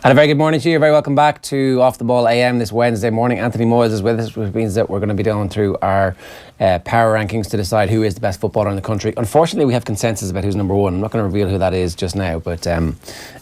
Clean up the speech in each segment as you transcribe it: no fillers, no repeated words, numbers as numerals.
And a very good morning to you. Very welcome back to Off the Ball AM this Wednesday morning. Anthony Moyles is with us, which means that we're going to be going through our power rankings to decide who is the best footballer in the country. Unfortunately, we have consensus about who's number one. I'm not going to reveal who that is just now, but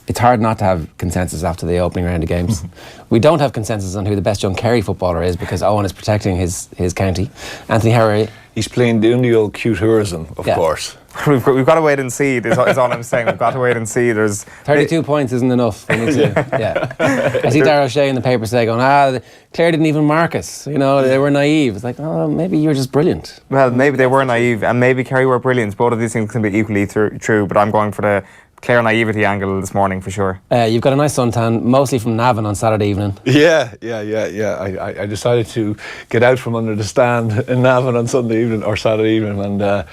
it's hard not to have consensus after the opening round of games. We don't have consensus on who the best young Kerry footballer is because Eoin is protecting his county. Anthony, how are you? He's playing Donegal and Tyrone, of course. We've got to wait and see. Is all I'm saying. We've got to wait and see. There's 32 points isn't enough. We need to, I see Darragh O'Shea in the paper today going, Clare didn't even mark us. You know, they were naive. It's like, oh, maybe you're just brilliant. Well, maybe they were naive, and maybe Kerry were brilliant. Both of these things can be equally true. But I'm going for the Clare naivety angle this morning for sure. You've got a nice suntan, mostly from Navan on Saturday evening. Yeah. I decided to get out from under the stand in Navan on Sunday evening or Saturday evening, and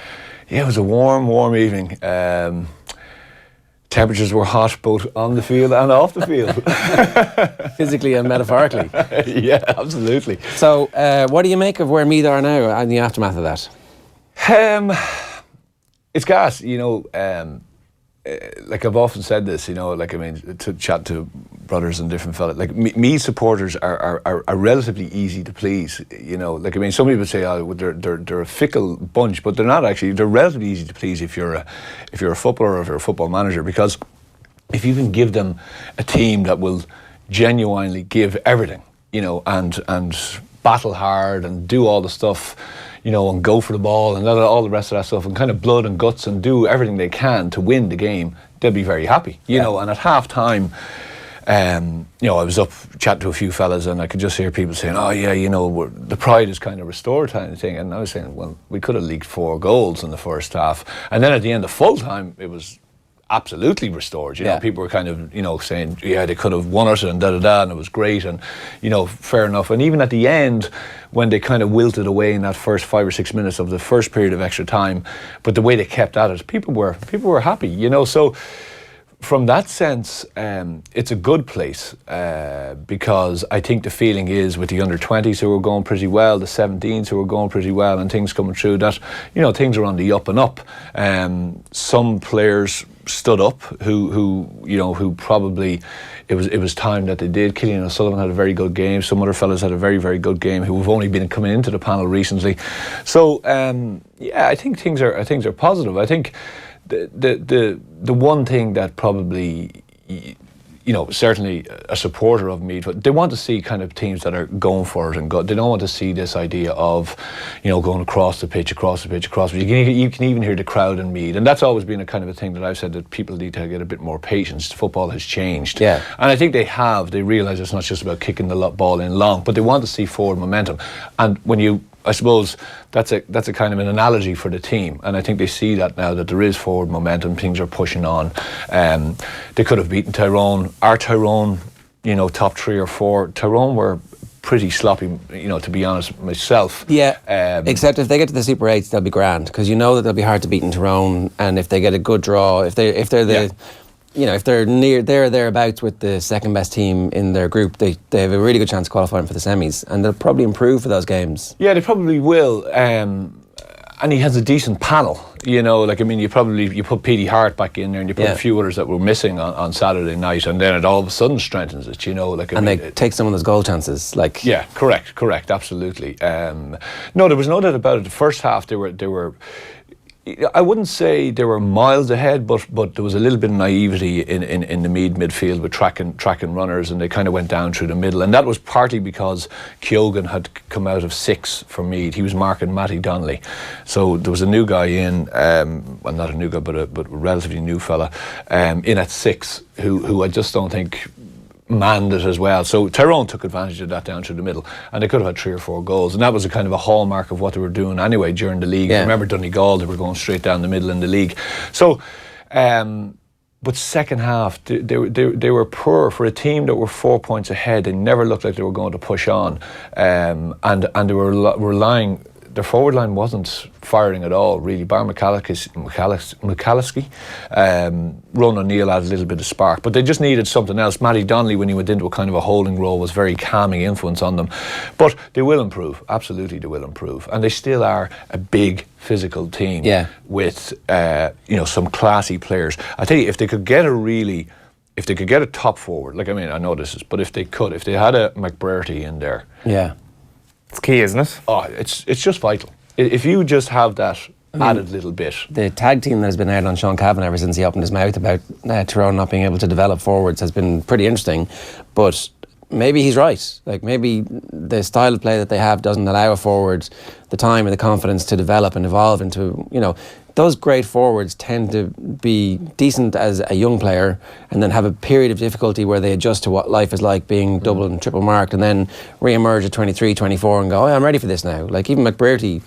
it was a warm evening. Temperatures were hot both on the field and off the field. Physically and metaphorically. Yeah, absolutely. So, what do you make of where Meath are now and the aftermath of that? It's gas, you know. Like I've often said this, you know, like I mean, to chat to brothers and different fellas, like Meath supporters are relatively easy to please, you know. Like I mean, some people say, oh, they're a fickle bunch, but they're not actually. They're relatively easy to please if you're a footballer or if you're a football manager, because if you can give them a team that will genuinely give everything, you know, and battle hard and do all the stuff, you know, and go for the ball and all the rest of that stuff, and kind of blood and guts and do everything they can to win the game, they'll be very happy, you know. And at half time, you know, I was up chatting to a few fellas and I could just hear people saying, oh yeah, you know, the pride is kind of restored kind of thing. And I was saying, well, we could have leaked 4 goals in the first half, and then at the end of full time it was absolutely restored, you know. People were kind of, you know, saying, yeah, they could have won it and and it was great, and, you know, fair enough. And even at the end, when they kind of wilted away in that first 5 or 6 minutes of the first period of extra time, but the way they kept at it, people were happy, you know. So from that sense, it's a good place, because I think the feeling is with the under-20s who were going pretty well, the 17s who were going pretty well, and things coming through that, you know, things are on the up and up. Some players stood up who you know, who probably it was time that they did. Killian O'Sullivan had a very good game. Some other fellas had a very, very good game who have only been coming into the panel recently. So yeah, I think things are positive. I think the one thing that probably, you know, certainly a supporter of Meath, they want to see kind of teams that are going for it and they don't want to see this idea of, you know, going across the pitch. You can even hear the crowd in Meath, and that's always been a kind of a thing that I've said, that people need to get a bit more patience. Football has changed, and I think they have. They realise it's not just about kicking the ball in long, but they want to see forward momentum. And when you, I suppose that's a kind of an analogy for the team, and I think they see that now, that there is forward momentum, things are pushing on. They could have beaten Tyrone. Our Tyrone, you know, top 3 or 4. Tyrone were pretty sloppy, you know, to be honest myself. Yeah. Except if they get to the Super 8s, they'll be grand, because you know that they'll be hard to beat in Tyrone, and if they get a good draw, if they're the you know, if they're thereabouts with the second best team in their group, they have a really good chance of qualifying for the semis, and they'll probably improve for those games. Yeah, they probably will. And he has a decent panel, you know. Like I mean, you put Petey Hart back in there, and you put a few others that were missing on Saturday night, and then it all of a sudden strengthens it, you know. Like they take some of those goal chances, like correct, absolutely. No, there was no doubt about it. The first half, they were. I wouldn't say they were miles ahead, but there was a little bit of naivety in the Meath midfield with tracking runners, and they kind of went down through the middle, and that was partly because Keoghan had come out of 6 for Meath. He was marking Matty Donnelly, so there was a new guy in, well, not a new guy, but a relatively new fella in at 6 who I just don't think manned it as well. So Tyrone took advantage of that down through the middle, and they could have had 3 or 4 goals, and that was a kind of a hallmark of what they were doing anyway during the league. Remember Donegal, they were going straight down the middle in the league. So but second half they were poor for a team that were 4 points ahead. They never looked like they were going to push on, and they were relying. Their forward line wasn't firing at all, really. Bar McCalliskey, Ron O'Neill had a little bit of spark, but they just needed something else. Matty Donnelly, when he went into a kind of a holding role, was very calming influence on them. But they will improve, absolutely they will improve. And they still are a big physical team with you know, some classy players. I tell you, if they could get a really if they could get a top forward, like, I mean, I know this is, but if they had a McBrearty in there. Yeah. It's key, isn't it? Oh, it's just vital. If you just have that added little bit. The tag team that has been out on Sean Cavan ever since he opened his mouth about Tyrone not being able to develop forwards has been pretty interesting, but maybe he's right. Like, maybe the style of play that they have doesn't allow a forward the time and the confidence to develop and evolve into, you know, those great forwards tend to be decent as a young player and then have a period of difficulty where they adjust to what life is like being double and triple marked, and then re-emerge at 23, 24 and go, I'm ready for this now. Like, even McBrearty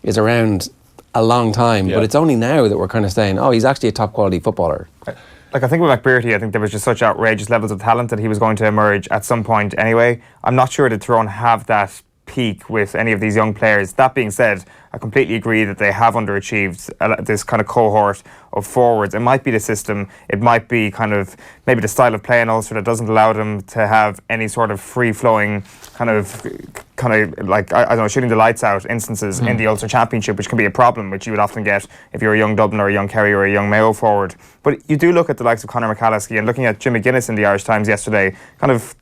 is around a long time, but it's only now that we're kind of saying, oh, he's actually a top quality footballer. Like, I think with McBrearty, I think there was just such outrageous levels of talent that he was going to emerge at some point anyway. I'm not sure that Tyrone have that peak with any of these young players. That being said, I completely agree that they have underachieved this kind of cohort of forwards. It might be the system, it might be kind of maybe the style of play and also that doesn't allow them to have any sort of free-flowing kind of like, I don't know, shooting the lights out instances in the Ulster Championship, which can be a problem, which you would often get if you're a young Dublin or a young Kerry or a young Mayo forward. But you do look at the likes of Conor McCalliskey, and looking at Jim McGuinness in the Irish Times yesterday, kind of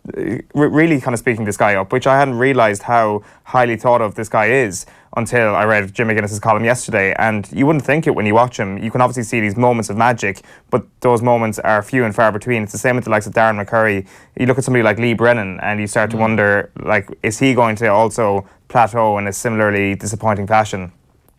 really kind of speaking this guy up, which I hadn't realised how highly thought of this guy is until I read Jim McGuinness's column yesterday. And you wouldn't think it when you watch him. You can obviously see these moments of magic, but those moments are few and far between. It's the same with the likes of Darren McCurry. You look at somebody like Lee Brennan and you start to wonder, like, is he going to also plateau in a similarly disappointing fashion?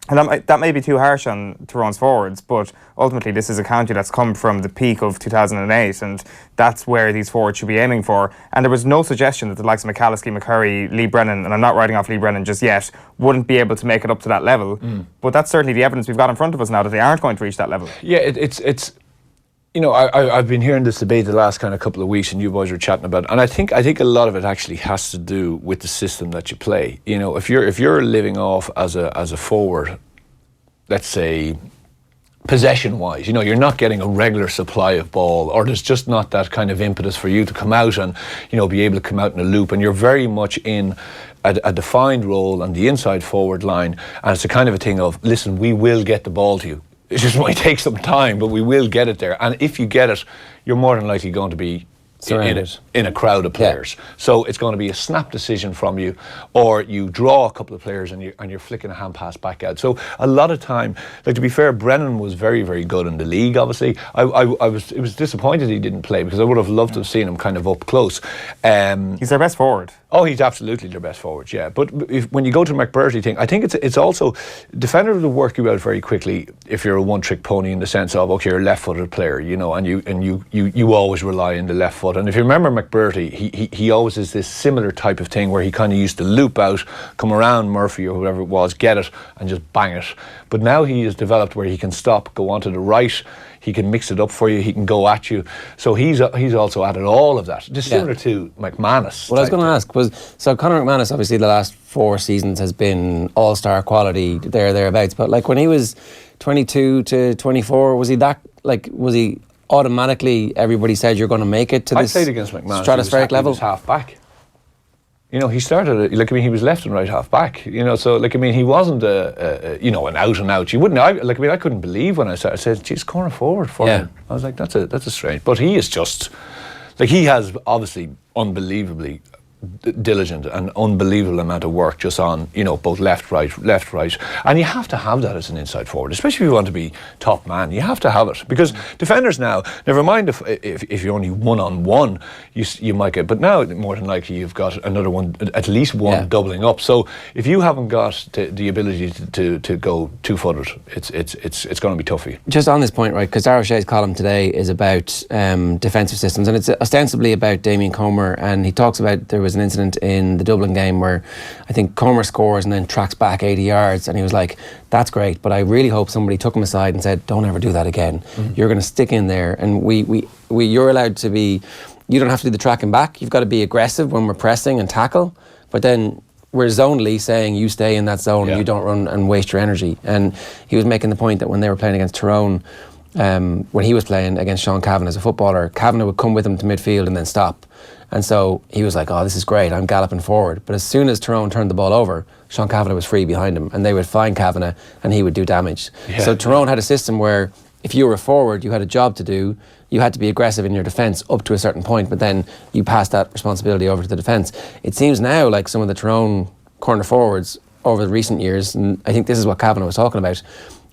And that may be too harsh on Tyrone's forwards, but ultimately this is a county that's come from the peak of 2008, and that's where these forwards should be aiming for. And there was no suggestion that the likes of McCalliskey, McCurry, Lee Brennan, and I'm not writing off Lee Brennan just yet, wouldn't be able to make it up to that level. But that's certainly the evidence we've got in front of us now that they aren't going to reach that level. Yeah, it's you know, I've been hearing this debate the last kind of couple of weeks, and you boys were chatting about it, and I think a lot of it actually has to do with the system that you play. You know, if you're living off as a forward, let's say, possession-wise, you know, you're not getting a regular supply of ball, or there's just not that kind of impetus for you to come out and, you know, be able to come out in a loop, and you're very much in a defined role on the inside forward line, and it's a kind of a thing of, listen, we will get the ball to you. It just might take some time, but we will get it there. And if you get it, you're more than likely going to be in a crowd of players. Yeah. So it's going to be a snap decision from you, or you draw a couple of players and you're flicking a hand pass back out. So a lot of time, like, to be fair, Brennan was very, very good in the league, obviously. It was disappointed he didn't play, because I would have loved to have seen him kind of up close. He's their best forward. Oh, he's absolutely their best forward, yeah. But when you go to the McBrearty thing, I think it's also, defenders will work you out very quickly if you're a one-trick pony, in the sense of, okay, you're a left-footed player, you know, and you always rely on the left foot. And if you remember McBrearty, he always is this similar type of thing where he kind of used to loop out, come around Murphy or whoever it was, get it and just bang it. But now he has developed where he can stop, go onto the right, he can mix it up for you, he can go at you. So he's also added all of that. Just similar to McManus. What I was going to ask was, so Conor McManus, obviously the last 4 seasons has been all-star quality, thereabouts, but like when he was 22 to 24, was he automatically, everybody said you're going to make it to this played against McManus, stratospheric level? He was half back. You know, he started, like, I mean, he was left and right half back, you know, so, like, I mean, he wasn't you know, an out and out. You wouldn't, I couldn't believe when I started. I said, geez, corner forward for him. I was like, that's a strange, but he is just, like, he has obviously unbelievably diligent and unbelievable amount of work just on, you know, both left, right, and you have to have that as an inside forward, especially if you want to be top man. You have to have it, because defenders now, never mind if you're only one-on-one, you might get, but now more than likely you've got another one, at least one doubling up. So if you haven't got the ability to go two-footed, it's going to be tough for you. Just on this point, right, because Darragh Shea's column today is about defensive systems, and it's ostensibly about Damien Comer, and he talks about there was an incident in the Dublin game where I think Comer scores and then tracks back 80 yards, and he was like, that's great, but I really hope somebody took him aside and said, don't ever do that again. You're going to stick in there, and you're allowed to be, you don't have to do the tracking back, you've got to be aggressive when we're pressing and tackle, but then we're zonally saying you stay in that zone and you don't run and waste your energy. And he was making the point that when they were playing against Tyrone, when he was playing against Sean Cavan as a footballer, Kavanagh would come with him to midfield and then stop. And so he was like, oh, this is great, I'm galloping forward. But as soon as Tyrone turned the ball over, Sean Kavanagh was free behind him, and they would find Kavanagh and he would do damage. So Tyrone had a system where if you were a forward, you had a job to do. You had to be aggressive in your defence up to a certain point, but then you passed that responsibility over to the defence. It seems now like some of the Tyrone corner forwards over the recent years, and I think this is what Kavanagh was talking about,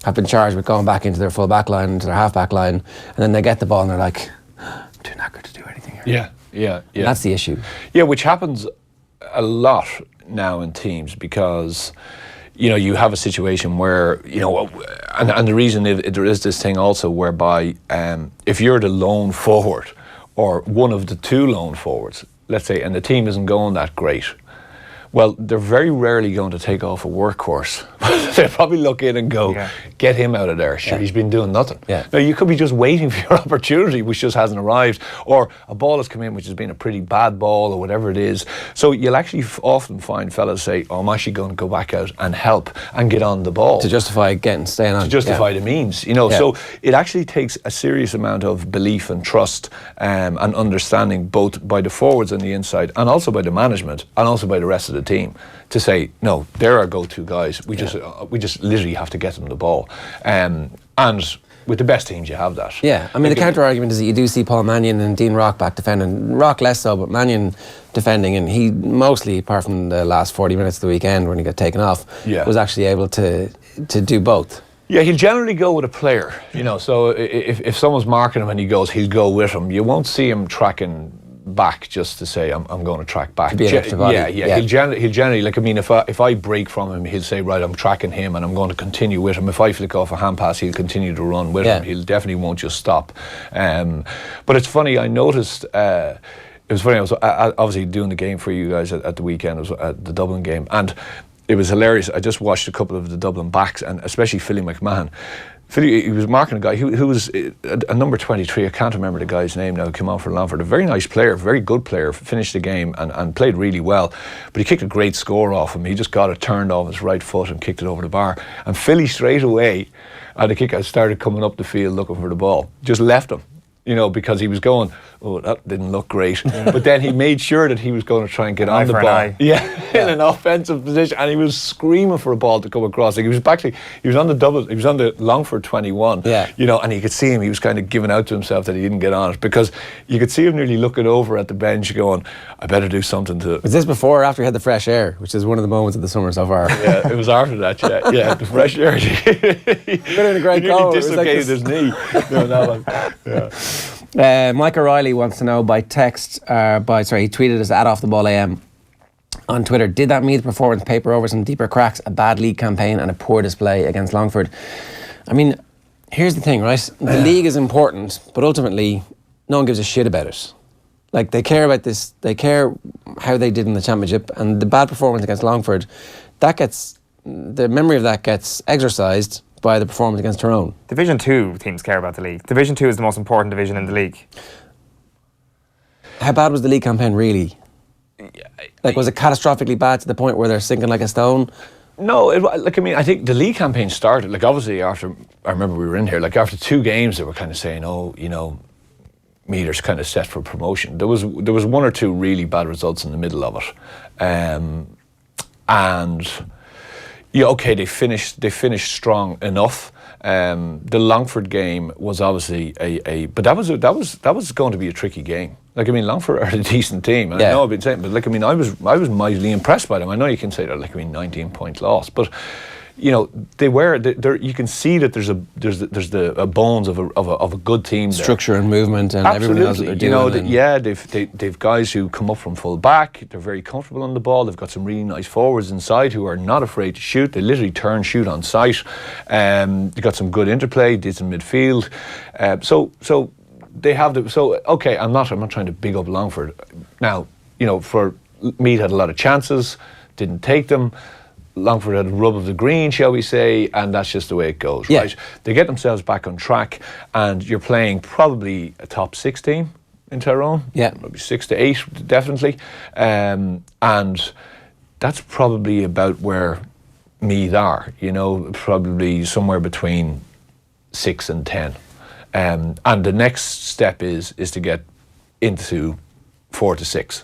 have been charged with going back into their full back line, into their half back line, and then they get the ball and they're like, I'm too knackered to do anything here. Yeah. And that's the issue. Yeah, which happens a lot now in teams because, you know, you have a situation where, you know, and the reason there is this thing also whereby if you're the lone forward or one of the two lone forwards, let's say, and the team isn't going that great, well, they're very rarely going to take off a workhorse. They'll probably look in and go, get him out of there. Sure, he's been doing nothing. Yeah. Now, you could be just waiting for your opportunity, which just hasn't arrived, or a ball has come in, which has been a pretty bad ball, or whatever it is. So you'll actually often find fellas say, I'm actually going to go back out and help and get on the ball. To justify staying on. To justify the means, you know. So it actually takes a serious amount of belief and trust and understanding, both by the forwards on the inside and also by the management and also by the rest of the team, to say, no, they're our go-to guys. We just literally have to get them the ball. And with the best teams, you have that. Yeah, I mean, the counter-argument is that you do see Paul Mannion and Dean Rock back defending. Rock less so, but Mannion defending, and he mostly, apart from the last 40 minutes of the weekend when he got taken off, was actually able to do both. Yeah, he'll generally go with a player, you know, so if someone's marking him and he goes, he'll go with him. You won't see him tracking back just to say I'm going to track back. To be an extra body. Yeah. He'll generally, like, I mean, if I break from him, he'll say, right, I'm tracking him and I'm going to continue with him. If I flick off a hand pass, he'll continue to run with him. He'll definitely won't just stop. But it's funny, I noticed it was funny, I was obviously doing the game for you guys at the weekend. It was at the Dublin game, and it was hilarious. I just watched a couple of the Dublin backs, and especially Philly McMahon. He was marking a guy who was a number 23. I can't remember the guy's name now. Came on for Longford. A very nice player, very good player. Finished the game and played really well. But he kicked a great score off him. He just got it turned off his right foot and kicked it over the bar. And Philly straight away, and the kicker started coming up the field looking for the ball. Just left him, you know, because he was going, oh, that didn't look great. But then he made sure that he was going to try and get on the ball. In an offensive position, and he was screaming for a ball to come across. Like, he was on the Longford 21. You know, and you could see him. He was kind of giving out to himself that he didn't get on it, because you could see him nearly looking over at the bench, going, "I better do something to." Was this before or after he had the fresh air, which is one of the moments of the summer so far? Yeah, it was after that. Yeah, the fresh air. He in a great goal. He dislocated his knee. No, that one. Yeah. Mike O'Reilly wants to know by text, he tweeted us at Off the Ball AM on Twitter, did that Meath performance paper over some deeper cracks, a bad league campaign and a poor display against Longford? I mean, here's the thing, right? The league is important, but ultimately no one gives a shit about it. Like, they care about this, they care how they did in the championship, and the bad performance against Longford, the memory of that gets exercised by the performance against Tyrone. Division 2 teams care about the league. Division 2 is the most important division in the league. How bad was the league campaign really? Like, was it catastrophically bad to the point where they're sinking like a stone? No, I think the league campaign started, like, obviously after, I remember we were in here, like, after 2 games they were kind of saying, oh, you know, Meath's kind of set for promotion. There was 1 or 2 really bad results in the middle of it. And yeah, okay, they finished strong enough. The Longford game was obviously but that was going to be a tricky game. Like, I mean, Longford are a decent team. And I know I've been saying, but like, I mean, I was mightily impressed by them. I know you can say they're, like, I mean, 19-point loss, but you know, they were. You can see that there's the bones of a good team there. Structure and movement and everything else that they're doing. You know, they've guys who come up from full back. They're very comfortable on the ball. They've got some really nice forwards inside who are not afraid to shoot. They literally turn, shoot on sight. They've got some good interplay. Did some midfield. So they have the. So okay, I'm not trying to big up Longford. Now, you know, for Meath had a lot of chances, didn't take them. Longford had a rub of the green, shall we say, and that's just the way it goes, right? They get themselves back on track, and you're playing probably a top 6 team in Tyrone. Yeah. Maybe 6 to 8, definitely. And that's probably about where Meath are, you know, probably somewhere between 6 and 10. And the next step is to get into 4 to 6.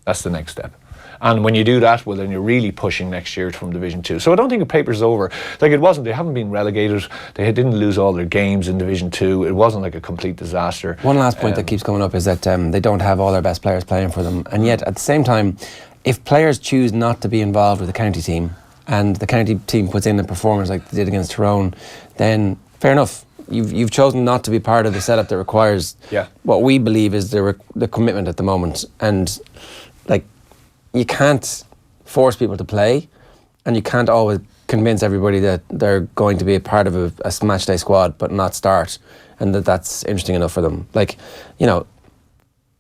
That's the next step. And when you do that, well, then you're really pushing next year from Division 2. So I don't think the paper's over. Like, it wasn't. They haven't been relegated. They didn't lose all their games in Division 2. It wasn't like a complete disaster. One last point that keeps coming up is that they don't have all their best players playing for them. And yet, at the same time, if players choose not to be involved with the county team, and the county team puts in a performance like they did against Tyrone, then fair enough. You've chosen not to be part of the setup that requires what we believe is the commitment at the moment. And like, you can't force people to play, and you can't always convince everybody that they're going to be a part of a match day squad but not start, and that's interesting enough for them. Like, you know,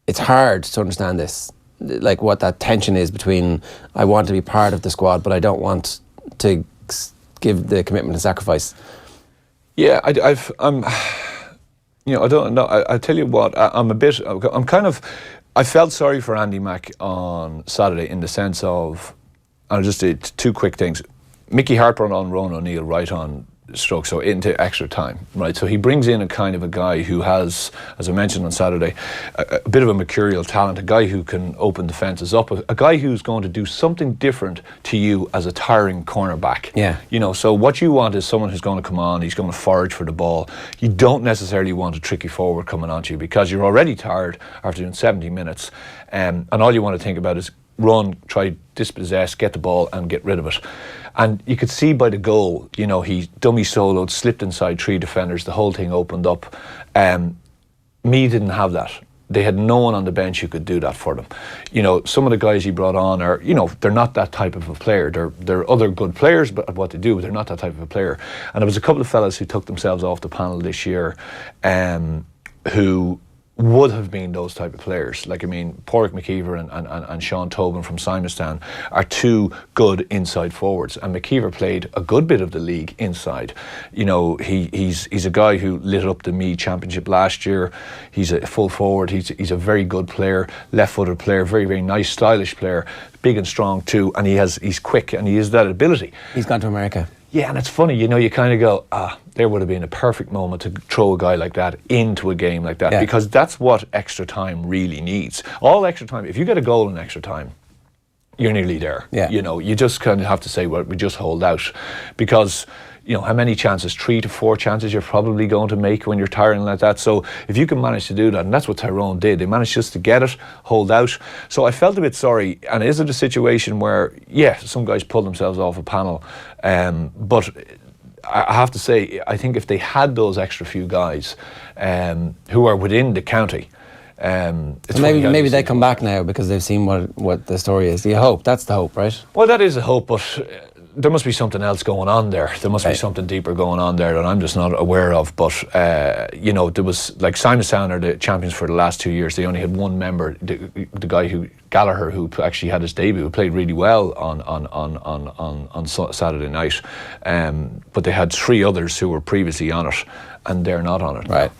it's hard to understand this, like what that tension is between I want to be part of the squad but I don't want to give the commitment and sacrifice. Yeah, I'm you know, I don't know. I tell you what, I felt sorry for Andy Mack on Saturday in the sense of, I'll just do two quick things. Mickey Harper on Ronan O'Neill right on stroke, so into extra time, right? So he brings in a kind of a guy who has, as I mentioned on Saturday, a bit of a mercurial talent, a guy who can open defences up, a guy who's going to do something different to you as a tiring cornerback. Yeah. You know, so what you want is someone who's going to come on, he's going to forage for the ball. You don't necessarily want a tricky forward coming onto you because you're already tired after doing 70 minutes, and all you want to think about is run, try dispossess, get the ball and get rid of it. And you could see by the goal, you know, he dummy soloed, slipped inside three defenders, the whole thing opened up. Meath didn't have that. They had no one on the bench who could do that for them. You know, some of the guys he brought on are, you know, they're not that type of a player. They're other good players but at what they do, but they're not that type of a player. And there was a couple of fellas who took themselves off the panel this year who would have been those type of players. Like, I mean, Pádraig McKeever and Sean Tobin from Simonstown are two good inside forwards, and McKeever played a good bit of the league inside. You know, he's a guy who lit up the Meath Championship last year. He's a full forward. He's a very good player, left-footed player, very, very nice, stylish player, big and strong too, and he's quick and he has that ability. He's gone to America. Yeah, and it's funny, you know, you kind of go, there would have been a perfect moment to throw a guy like that into a game like that, because that's what extra time really needs. All extra time, if you get a goal in extra time, you're nearly there. Yeah. You know, you just kind of have to say, well, we just hold out. Because, you know, how many chances? 3 to 4 chances you're probably going to make when you're tiring like that. So if you can manage to do that, and that's what Tyrone did, they managed just to get it, hold out. So I felt a bit sorry. And is it a situation where, yeah, some guys pulled themselves off a panel, but I have to say, I think if they had those extra few guys who are within the county, so maybe they come back now because they've seen what the story is. You hope. That's the hope, right? Well, that is a hope, but there must be something else going on there. There must be something deeper going on there that I'm just not aware of. But, you know, there was, like, Simonstown are the champions for the last 2 years. They only had one member, the guy Gallagher, who actually had his debut, who played really well on Saturday night. But they had 3 others who were previously on it, and they're not on it. Right.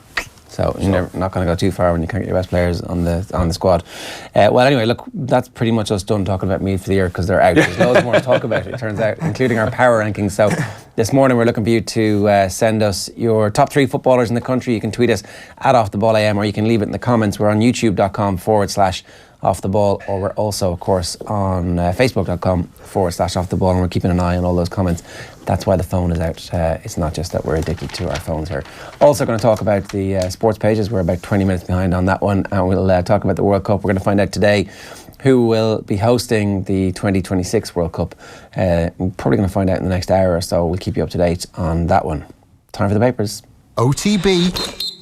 So you're not going to go too far when you can't get your best players on the squad. Well, anyway, look, that's pretty much us done talking about Meath for the year because they're out. There's loads more to talk about, it turns out, including our power rankings. So this morning we're looking for you to send us your top 3 footballers in the country. You can tweet us at Off The Ball AM, or you can leave it in the comments. We're on youtube.com/Off The Ball, or we're also, of course, on facebook.com/Off The Ball, and we're keeping an eye on all those comments. That's why the phone is out. It's not just that we're addicted to our phones here. Also going to talk about the sports pages. We're about 20 minutes behind on that one, and we'll talk about the World Cup. We're going to find out today who will be hosting the 2026 World Cup. We're probably going to find out in the next hour or so. We'll keep you up to date on that one. Time for the papers. OTB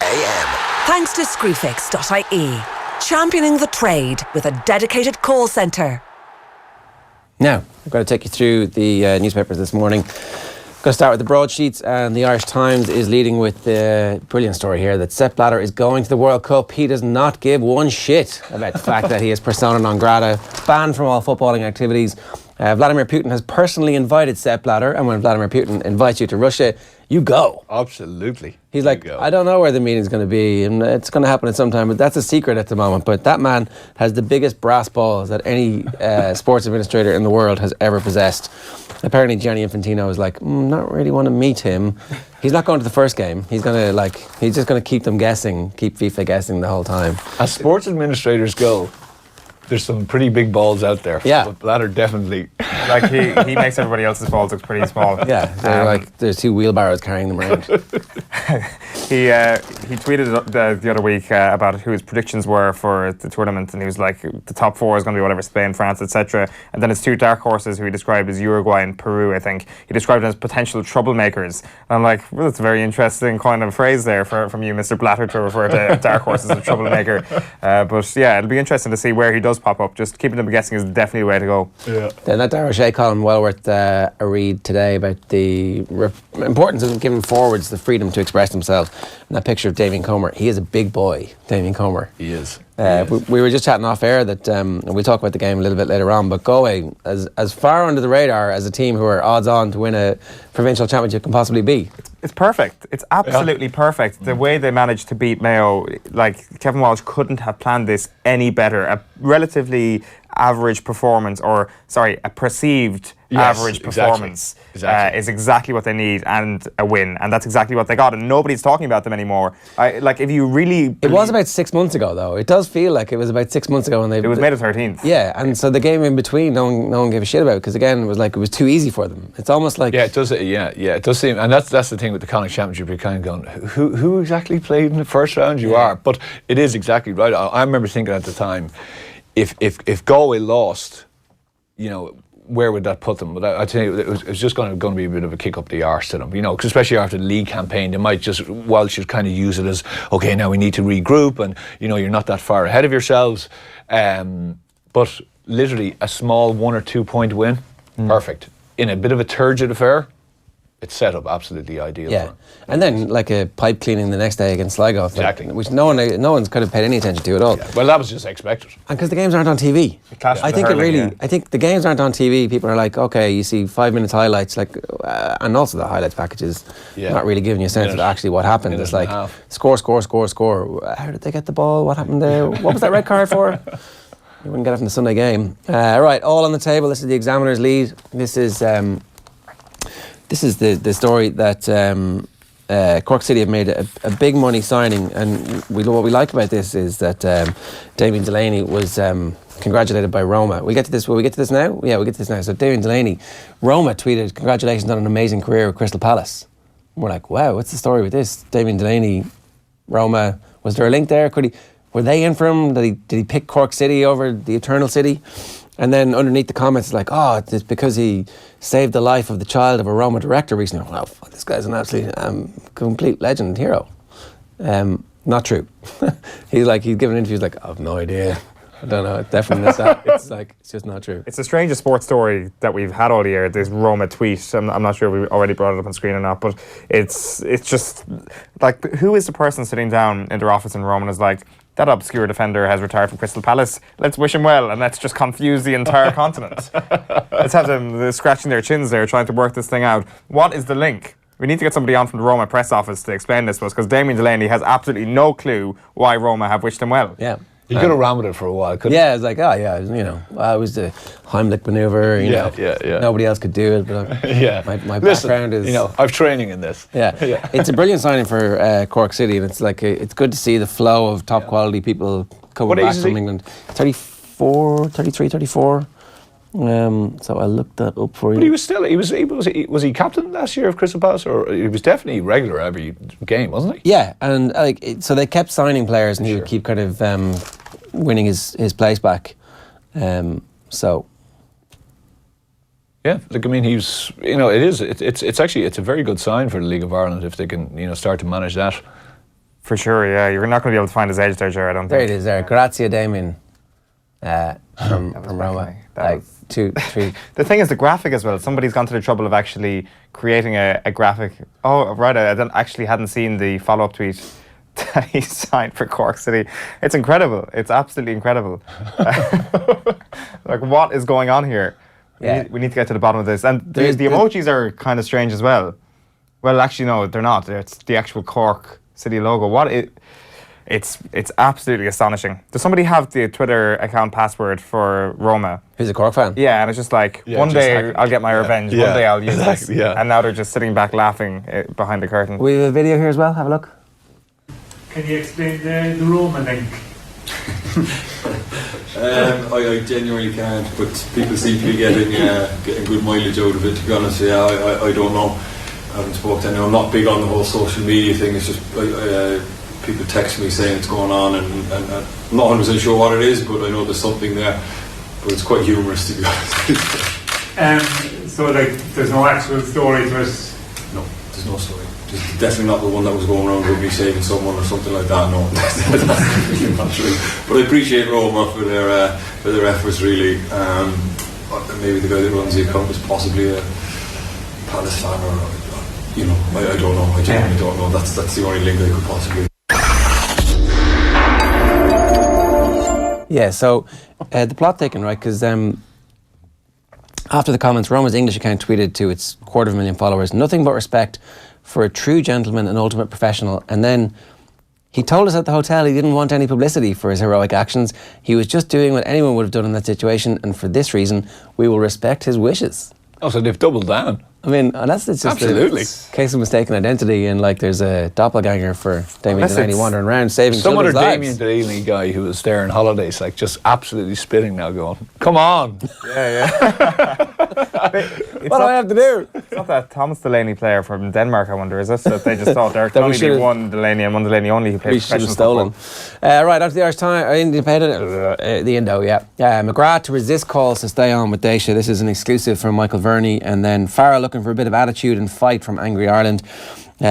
AM. Thanks to Screwfix.ie. Championing the trade with a dedicated call centre. Now, I'm going to take you through the newspapers this morning. I'm going to start with the broadsheets, and the Irish Times is leading with the brilliant story here that Sepp Blatter is going to the World Cup. He does not give one shit about the fact that he is persona non grata, banned from all footballing activities. Vladimir Putin has personally invited Sepp Blatter, and when Vladimir Putin invites you to Russia, you go. Absolutely. He's like, I don't know where the meeting's going to be, and it's going to happen at some time, but that's a secret at the moment. But that man has the biggest brass balls that any sports administrator in the world has ever possessed. Apparently Gianni Infantino is like, not really want to meet him. He's not going to the first game. He's just going to keep them guessing, keep FIFA guessing the whole time. As sports administrators go, there's some pretty big balls out there. Yeah. But Blatter definitely. Like he makes everybody else's balls look pretty small. Yeah, they're like there's 2 wheelbarrows carrying them around. He tweeted the other week about who his predictions were for the tournament, and he was like, the top 4 is going to be whatever, Spain, France, etc. And then his 2 dark horses, who he described as Uruguay and Peru, I think, he described them as potential troublemakers. And I'm like, well, that's a very interesting kind of phrase there from you, Mr. Blatter, to refer to dark horses as a troublemaker. But yeah, it'll be interesting to see where he does pop up. Just keeping them guessing is definitely a way to go. Yeah. Then that Darragh O'Shea column well worth a read today about the importance of giving forwards the freedom to express themselves. And that picture of Damien Comer, he is a big boy, Damien Comer. He is. We were just chatting off air that, and we'll talk about the game a little bit later on, but Galway, as far under the radar as a team who are odds on to win a provincial championship can possibly be. It's perfect. It's absolutely perfect. The way they managed to beat Mayo, like Kevin Walsh couldn't have planned this any better. A relatively average performance, or sorry, a perceived average performance is exactly what they need, and a win, and that's exactly what they got, and nobody's talking about them anymore. Like, if you really it was about 6 months ago, though. It does feel like it was about 6 months ago when it was made of 13th. Yeah, and so the game in between, no one gave a shit about, because again, it was like it was too easy for them. It's almost like it does. It does seem, and that's the thing with the Connacht Championship. You're kind of going, who exactly played in the first round? You are, but it is exactly right. I remember thinking at the time, if Galway lost, where would that put them? But I tell you, it was just going to be a bit of a kick up the arse to them, cause especially after the league campaign, they might just, Welsh should kind of use it as, okay, now we need to regroup, and you're not that far ahead of yourselves. But literally a small 1 or 2 point win, perfect. In a bit of a turgid affair, it's set up absolutely ideal. Yeah, and then like a pipe cleaning the next day against Sligo, exactly, which no one's kind of paid any attention to at all. Yeah. Well, that was just expected. And because the games aren't on TV, I think the games aren't on TV. People are like, okay, you see 5 minutes highlights, like, and also the highlights packages, not really giving you a sense of actually what happened. It's like score. How did they get the ball? What happened there? What was that red card for? You wouldn't get it from the Sunday game. Right, all on the table. This is the Examiner's lead. This is the story that Cork City have made a big money signing, and what we like about this is that Damian Delaney was congratulated by Roma. Will we get to this now? Yeah, we'll get to this now. So Damian Delaney, Roma tweeted, "Congratulations on an amazing career with Crystal Palace." And we're like, wow, what's the story with this? Damian Delaney, Roma, was there a link there? Were they in for him? Did he pick Cork City over the Eternal City? And then underneath the comments, it's like, it's because he saved the life of the child of a Roma director recently. Well, this guy's an absolute complete legend hero. Not true. He's given interviews like, I have no idea. I don't know. It's definitely not that. It's just not true. It's the strangest sports story that we've had all year. This Roma tweet. I'm not sure if we already brought it up on screen or not, but it's just like, who is the person sitting down in their office in Roma and is like, that obscure defender has retired from Crystal Palace. Let's wish him well, and let's just confuse the entire continent. Let's have them scratching their chins there, trying to work this thing out. What is the link? We need to get somebody on from the Roma press office to explain this to us, because Damian Delaney has absolutely no clue why Roma have wished him well. Yeah. You could have ran with it for a while, couldn't you? Yeah, it's like, it was the Heimlich maneuver, Yeah. Nobody else could do it, but my background is... I've training in this. Yeah. It's a brilliant signing for Cork City, and it's like, it's good to see the flow of top quality people coming back from England. 34, 33, 34. So I looked that up for you. But he was still, was he captain last year of Crystal Palace, or he was definitely regular every game, wasn't he? Yeah, and so they kept signing players, and he would keep kind of winning his place back. So. Yeah, he's, it's actually a very good sign for the League of Ireland if they can, start to manage that. For sure, yeah. You're not going to be able to find his age there, Ger, I don't think. There it is there. Grazie, Damien. From Roma. 2, 3. The thing is, the graphic as well. Somebody's gone to the trouble of actually creating a graphic. Oh, right. I hadn't seen the follow-up tweet that he signed for Cork City. It's incredible. It's absolutely incredible. Like, what is going on here? Yeah. We need to get to the bottom of this. And the emojis are kind of strange as well. Well, actually, no, they're not. It's the actual Cork City logo. It's absolutely astonishing. Does somebody have the Twitter account password for Roma? Who's a Cork fan? Yeah, and it's just like, one day I'll get my revenge, one day I'll use this. Yeah. And now they're just sitting back laughing behind the curtain. We have a video here as well, have a look. Can you explain the Roma link? I genuinely can't, but people seem to be getting good mileage out of it, to be honest. I don't know. I haven't spoken to anyone. I'm not big on the whole social media thing. It's just people text me saying it's going on, and I'm not 100% sure what it is, but I know there's something there. But it's quite humorous, to be honest. So there's no actual story to it? No, there's no story. It's definitely not the one that was going around with me saving someone or something like that. No, that's really not true. But I appreciate Roma for their efforts, really. Maybe the guy that runs the account is possibly a Palace fan, or I don't know. I genuinely don't know. That's the only link I could possibly. Yeah, so the plot thickens, right? Because after the comments, Roma's English account tweeted to its 250,000 followers, "Nothing but respect for a true gentleman and ultimate professional." And then he told us at the hotel he didn't want any publicity for his heroic actions. He was just doing what anyone would have done in that situation, and for this reason, we will respect his wishes. Oh, so they've doubled down. I mean, unless it's just Absolutely. a case of mistaken identity, and there's a doppelganger for Damian Delaney wandering around saving some other children's Damian lives. Delaney guy who was there on holidays, just absolutely spitting now, going, "Come on!" What do I have to do? It's not that Thomas Delaney player from Denmark, I wonder, is it? That they just thought there could only be one Delaney and one Delaney only who played professional stolen. football. Right, after the Irish Time, Independent, the Indo, McGrath to resist calls to stay on with Daisha. This is an exclusive from Michael Verney. And then Farrell looking for a bit of attitude and fight from Angry Ireland.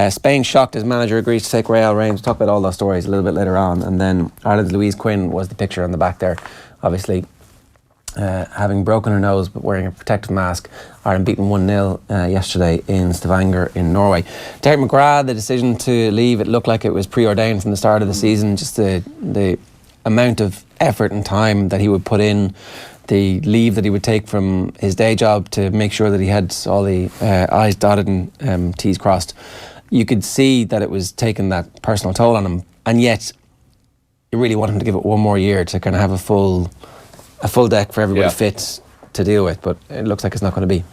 Spain shocked as manager agrees to take Real reign. We'll talk about all those stories a little bit later on. And then Ireland's Louise Quinn was the picture on the back there, obviously. Having broken her nose but wearing a protective mask. Ireland beaten 1-0 yesterday in Stavanger in Norway. Derek McGrath, the decision to leave, it looked like it was preordained from the start of the season. Just the amount of effort and time that he would put in, the leave that he would take from his day job to make sure that he had all the I's dotted and T's crossed. You could see that it was taking that personal toll on him, and yet you really want him to give it one more year to kind of have a full deck for everybody fit to deal with, but it looks like it's not going to be.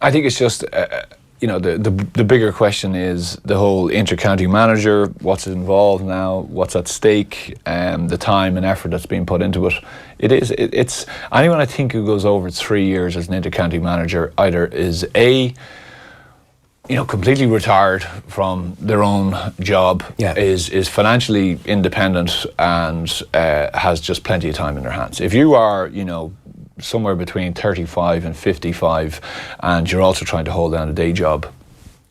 I think it's just, the bigger question is the whole Intercounty manager, what's involved now, what's at stake, the time and effort that's being put into it. It's anyone I think who goes over 3 years as an Intercounty manager either is completely retired from their own job, is financially independent and has just plenty of time in their hands. If you are, somewhere between 35 and 55 and you're also trying to hold down a day job,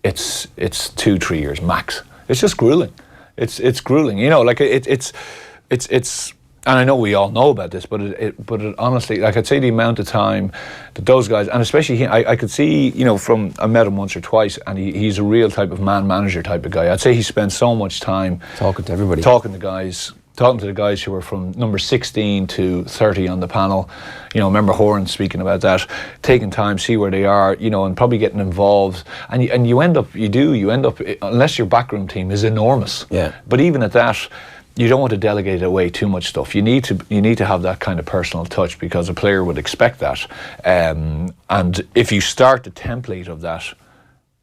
it's 2-3 years max. It's just grueling. It's grueling. It's and I know we all know about this, but it honestly, I'd say the amount of time that those guys, and especially he, I could see, I met him once or twice, and he's a real type of man-manager type of guy. I'd say he spends so much time talking to everybody, talking to the guys who are from number 16 to 30 on the panel. Remember Horan speaking about that, taking time, see where they are, and probably getting involved. And you end up, unless your backroom team is enormous. Yeah. But even at that, you don't want to delegate away too much stuff. You need to have that kind of personal touch, because a player would expect that. And if you start the template of that,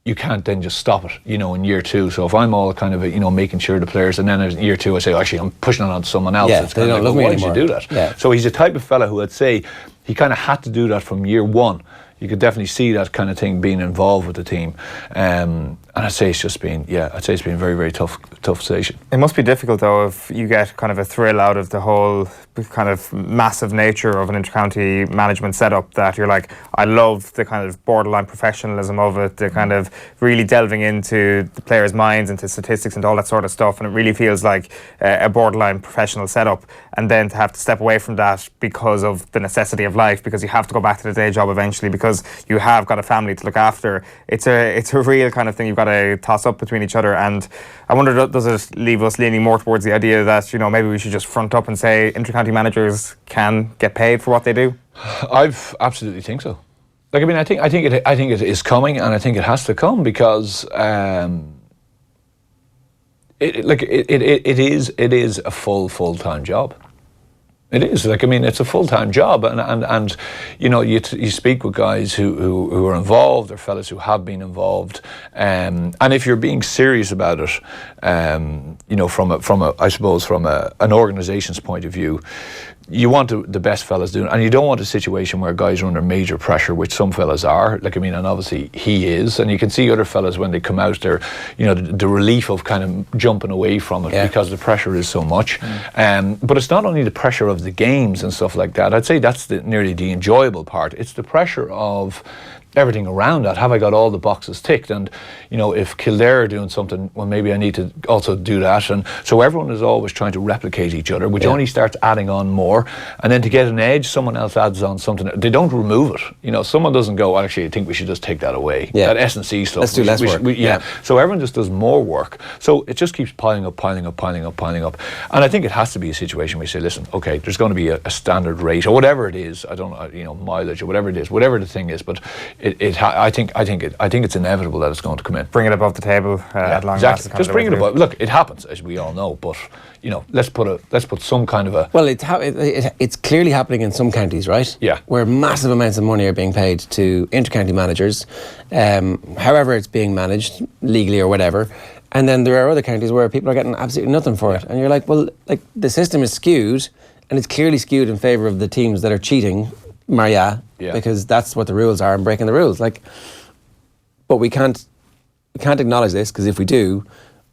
you can't then just stop it, in year two. So if I'm all kind of, making sure the players, and then in year two I say, actually, I'm pushing it on to someone else. Yeah, it's they don't love me anymore. Why did you do that? Yeah. So he's the type of fella who I'd say he kind of had to do that from year one. You could definitely see that kind of thing being involved with the team. And I'd say it's been very, very tough decision. It must be difficult though if you get kind of a thrill out of the whole kind of massive nature of an intercounty management setup, that you're like, I love the kind of borderline professionalism of it, the kind of really delving into the players' minds, into statistics and all that sort of stuff, and it really feels like a borderline professional setup. And then to have to step away from that because of the necessity of life, because you have to go back to the day job eventually, because you have got a family to look after. It's a real kind of thing you've got to toss up between each other. And I wonder, does it leave us leaning more towards the idea that, maybe we should just front up and say intercounty managers can get paid for what they do? I absolutely think so. I think it is coming, and I think it has to come, because it is a full-time job. It is it's a full-time job, and you speak with guys who are involved, or fellas who have been involved, and if you're being serious about it, from an organisation's point of view, you want the best fellas doing, and you don't want a situation where guys are under major pressure, which some fellas are. Like, I mean, and obviously he is, and you can see other fellas when they come out there, you know, the relief of kind of jumping away from it because the pressure is so much. But it's not only the pressure of the games and stuff like that. I'd say that's nearly the enjoyable part. It's the pressure of everything around that. Have I got all the boxes ticked? And, you know, if Kildare are doing something, well, maybe I need to also do that. And so everyone is always trying to replicate each other, which only starts adding on more. And then to get an edge, someone else adds on something. They don't remove it. You know, someone doesn't go, well, actually, I think we should just take that away. That S&C stuff. Let's do less work. So everyone just does more work. So it just keeps piling up. And I think it has to be a situation where you say, listen, okay, there's going to be a standard rate or whatever it is. I don't know, you know, mileage or whatever it is, whatever the thing is. But I think it's inevitable that it's going to come in. Bring it above the table at long last. Exactly. Just bring it above. Look, it happens, as we all know. But you know, let's put some kind of a. Well, it's clearly happening in some counties, right? Yeah. Where massive amounts of money are being paid to intercounty managers, however it's being managed legally or whatever. And then there are other counties where people are getting absolutely nothing for it, and you're like, well, like the system is skewed, and it's clearly skewed in favour of the teams that are cheating. Maria, because that's what the rules are and breaking the rules. Like, but we can't acknowledge this, because if we do,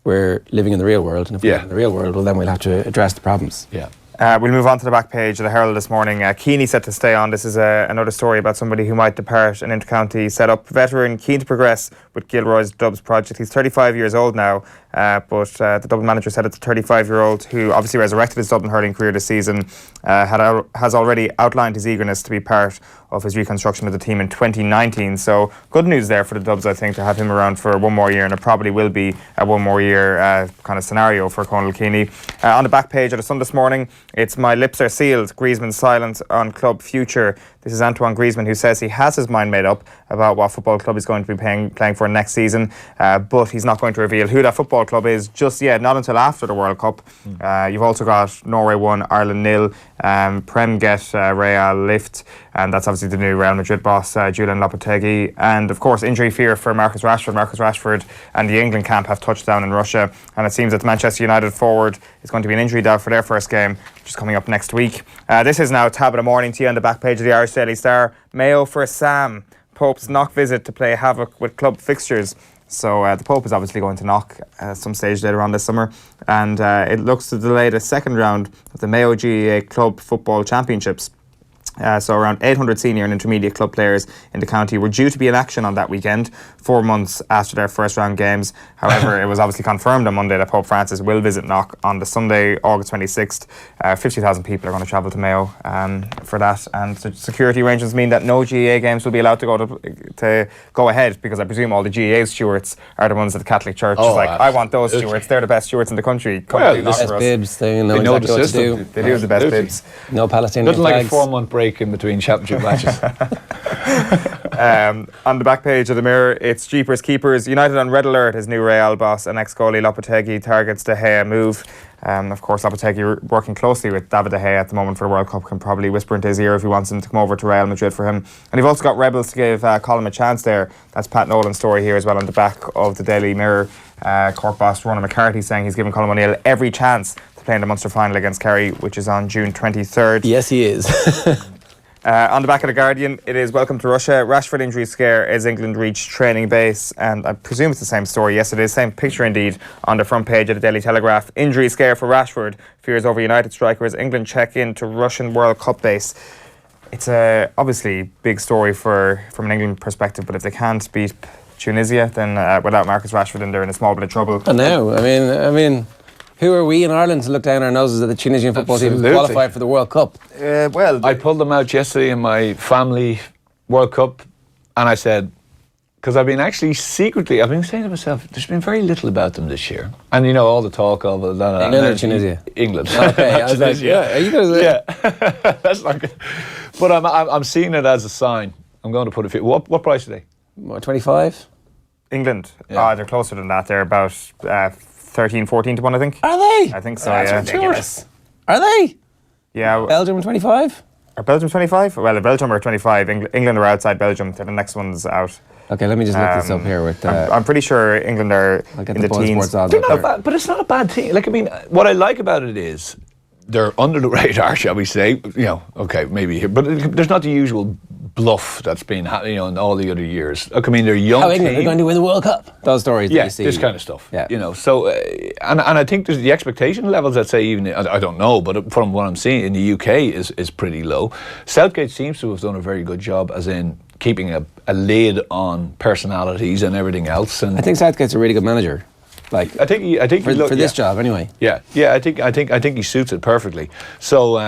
we're living in the real world, and if we live in the real world, well, then we'll have to address the problems. We'll move on to the back page of the Herald this morning. Keeney set to stay on. This is another story about somebody who might depart an intercounty setup. Veteran keen to progress with Gilroy's Dubs project. He's 35 years old now, but the Dublin manager said it's a 35-year-old who obviously resurrected his Dublin hurling career this season, has already outlined his eagerness to be part of his reconstruction of the team in 2019. So good news there for the Dubs, I think, to have him around for one more year, and it probably will be a one more year kind of scenario for Conal Keeney. On the back page of the Sun this morning, it's "My lips are sealed. Griezmann's silent on club future." This is Antoine Griezmann, who says he has his mind made up about what football club he's going to be playing for next season, but he's not going to reveal who that football club is just yet, not until after the World Cup. You've also got Norway 1, Ireland 0, Prem get Real lift, and that's obviously the new Real Madrid boss, Julian Lopetegui. And of course, injury fear for Marcus Rashford. Marcus Rashford and the England camp have touched down in Russia, and it seems that the Manchester United forward is going to be an injury doubt for their first game, which is coming up next week. This is now Tab of the Morning to you on the back page of the Irish Daily Star. Mayo for Sam. Pope's Knock visit to play havoc with club fixtures. So the Pope is obviously going to Knock some stage later on this summer, and it looks to delay the second round of the Mayo GAA Club Football Championships. So around 800 senior and intermediate club players in the county were due to be in action on that weekend, 4 months after their first round games. However, it was obviously confirmed on Monday that Pope Francis will visit Knock on the Sunday, August 26th. 50,000 people are going to travel to Mayo for that, and the security arrangements mean that no GAA games will be allowed to go ahead, because I presume all the GAA stewards are the ones that the Catholic Church is like, I want those stewards, they're the best stewards in the country. The best bibs, they know exactly what to do. They do have the best bibs. No Palestinian flags. Nothing like a 4-month break in between championship matches. On the back page of the Mirror, it's Jeepers Keepers. United on red alert as new Real boss and ex-goalie Lopetegui targets De Gea move. Of course, Lopetegui working closely with David De Gea at the moment for the World Cup, can probably whisper into his ear if he wants him to come over to Real Madrid for him. And you've also got Rebels to give Colin a chance there. That's Pat Nolan's story here as well on the back of the Daily Mirror. Cork boss Ronan McCarthy saying he's giving Colin O'Neill every chance to play in the Munster final against Kerry, which is on June 23rd. Yes, he is. On the back of the Guardian, it is "Welcome to Russia. Rashford injury scare as England reach training base." And I presume it's the same story. Yes, it is. Same picture indeed on the front page of the Daily Telegraph. Injury scare for Rashford. Fears over United striker as England check in to Russian World Cup base. It's a obviously big story from an England perspective, but if they can't beat Tunisia, then without Marcus Rashford in there, in a small bit of trouble. I know. I mean, who are we in Ireland to look down our noses at the Tunisian football team who qualified for the World Cup? Well, I pulled them out yesterday in my family World Cup, and I said, because I've been saying to myself, there's been very little about them this year. And you know, all the talk of England or Tunisia? England. Okay, I was like, are you going to... Yeah, that's not good. But I'm seeing it as a sign. I'm going to put a few. What price are they? What, 25? England? Yeah. They're closer than that. They're about 13, 14 to 1, I think. Are they? I think so, That's yeah. ridiculous. Are they? Yeah. Belgium 25? Are Belgium 25? Well, Belgium are 25. England are outside Belgium. The next one's out. Okay, let me just look this up here. With I'm pretty sure England are I'll get in the Buzz teens. Sports odds They're up not there. bad, but it's not a bad team. Like, I mean, what I like about it is they're under the radar, shall we say? Okay, maybe here, but there's not the usual bluff that's been happening, in all the other years. Look, I mean, they're young. How England are going to win the World Cup? Those stories that you see. This kind of stuff. Yeah. So, and I think there's the expectation levels. I'd say even I don't know, but from what I'm seeing in the UK is pretty low. Southgate seems to have done a very good job, as in keeping a lid on personalities and everything else. And I think Southgate's a really good manager. Like, I think for this job anyway. Yeah. I think he suits it perfectly. So,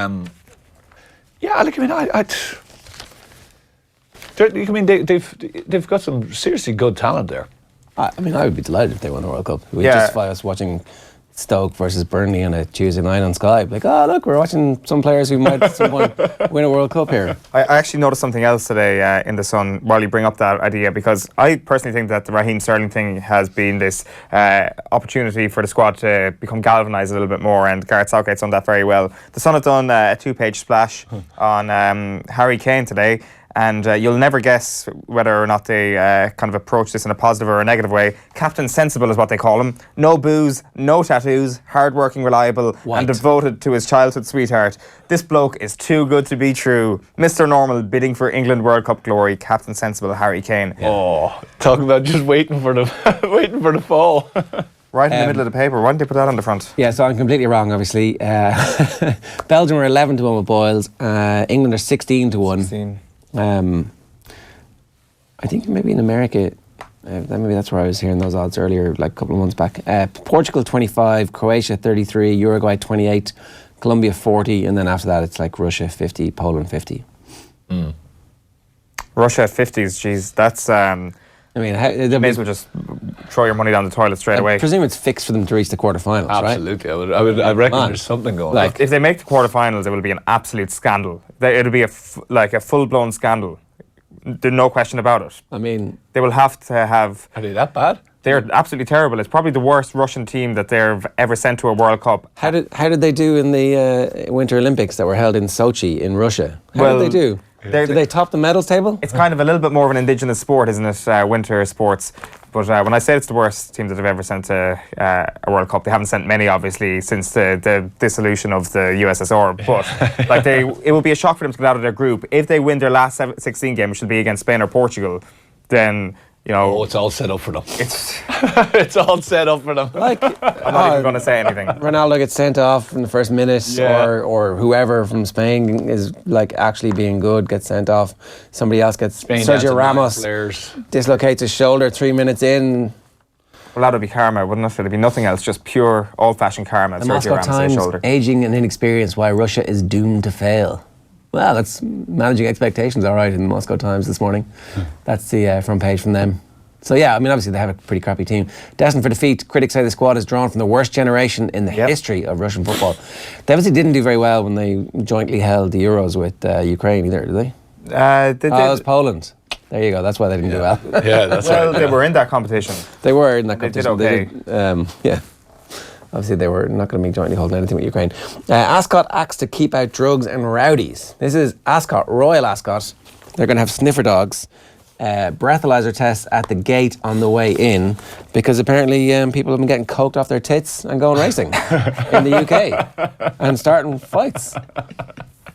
they've got some seriously good talent there. I would be delighted if they won the World Cup. We justify us watching Stoke versus Burnley on a Tuesday night on Sky. Like, look, we're watching some players who might at some point win a World Cup here. I actually noticed something else today in The Sun while you bring up that idea, because I personally think that the Raheem Sterling thing has been this opportunity for the squad to become galvanised a little bit more, and Gareth Southgate's done that very well. The Sun have done a 2-page splash on Harry Kane today. And you'll never guess whether or not they kind of approach this in a positive or a negative way. Captain Sensible is what they call him. No booze, no tattoos, hard-working, reliable, and devoted to his childhood sweetheart. This bloke is too good to be true. Mr. Normal bidding for England World Cup glory. Captain Sensible, Harry Kane. Yeah. Oh, talking about just waiting for the fall. Right in the middle of the paper. Why didn't they put that on the front? Yeah, so I'm completely wrong, obviously. Belgium are 11-1 with Boyles. England are 16-1. 16. I think maybe in America, maybe that's where I was hearing those odds earlier, like a couple of months back. Portugal 25, Croatia 33, Uruguay 28, Colombia 40, and then after that it's like Russia 50, Poland 50. Russia at 50s, geez, that's... may as well just throw your money down the toilet straight away. I presume it's fixed for them to reach the quarterfinals, right? Absolutely. I reckon there's something going on. If they make the quarterfinals, it will be an absolute scandal. It'll be a full-blown scandal. There's no question about it. I mean, they will have to have... Are they that bad? They're absolutely terrible. It's probably the worst Russian team that they've ever sent to a World Cup. How did they do in the Winter Olympics that were held in Sochi in Russia? How did they do? Did they top the medals table? It's kind of a little bit more of an indigenous sport, isn't it? Winter sports. But when I say it's the worst team that they've ever sent to a World Cup, they haven't sent many, obviously, since the dissolution of the USSR. But it would be a shock for them to get out of their group. If they win their last 16 game, which will be against Spain or Portugal, then... it's all set up for them. It's all set up for them. Like, I'm not even going to say anything. Ronaldo gets sent off in the first minute, or whoever from Spain is like actually being good gets sent off. Somebody else gets. Spain Sergio Ramos dislocates his shoulder 3 minutes in. Well, that would be karma, wouldn't it? It'd be nothing else, just pure old-fashioned karma. The Moscow Times, aging and inexperience, why Russia is doomed to fail. Well, that's managing expectations, all right, in the Moscow Times this morning. That's the front page from them. So, yeah, I mean, obviously they have a pretty crappy team. Destined for defeat, critics say the squad is drawn from the worst generation in the history of Russian football. They obviously didn't do very well when they jointly held the Euros with Ukraine either, did they? It was Poland. There you go, that's why they didn't do well. Yeah, that's well, they were in that competition. They were in that competition. They did okay. Obviously, they were not going to be jointly holding anything with Ukraine. Ascot acts to keep out drugs and rowdies. This is Ascot, Royal Ascot. They're going to have sniffer dogs, breathalyzer tests at the gate on the way in, because apparently people have been getting coked off their tits and going racing in the UK and starting fights.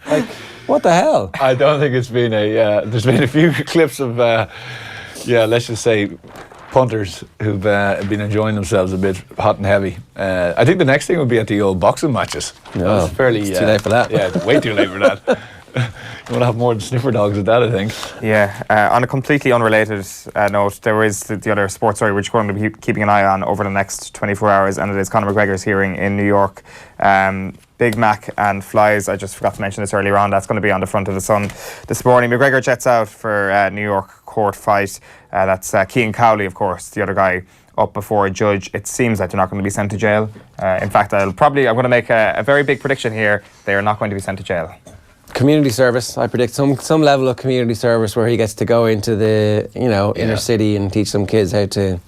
Like, what the hell? I don't think it's been there's been a few clips of, let's just say, punters who've been enjoying themselves a bit hot and heavy. I think the next thing would be at the old boxing matches. No, it's fairly too late for that. Yeah, way too late for that. You want to have more than sniffer dogs at that, I think. Yeah, on a completely unrelated note, there is the other sports story which we're going to be keeping an eye on over the next 24 hours, and it is Conor McGregor's hearing in New York. Big Mac and flies, I just forgot to mention this earlier on, that's going to be on the front of the Sun this morning. McGregor jets out for New York court fight. That's Keane Cowley, of course, the other guy up before a judge. It seems like they're not going to be sent to jail. In fact, I'm going to make a very big prediction here. They are not going to be sent to jail. Community service, I predict some level of community service where he gets to go into the inner city and teach some kids how to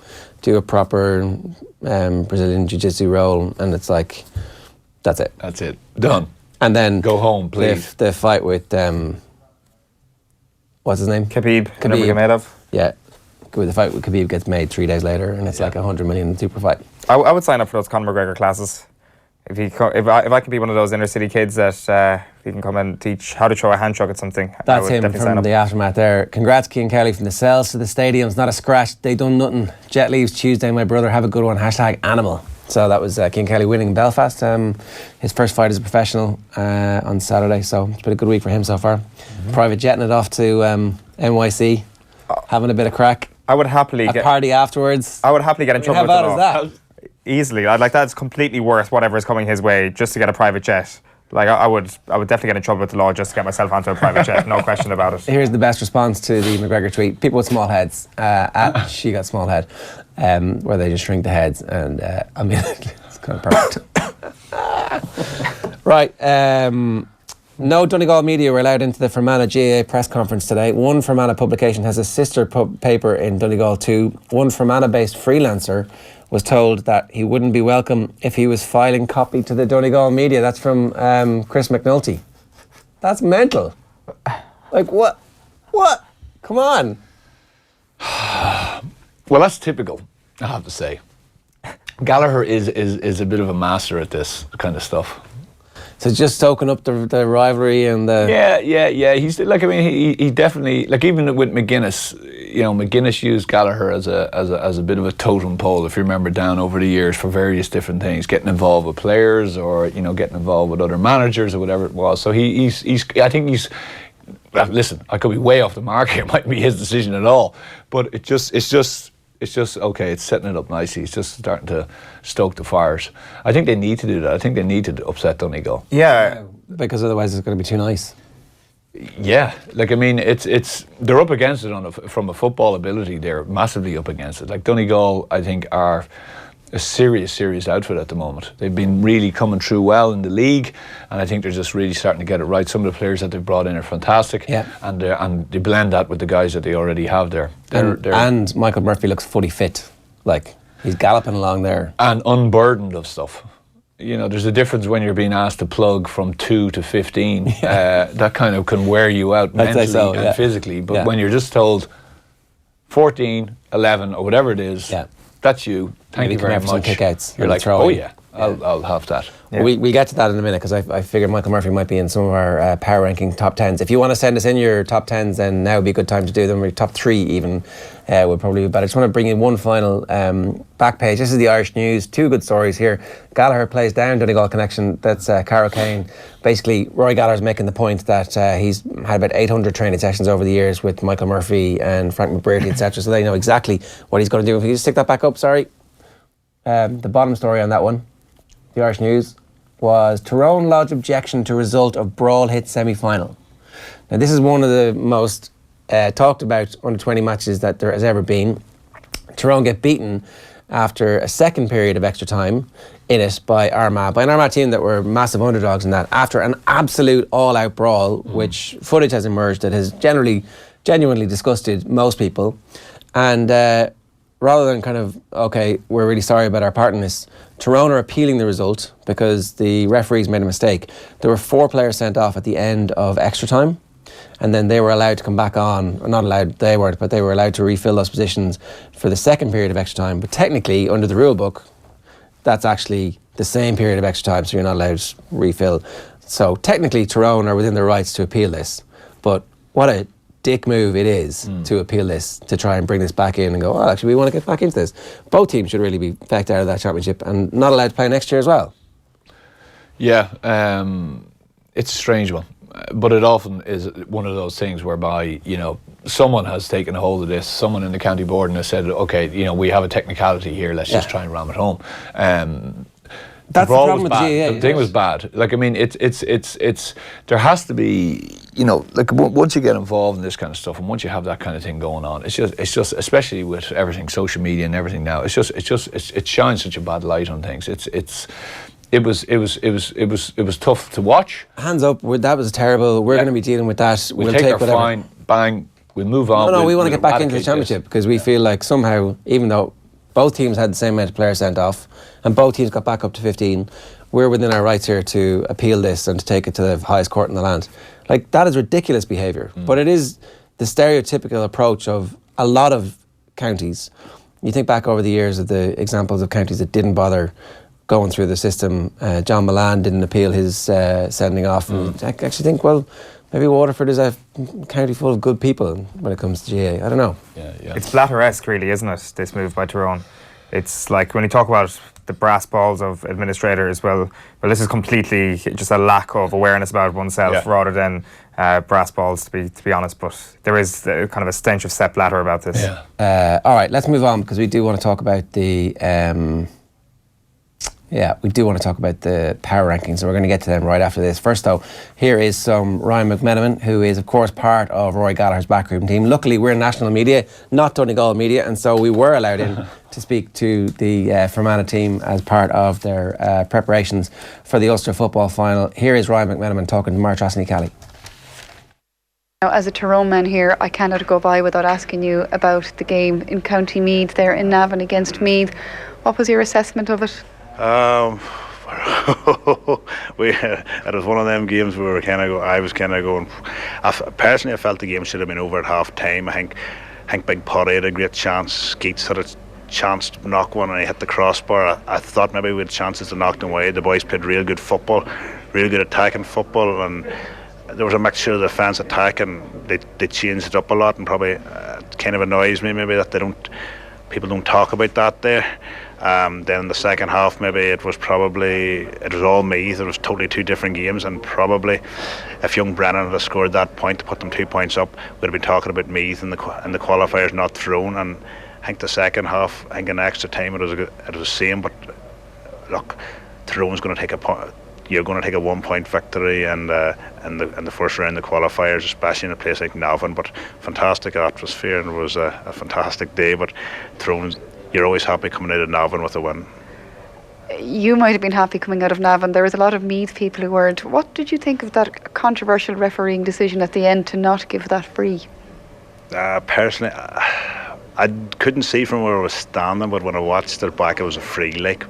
do a proper Brazilian jiu-jitsu roll, and it's like, that's it. That's it. Done. And then go home, please. The fight with what's his name? Khabib. Get made of. Yeah. The fight with Khabib gets made 3 days later, and it's like $100 million super fight. I would sign up for those Conor McGregor classes. If I can be one of those inner city kids that he can come and teach how to throw a hand chuck at something, I That's would him definitely sign from up. the aftermath there. Congrats, Cian Kelly, from the cells to the stadiums. Not a scratch. They done nothing. Jet leaves Tuesday, my brother. Have a good one. #animal. So that was Cian Kelly winning in Belfast. His first fight as a professional on Saturday. So it's been a good week for him so far. Private jetting it off to NYC, having a bit of crack. I would happily A party afterwards. I would happily get in trouble How with the bad law. is that? Easily. I'd like that's completely worth whatever is coming his way just to get a private jet. Like I would definitely get in trouble with the law just to get myself onto a private jet. No question about it. Here's the best response to the McGregor tweet. People with small heads. She got small head. Where they just shrink the heads. And I mean, it's kind of perfect. Right. No Donegal media were allowed into the Fermanagh GAA press conference today. One Fermanagh publication has a sister paper in Donegal too. One Fermanagh-based freelancer was told that he wouldn't be welcome if he was filing copy to the Donegal media. That's from Chris McNulty. That's mental. Like, what? What? Come on. Well, that's typical, I have to say. Gallagher is a bit of a master at this kind of stuff. So just soaking up the rivalry and the... Yeah. He's like, I mean, he definitely, like, even with McGuinness, you know, McGuinness used Gallagher as a bit of a totem pole, if you remember, down over the years for various different things, getting involved with players or, you know, getting involved with other managers or whatever it was. So I think he's listen, I could be way off the mark here. It mightn't be his decision at all, but it's just okay. It's setting it up nicely. It's just starting to stoke the fires. I think they need to do that. I think they need to upset Donegal. Yeah. Because otherwise it's going to be too nice. Yeah, like, I mean, it's they're up against it from a football ability. They're massively up against it. Like, Donegal, I think, are a serious outfit at the moment. They've been really coming through well in the league, and I think they're just really starting to get it right. Some of the players that they've brought in are fantastic, yeah. And they blend that with the guys that they already have there. And Michael Murphy looks fully fit. Like, he's galloping along there. And unburdened of stuff. You know, there's a difference when you're being asked to plug from 2 to 15. That kind of can wear you out mentally and physically. But when you're just told 14, 11, or whatever it is, that's you. Thank you very much. Kick-outs. You're like, oh yeah, I'll have that. Yeah. We'll get to that in a minute, because I figured Michael Murphy might be in some of our power ranking top 10s. If you want to send us in your top 10s, then now would be a good time to do them. Or top 3 even would probably be better. I just want to bring in one final back page. This is the Irish News. 2 good stories here. Gallagher plays down Donegal connection. That's Carol Kane. Basically, Roy Gallagher's making the point that he's had about 800 training sessions over the years with Michael Murphy and Frank McBrearty, etc. So they know exactly what he's going to do. If you just stick that back up, sorry. The bottom story on that one, the Irish News, was Tyrone lodge objection to result of brawl hit semi-final. Now, this is one of the most talked about under 20 matches that there has ever been. Tyrone get beaten after a second period of extra time in it by an Armagh team that were massive underdogs in that, after an absolute all-out brawl, which footage has emerged that has genuinely disgusted most people. And rather than kind of, okay, we're really sorry about our part in this, Tyrone are appealing the result because the referees made a mistake. There were 4 players sent off at the end of extra time, and then they were allowed to come back on, or not allowed, they weren't, but they were allowed to refill those positions for the second period of extra time. But technically, under the rule book, that's actually the same period of extra time, so you're not allowed to refill. So technically, Tyrone are within their rights to appeal this, but what a dick move it is to appeal this, to try and bring this back in and go, oh, actually, we want to get back into this. Both teams should really be fecked out of that championship and not allowed to play next year as well. Yeah, it's a strange one, but it often is one of those things whereby, you know, someone has taken a hold of this, someone in the county board, and has said, okay, you know, we have a technicality here, let's just try and ram it home. That's the problem with the GAA. The thing was bad. Like, I mean, it's there has to be, you know, like, once you get involved in this kind of stuff, and once you have that kind of thing going on, it's just especially with everything, social media and everything now, it shines such a bad light on things. It was tough to watch. Hands up, that was terrible. We're going to be dealing with that. We'll take our fine, bang, we'll move on. No, we want to get back into the championship because we feel like somehow, even though both teams had the same amount of players sent off and both teams got back up to 15, we're within our rights here to appeal this and to take it to the highest court in the land. Like, that is ridiculous behaviour. But it is the stereotypical approach of a lot of counties. You think back over the years of the examples of counties that didn't bother going through the system. John Milan didn't appeal his sending off, and I actually think, well, maybe Waterford is a county full of good people when it comes to GA. I don't know. It's Blatter-esque, really, isn't it, this move by Tyrone? It's like when you talk about the brass balls of administrators, well, this is completely just a lack of awareness about oneself rather than brass balls, to be honest. But there is kind of a stench of Sepp Blatter about this. All right, let's move on, because we do want to talk about the power rankings, and we're going to get to them right after this. First, though, here is some Ryan McMenamin, who is, of course, part of Rory Gallagher's backroom team. Luckily, we're national media, not Donegal media, and so we were allowed in to speak to the Fermanagh team as part of their preparations for the Ulster football final. Here is Ryan McMenamin talking to Mark Trosney-Kelly. Now, as a Tyrone man here, I cannot go by without asking you about the game in County Meath there in Navan against Meath. What was your assessment of it? It was one of them games where I was kind of going. Personally, I felt the game should have been over at half time. I think Big Potty had a great chance. Skeets had a chance to knock one, and he hit the crossbar. I thought maybe we had chances to knock them away. The boys played real good football, real good attacking football, and there was a mixture of defence attack, and they changed it up a lot, and probably it kind of annoys me maybe that people don't talk about that there. Then in the second half, maybe it was all Meath. It was totally two different games, and probably if young Brennan had scored that point to put them 2 points up, we'd have been talking about Meath and the qualifiers not thrown. And I think the second half, I think in extra time it was the same. But look, Tyrone's going to take a point. You're going to take a 1 point victory, and in the first round, the qualifiers, especially in a place like Navan. But fantastic atmosphere, and it was a fantastic day. But Tyrone's, you're always happy coming out of Navan with a win. You might have been happy coming out of Navan. There was a lot of Meath people who weren't. What did you think of that controversial refereeing decision at the end to not give that free? Personally, I couldn't see from where I was standing, but when I watched it back, it was a free. Like,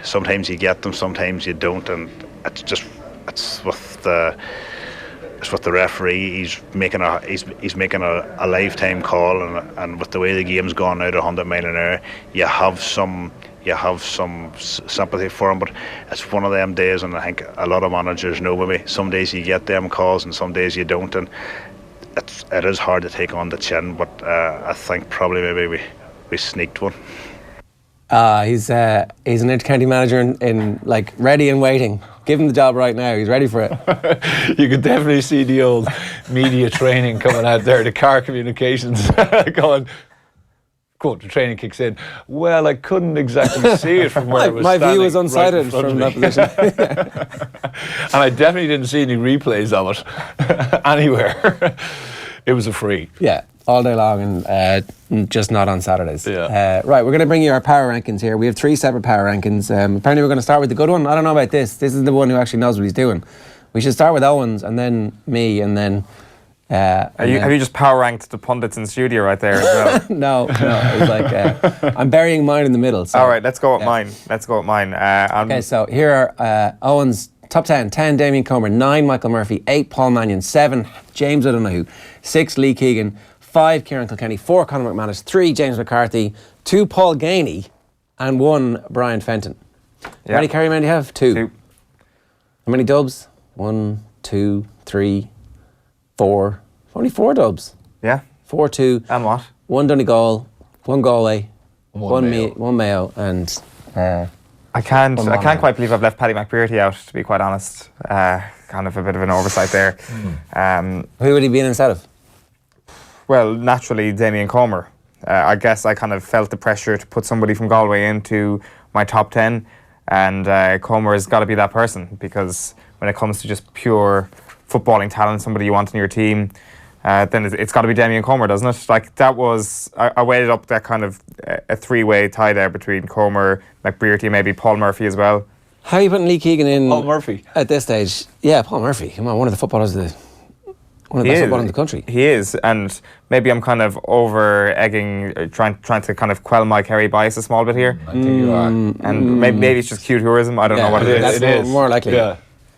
sometimes you get them, sometimes you don't, and it's with the referee. He's making a lifetime call, and with the way the game's gone out 100 mile an hour, you have some sympathy for him. But it's one of them days, and I think a lot of managers know maybe some days you get them calls and some days you don't, and it is hard to take on the chin. But I think probably maybe we sneaked one. He's an Intercounty manager in like ready and waiting. Give him the job right now. He's ready for it. You could definitely see the old media training coming out there, the car communications going. Quote, the training kicks in. Well, I couldn't exactly see it from where I was my standing. view was unsighted right from that position. And I definitely didn't see any replays of it anywhere. It was a free. Yeah, all day long, and just not on Saturdays. Yeah. Right, we're going to bring you our power rankings here. We have 3 separate power rankings. Apparently we're going to start with the good one. I don't know about this. This is the one who actually knows what he's doing. We should start with Owen's, and then me, and then... Have you just power ranked the pundits in the studio right there as well? No. It was like, I'm burying mine in the middle. So, all right, let's go with mine. Okay, so here are Owen's top 10. 10, Damian Comer. 9, Michael Murphy. 8, Paul Mannion. 7, James O'Donoghue. 6, Lee Keegan. 5, Kieran Kilkenny. 4, Conor McManus. 3, James McCarthy. 2, Paul Gainey. And 1, Brian Fenton. How many carry men do you have? 2. How many dubs? 1, 2, 3, 4. Only 4 dubs. Yeah. 4, 2. And what? 1 Donegal, 1 Galway, 1 Mayo. one Mayo, and I can't quite believe I've left Paddy McBearty out, to be quite honest. Kind of a bit of an oversight there. Who would he be in instead of? Well, naturally, Damian Comer. I guess I kind of felt the pressure to put somebody from Galway into my top 10, and Comer has got to be that person, because when it comes to just pure footballing talent, somebody you want in your team, then it's got to be Damian Comer, doesn't it? Like, that was... I weighted up that kind of a 3-way tie there between Comer, McBearty, maybe Paul Murphy as well. How are you putting Lee Keegan in? Paul Murphy. At this stage? Yeah, Paul Murphy. Come on, one of the footballers one of the best footballers in the country. He is, and maybe I'm kind of over-egging, trying to kind of quell my Kerry bias a small bit here. I think you are. And maybe it's just cue tourism. I don't know what it is. That's more likely. Yeah.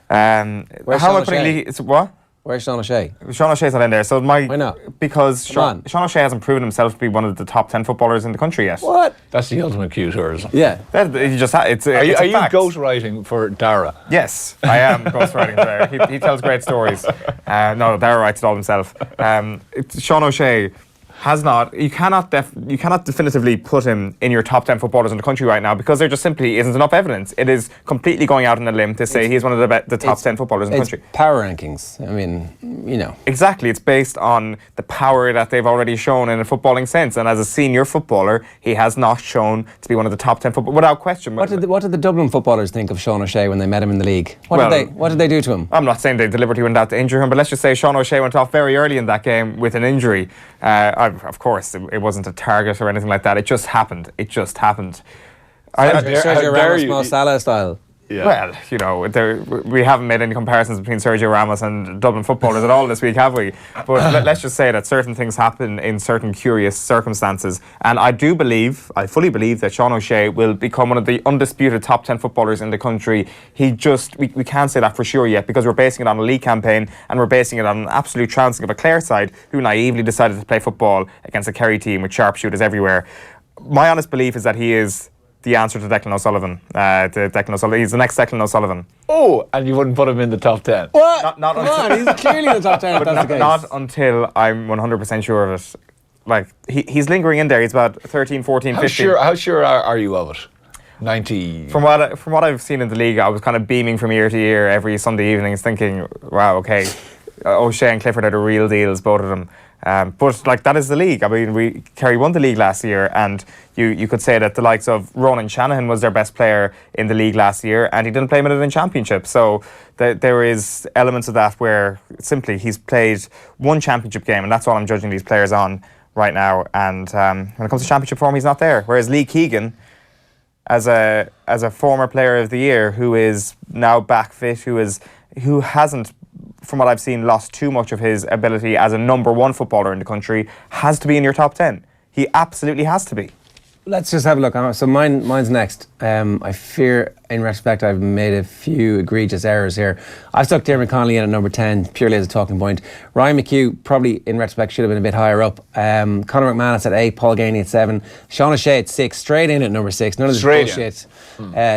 How am I putting Lee... What? Where's Sean O'Shea? Sean O'Shea's not in there. So Why not? Because Sean O'Shea hasn't proven himself to be one of the top 10 footballers in the country yet. What? That's the ultimate cue tourism. Yeah. Are you ghostwriting for Dara? Yes, I am ghostwriting there. He tells great stories. No, Dara writes it all himself. Sean O'Shea has not. You cannot definitively put him in your top 10 footballers in the country right now because there just simply isn't enough evidence. It is completely going out on a limb to say he's one of the top 10 footballers in the country. Power rankings. I mean, you know. Exactly. It's based on the power that they've already shown in a footballing sense. And as a senior footballer, he has not shown to be one of the top 10 footballers, without question. What did the Dublin footballers think of Sean O'Shea when they met him in the league? What did they do to him? I'm not saying they deliberately went out to injure him, but let's just say Sean O'Shea went off very early in that game with an injury. Of course, it wasn't a target or anything like that. It just happened. Sergio Ramos, Mo Salah style. Yeah. Well, you know, we haven't made any comparisons between Sergio Ramos and Dublin footballers at all this week, have we? But let's just say that certain things happen in certain curious circumstances. And I fully believe that Sean O'Shea will become one of the undisputed top 10 footballers in the country. We can't say that for sure yet because we're basing it on a league campaign and we're basing it on an absolute trouncing of a Clare side who naively decided to play football against a Kerry team with sharpshooters everywhere. My honest belief is that he is the answer to Declan O'Sullivan. He's the next Declan O'Sullivan. Oh, and you wouldn't put him in the top 10? What? Come on, he's clearly in the top 10 if that's the case. Not until I'm 100% sure of it. Like, he's lingering in there. He's about 13, 14, 15. How sure are you of it? 90? From what I've seen in the league, I was kind of beaming from ear to ear every Sunday evenings thinking, wow, okay, O'Shea and Clifford are the real deals, both of them. But like that is the league. I mean, Kerry won the league last year, and you could say that the likes of Ronan Shanahan was their best player in the league last year, and he didn't play Minute in Championship. So there is elements of that where simply he's played one championship game, and that's all I'm judging these players on right now. And when it comes to championship form, he's not there. Whereas Lee Keegan, as a former player of the year who is now back fit, who hasn't, from what I've seen, lost too much of his ability as a number one footballer in the country, has to be in your top 10. He absolutely has to be. Let's just have a look. So mine's next. I fear, in retrospect, I've made a few egregious errors here. I've stuck Diarmuid Connolly in at number 10, purely as a talking point. Ryan McHugh, probably, in retrospect, should have been a bit higher up. Conor McManus at 8, Paul Ganey at 7. Sean O'Shea at 6, straight in at number 6. None of this bullshit.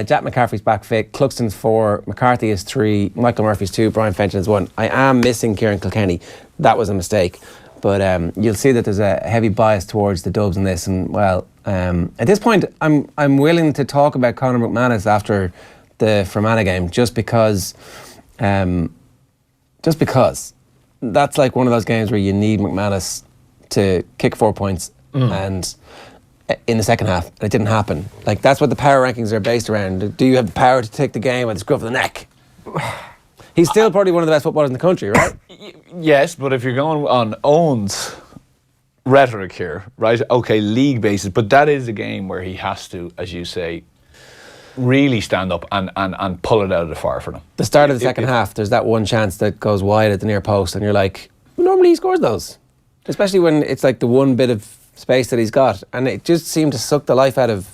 Jack McCaffrey's back fit. Cluxton's 4. McCarthy is 3. Michael Murphy's 2. Brian Fenton is 1. I am missing Kieran Kilkenny. That was a mistake. But you'll see that there's a heavy bias towards the Dubs in this. And, well, at this point, I'm willing to talk about Conor McManus after the Fermanagh game, just because that's like one of those games where you need McManus to kick 4 points and in the second half. It didn't happen. Like, that's what the power rankings are based around. Do you have the power to take the game at the scruff of the neck? He's still probably one of the best footballers in the country, right? Yes, but if you're going on Owen's rhetoric here, right? Okay, league basis, but that is a game where he has to, as you say, really stand up and pull it out of the fire for them. The start of the second half, there's that one chance that goes wide at the near post, and you're like, well, normally he scores those. Especially when it's like the one bit of space that he's got. And it just seemed to suck the life out of...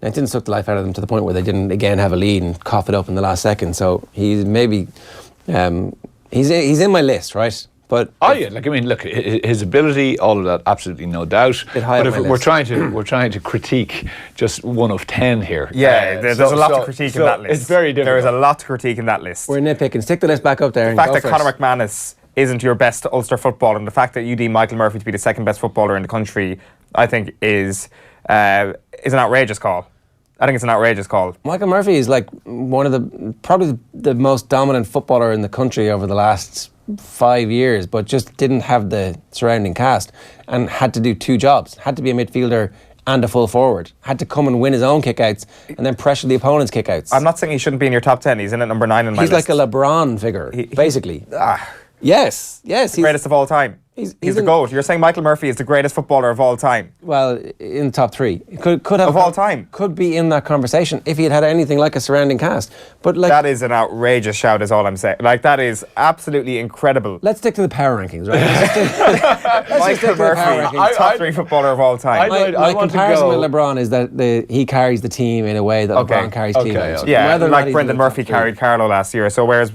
It didn't suck the life out of them to the point where they didn't again have a lead and cough it up in the last second. So he's maybe he's in my list, right? But look, his ability, all of that, absolutely no doubt. But if we're trying to critique just one of 10 here, there's a lot to critique in that list. It's very difficult. There is a lot to critique in that list. We're nitpicking. Stick the list back up there. The fact that Conor McManus isn't your best Ulster footballer, and the fact that you deem Michael Murphy to be the second best footballer in the country, I think is an outrageous call. I think it's an outrageous call. Michael Murphy is like probably the most dominant footballer in the country over the last 5 years, but just didn't have the surrounding cast and had to do two jobs. Had to be a midfielder and a full forward. Had to come and win his own kickouts and then pressure the opponent's kickouts. I'm not saying he shouldn't be in your top 10. He's in at number 9 in my list. He's like a LeBron figure, basically. Yes. He's greatest of all time. He's the GOAT. You're saying Michael Murphy is the greatest footballer of all time. Well, in the top 3. Could have of all time. Could be in that conversation if he had anything like a surrounding cast. But like, that is an outrageous shout, is all I'm saying. Like, that is absolutely incredible. Let's stick to the power rankings, right? Michael Murphy, top 3 footballer of all time. My comparison with LeBron is that he carries the team in a way that LeBron carries Cleveland. Yeah, like Brendan Murphy carried Carlo last year. So where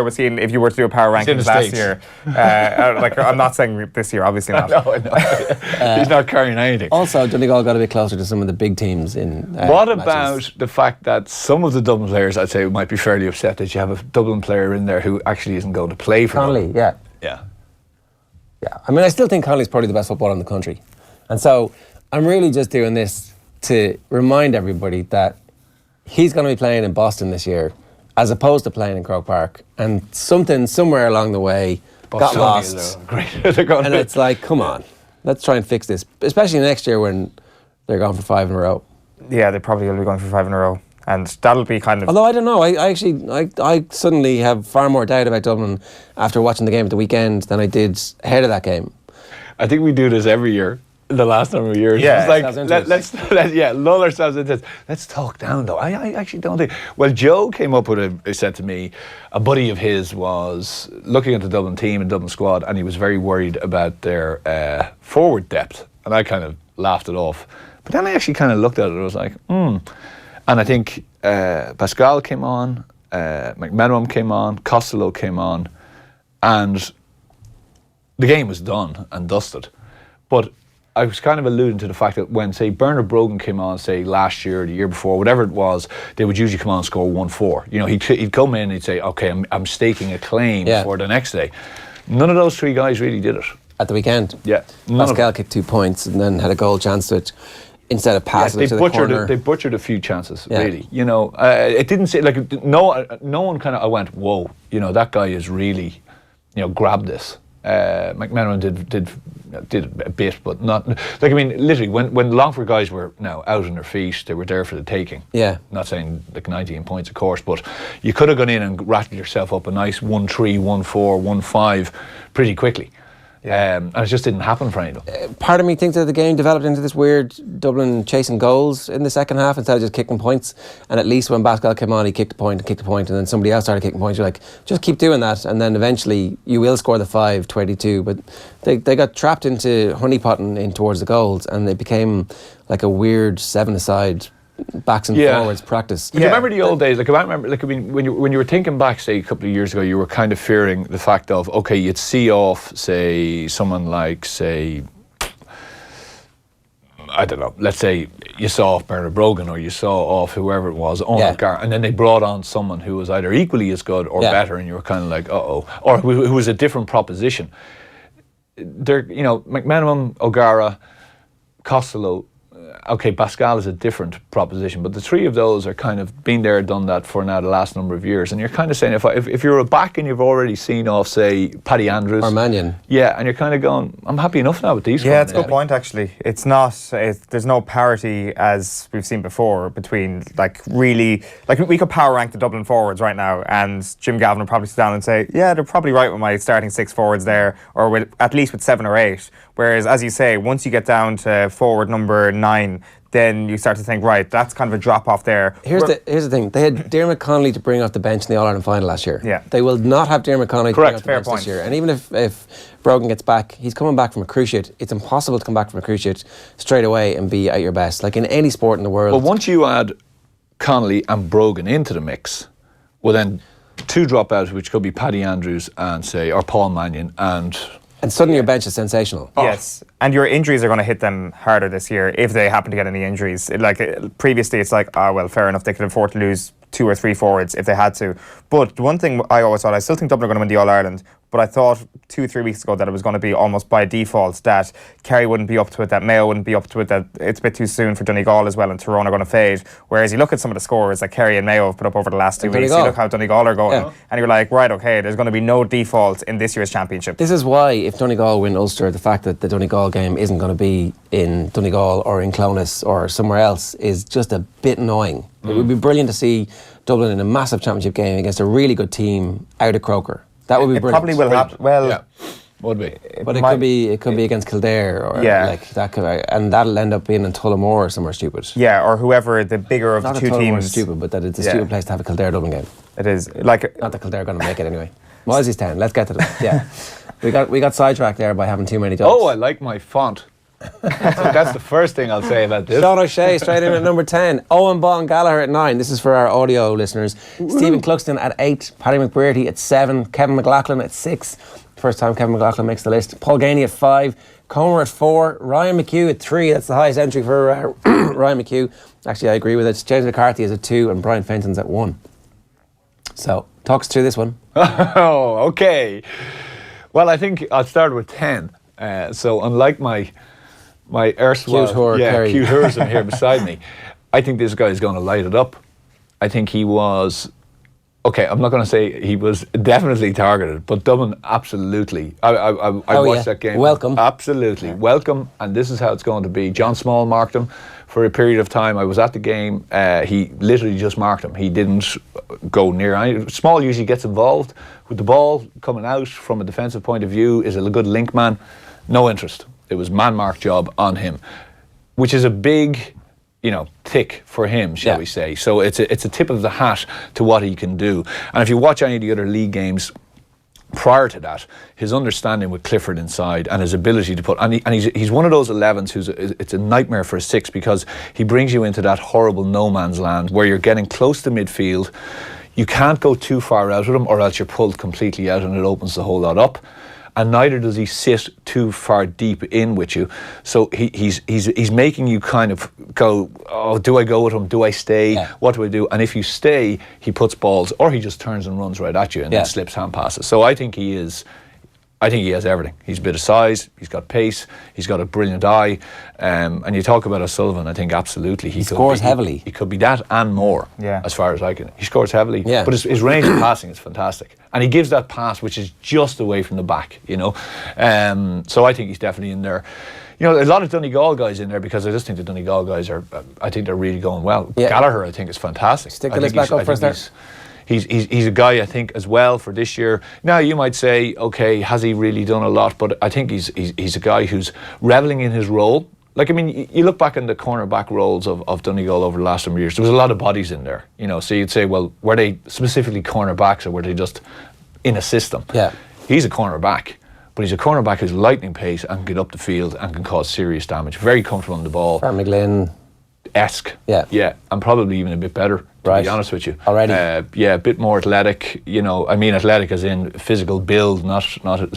was he if you were to do a power rankings last year? I'm not saying this year, obviously not. No. He's not carrying anything. Also, Donegal got a bit closer to some of the big teams in what matches. about the fact that some of the Dublin players, I'd say, might be fairly upset that you have a Dublin player in there who actually isn't going to play for Connolly, Dublin? Yeah. I mean, I still think Connolly's probably the best footballer in the country. And so I'm really just doing this to remind everybody that he's going to be playing in Boston this year as opposed to playing in Croke Park. And something somewhere along the way got lost. And it's like, come on, let's try and fix this, especially next year when they're going for 5 in a row. Yeah, they probably will be going for 5 in a row, and that'll be kind of... Although I don't know, I suddenly have far more doubt about Dublin after watching the game at the weekend than I did ahead of that game. I think we do this every year. The last number of years, yeah, it's like let's lull ourselves into this. Let's talk down though. I actually don't think. Well, Joe came up with he said to me, a buddy of his was looking at the Dublin team and Dublin squad, and he was very worried about their forward depth, and I kind of laughed it off. But then I actually kind of looked at it and I was like, And I think Pascal came on, McMenamin came on, Costello came on, and the game was done and dusted. But I was kind of alluding to the fact that when, say, Bernard Brogan came on, say, last year or the year before, whatever it was, they would usually come on and score 1-4. You know, he'd come in and he'd say, okay, I'm staking a claim for the next day. None of those 3 guys really did it. At the weekend? Yeah. Pascal kicked 2 points and then had a goal chance to it instead of passing it to the corner. They butchered a few chances, really. You know, it didn't say, like, no one kind of, I went, whoa, you know, that guy is really, grabbed this. McMenamin did a bit, but not like, I mean, literally when Longford guys were now out on their feet, they were there for the taking. Yeah. Not saying like 19 points, of course, but you could have gone in and rattled yourself up a nice 1-3, 1-4, 1-5 pretty quickly. And it just didn't happen for anyone. Part of me thinks that the game developed into this weird Dublin chasing goals in the second half instead of just kicking points. And at least when Pascal came on, he kicked a point, and then somebody else started kicking points. You're like, just keep doing that, and then eventually you will score the 5-22. But they got trapped into honeypotting in towards the goals, and it became like a weird 7-a-side backs and forwards practice. Do you remember the old days? Like, I remember, like, I mean, when you were thinking back, say, a couple of years ago, you were kind of fearing the fact of, okay, you'd see off, say, someone like, say, I don't know, let's say you saw off Bernard Brogan or you saw off whoever it was, and then they brought on someone who was either equally as good or better, and you were kind of like, uh-oh, or who was a different proposition. There, McMenamin, O'Gara, Costello. Okay, Pascal is a different proposition, but the 3 of those are kind of been there, done that for now the last number of years. And you're kind of saying, if you're a back and you've already seen off, say, Paddy Andrews or Mannion, and you're kind of going, I'm happy enough now with these. Yeah, it's a good point actually. It's not. There's no parity as we've seen before between we could power rank the Dublin forwards right now, and Jim Gavin will probably sit down and say, yeah, they're probably right with my starting 6 forwards there, or at least with 7 or 8. Whereas, as you say, once you get down to forward number 9, then you start to think, right, that's kind of a drop off there. Here's the thing. They had Diarmuid Connolly to bring off the bench in the All-Ireland final last year. Yeah. They will not have Diarmuid Connolly to bring off the bench point this year. And even if Brogan gets back, he's coming back from a cruciate. It's impossible to come back from a cruciate straight away and be at your best. Like in any sport in the world. Well, once you add Connolly and Brogan into the mix, well then 2 drop out, which could be Paddy Andrews and say, or Paul Mannion, and suddenly your bench is sensational. Yes, and your injuries are going to hit them harder this year if they happen to get any injuries. Previously, it's like, well, fair enough, they could afford to lose 2 or 3 forwards if they had to. But one thing I always thought, I still think Dublin are going to win the All-Ireland, but I thought 2-3 weeks ago that it was going to be almost by default that Kerry wouldn't be up to it, that Mayo wouldn't be up to it, that it's a bit too soon for Donegal as well, and Tyrone are going to fade. Whereas you look at some of the scores that Kerry and Mayo have put up over the last 2 weeks, you look how Donegal are going, and you're like, right, okay, there's going to be no default in this year's championship. This is why, if Donegal win Ulster, the fact that the Donegal game isn't going to be in Donegal or in Clonus or somewhere else is just a bit annoying. It would be brilliant to see Dublin in a massive championship game against a really good team out of Croker. That would be brilliant. It probably will happen. Well, Would be. But it could be against Kildare or like that could, and that'll end up being in Tullamore or somewhere stupid. Yeah, or whoever the bigger of the two teams. Stupid, but that it's a stupid place to have a Kildare Dublin game. It is like not that Kildare are going to make it anyway. Moyles Town. Let's get to them. Yeah, we got sidetracked there by having too many dogs. Oh, I like my font. That's the first thing I'll say about this. Sean O'Shea straight in at number 10. Owen Bon Gallagher at 9. This is for our audio listeners. Stephen Cluxton at 8. Paddy McBrearty at 7. Kevin McLaughlin at 6. First time Kevin McLaughlin makes the list. Paul Ganey at 5. Comer at 4. Ryan McHugh at 3. That's the highest entry for Ryan McHugh. Actually, I agree with it. James McCarthy is at 2 and Brian Fenton's at 1. So, talk us through this one. Oh, okay. Well, I think I'll start with 10. So, unlike my erstwhile cute Hurston here beside me, I think this guy is going to light it up. I think he was... Okay, I'm not going to say he was definitely targeted, but Dublin absolutely. I watched that game. Welcome. Absolutely. Welcome, and this is how it's going to be. John Small marked him for a period of time. I was at the game. He literally just marked him. He didn't go near. Small usually gets involved with the ball coming out from a defensive point of view, is a good link man. No interest. It was man-mark job on him, which is a big... tick for him, shall we say. So it's a tip of the hat to what he can do. And if you watch any of the other league games prior to that, his understanding with Clifford inside and his ability to put... And he's one of those 11s it's a nightmare for a 6 because he brings you into that horrible no man's land where you're getting close to midfield. You can't go too far out with him or else you're pulled completely out and it opens the whole lot up. And neither does he sit too far deep in with you. So he's making you kind of go, oh, do I go with him? Do I stay? Yeah. What do I do? And if you stay, he puts balls, or he just turns and runs right at you and then slips hand passes. So I think he has everything. He's a bit of size, he's got pace, he's got a brilliant eye. And you talk about O'Sullivan, I think absolutely he scores heavily. He could be that and more, as far as I can. He scores heavily, but his range of passing is fantastic. And he gives that pass which is just away from the back, So I think he's definitely in there. A lot of Donegal guys in there because I just think the Donegal guys I think they're really going well. Yeah. Gallagher, I think, is fantastic. Stick the list back up for a start. He's a guy, I think, as well for this year. Now, you might say, okay, has he really done a lot? But I think he's a guy who's reveling in his role. Like, I mean, you look back in the cornerback roles of Donegal over the last some years, there was a lot of bodies in there. So you'd say, well, were they specifically cornerbacks or were they just in a system? Yeah. He's a cornerback, but he's a cornerback who's lightning pace and can get up the field and can cause serious damage. Very comfortable on the ball. Farr McGlynn-esque. Yeah, and probably even a bit better. To be honest with you. Already? A bit more athletic, I mean athletic as in physical build, not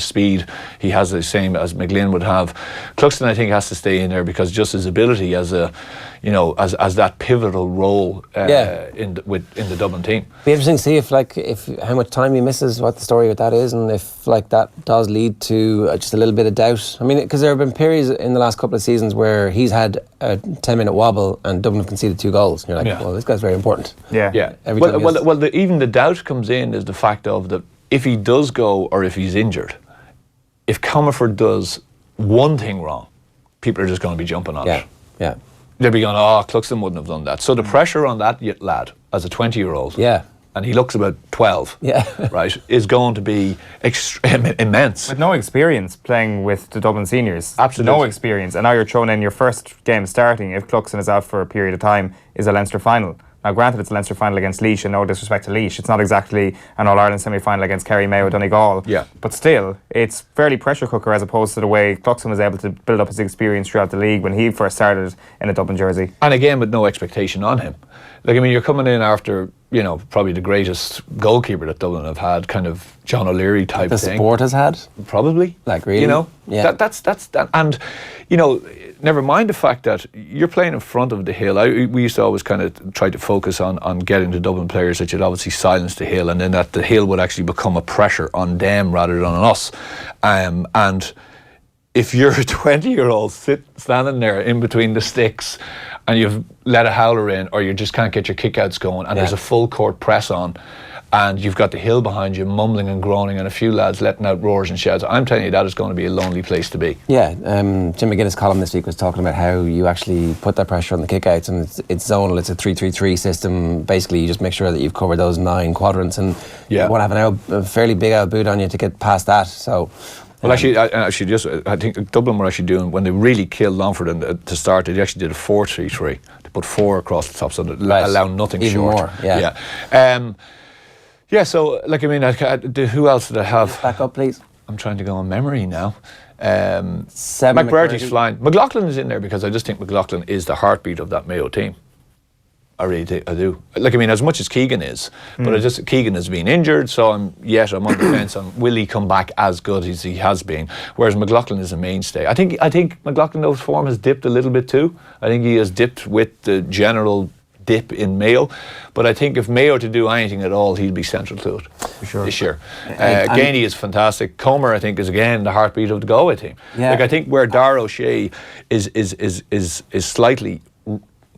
speed. He has the same as McGlynn would have. Cluxton, I think, has to stay in there because just his ability as a, as that pivotal role in the Dublin team. Be interesting to see if how much time he misses, what the story with that is, and if that does lead to just a little bit of doubt. I mean, because there have been periods in the last couple of seasons where he's had a 10-minute wobble and Dublin have conceded 2 goals. And you're like, well, this guy's very important. Yeah. Even the doubt comes in is the fact of that if he does go or if he's injured, if Comerford does one thing wrong, people are just going to be jumping on it. Yeah. They'll be going, Cluxton wouldn't have done that. So the pressure on that lad as a 20-year-old, and he looks about 12, right, is going to be immense. With no experience playing with the Dublin seniors. Absolutely. No experience. And now you're thrown in your first game starting, if Cluxton is out for a period of time, is a Leinster final. Now, granted, it's a Leinster final against Laois, and no disrespect to Laois. It's not exactly an All-Ireland semi-final against Kerry, Mayo, Donegal. Yeah. But still, it's fairly pressure cooker as opposed to the way Cluxton was able to build up his experience throughout the league when he first started in a Dublin jersey. And again, with no expectation on him. Like, I mean, you're coming in after, probably the greatest goalkeeper that Dublin have had, kind of John O'Leary type thing. The sport has had? Probably. Like, really? Yeah. That's that. And, never mind the fact that you're playing in front of the hill. We used to always kind of try to focus on getting the Dublin players that you'd obviously silence the hill and then that the hill would actually become a pressure on them rather than on us. And if you're a 20-year-old standing there in between the sticks and you've let a howler in or you just can't get your kickouts going and there's a full court press on and you've got the hill behind you mumbling and groaning and a few lads letting out roars and shouts, I'm telling you that is going to be a lonely place to be. Yeah, Jim McGuinness' column this week was talking about how you actually put that pressure on the kickouts and it's zonal, it's a 3-3-3 system. Basically you just make sure that you've covered those 9 quadrants and you want to have a fairly big out boot on you to get past that. So Well, I think Dublin were actually doing, when they really killed Longford to start, they actually did a 4-3-3. They put 4 across the top, so they allow nothing even short. more. Yeah. So who else did I have? Just back up, please. I'm trying to go on memory now. Seven McBurty's flying. McLaughlin is in there because I just think McLaughlin is the heartbeat of that Mayo team. I really do. As much as Keegan is, but Keegan has been injured, so I'm on the fence on will he come back as good as he has been. Whereas McLaughlin is a mainstay. I think McLaughlin's form has dipped a little bit too. I think he has dipped with the general dip in Mayo, but I think if Mayo to do anything at all, he'd be central to it for sure this year. Gainey is fantastic. Comer, I think, is again the heartbeat of the Galway team. Yeah. I think where Dara O'Shea is slightly,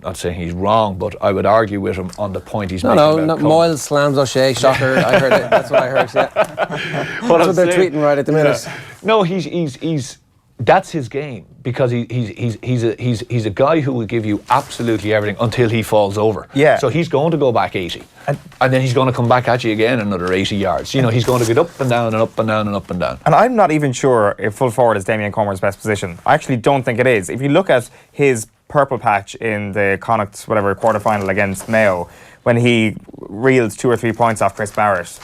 not saying he's wrong, but I would argue with him on the point he's making about Moyles slams O'Shea, shocker. I heard it. That's what I heard. Yeah, that's what they're tweeting right at the minute. No, he's that's his game, because he's a guy who will give you absolutely everything until he falls over. Yeah. So he's going to go back 80, and then he's going to come back at you again another 80 yards. He's going to get up and down and up and down and up and down. And I'm not even sure if full forward is Damian Comer's best position. I actually don't think it is. If you look at his purple patch in the Connacht quarter-final against Mayo, when he reeled 2 or 3 points off Chris Barrett,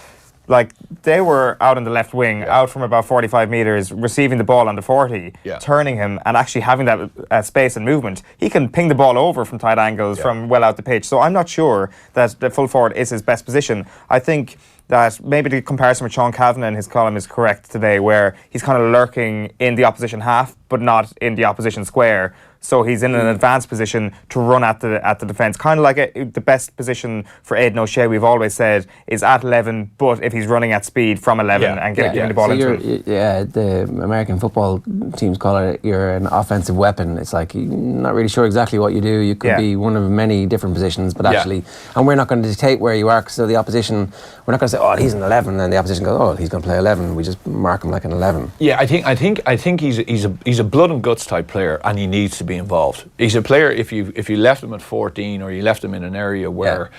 they were out on the left wing, out from about 45 metres, receiving the ball on the 40, turning him, and actually having that space and movement. He can ping the ball over from tight angles from well out the pitch. So I'm not sure that the full forward is his best position. I think that maybe the comparison with Sean Kavanagh in his column is correct today, where he's kind of lurking in the opposition half, but not in the opposition square. So he's in an advanced position to run at the defence. Kind of like the best position for Aidan O'Shea, we've always said, is at 11, but if he's running at speed from 11 and giving the ball into him. Yeah, the American football teams call it, you're an offensive weapon. It's like, you're not really sure exactly what you do. You could be one of many different positions, but actually, and we're not going to dictate where you are, so the opposition, we're not going to say, oh, he's an 11, and the opposition goes, oh, he's going to play 11. We just mark him like an 11. Yeah, I think he's a blood and guts type player, and he needs to be involved. He's a player, if you left him at 14, or you left him in an area where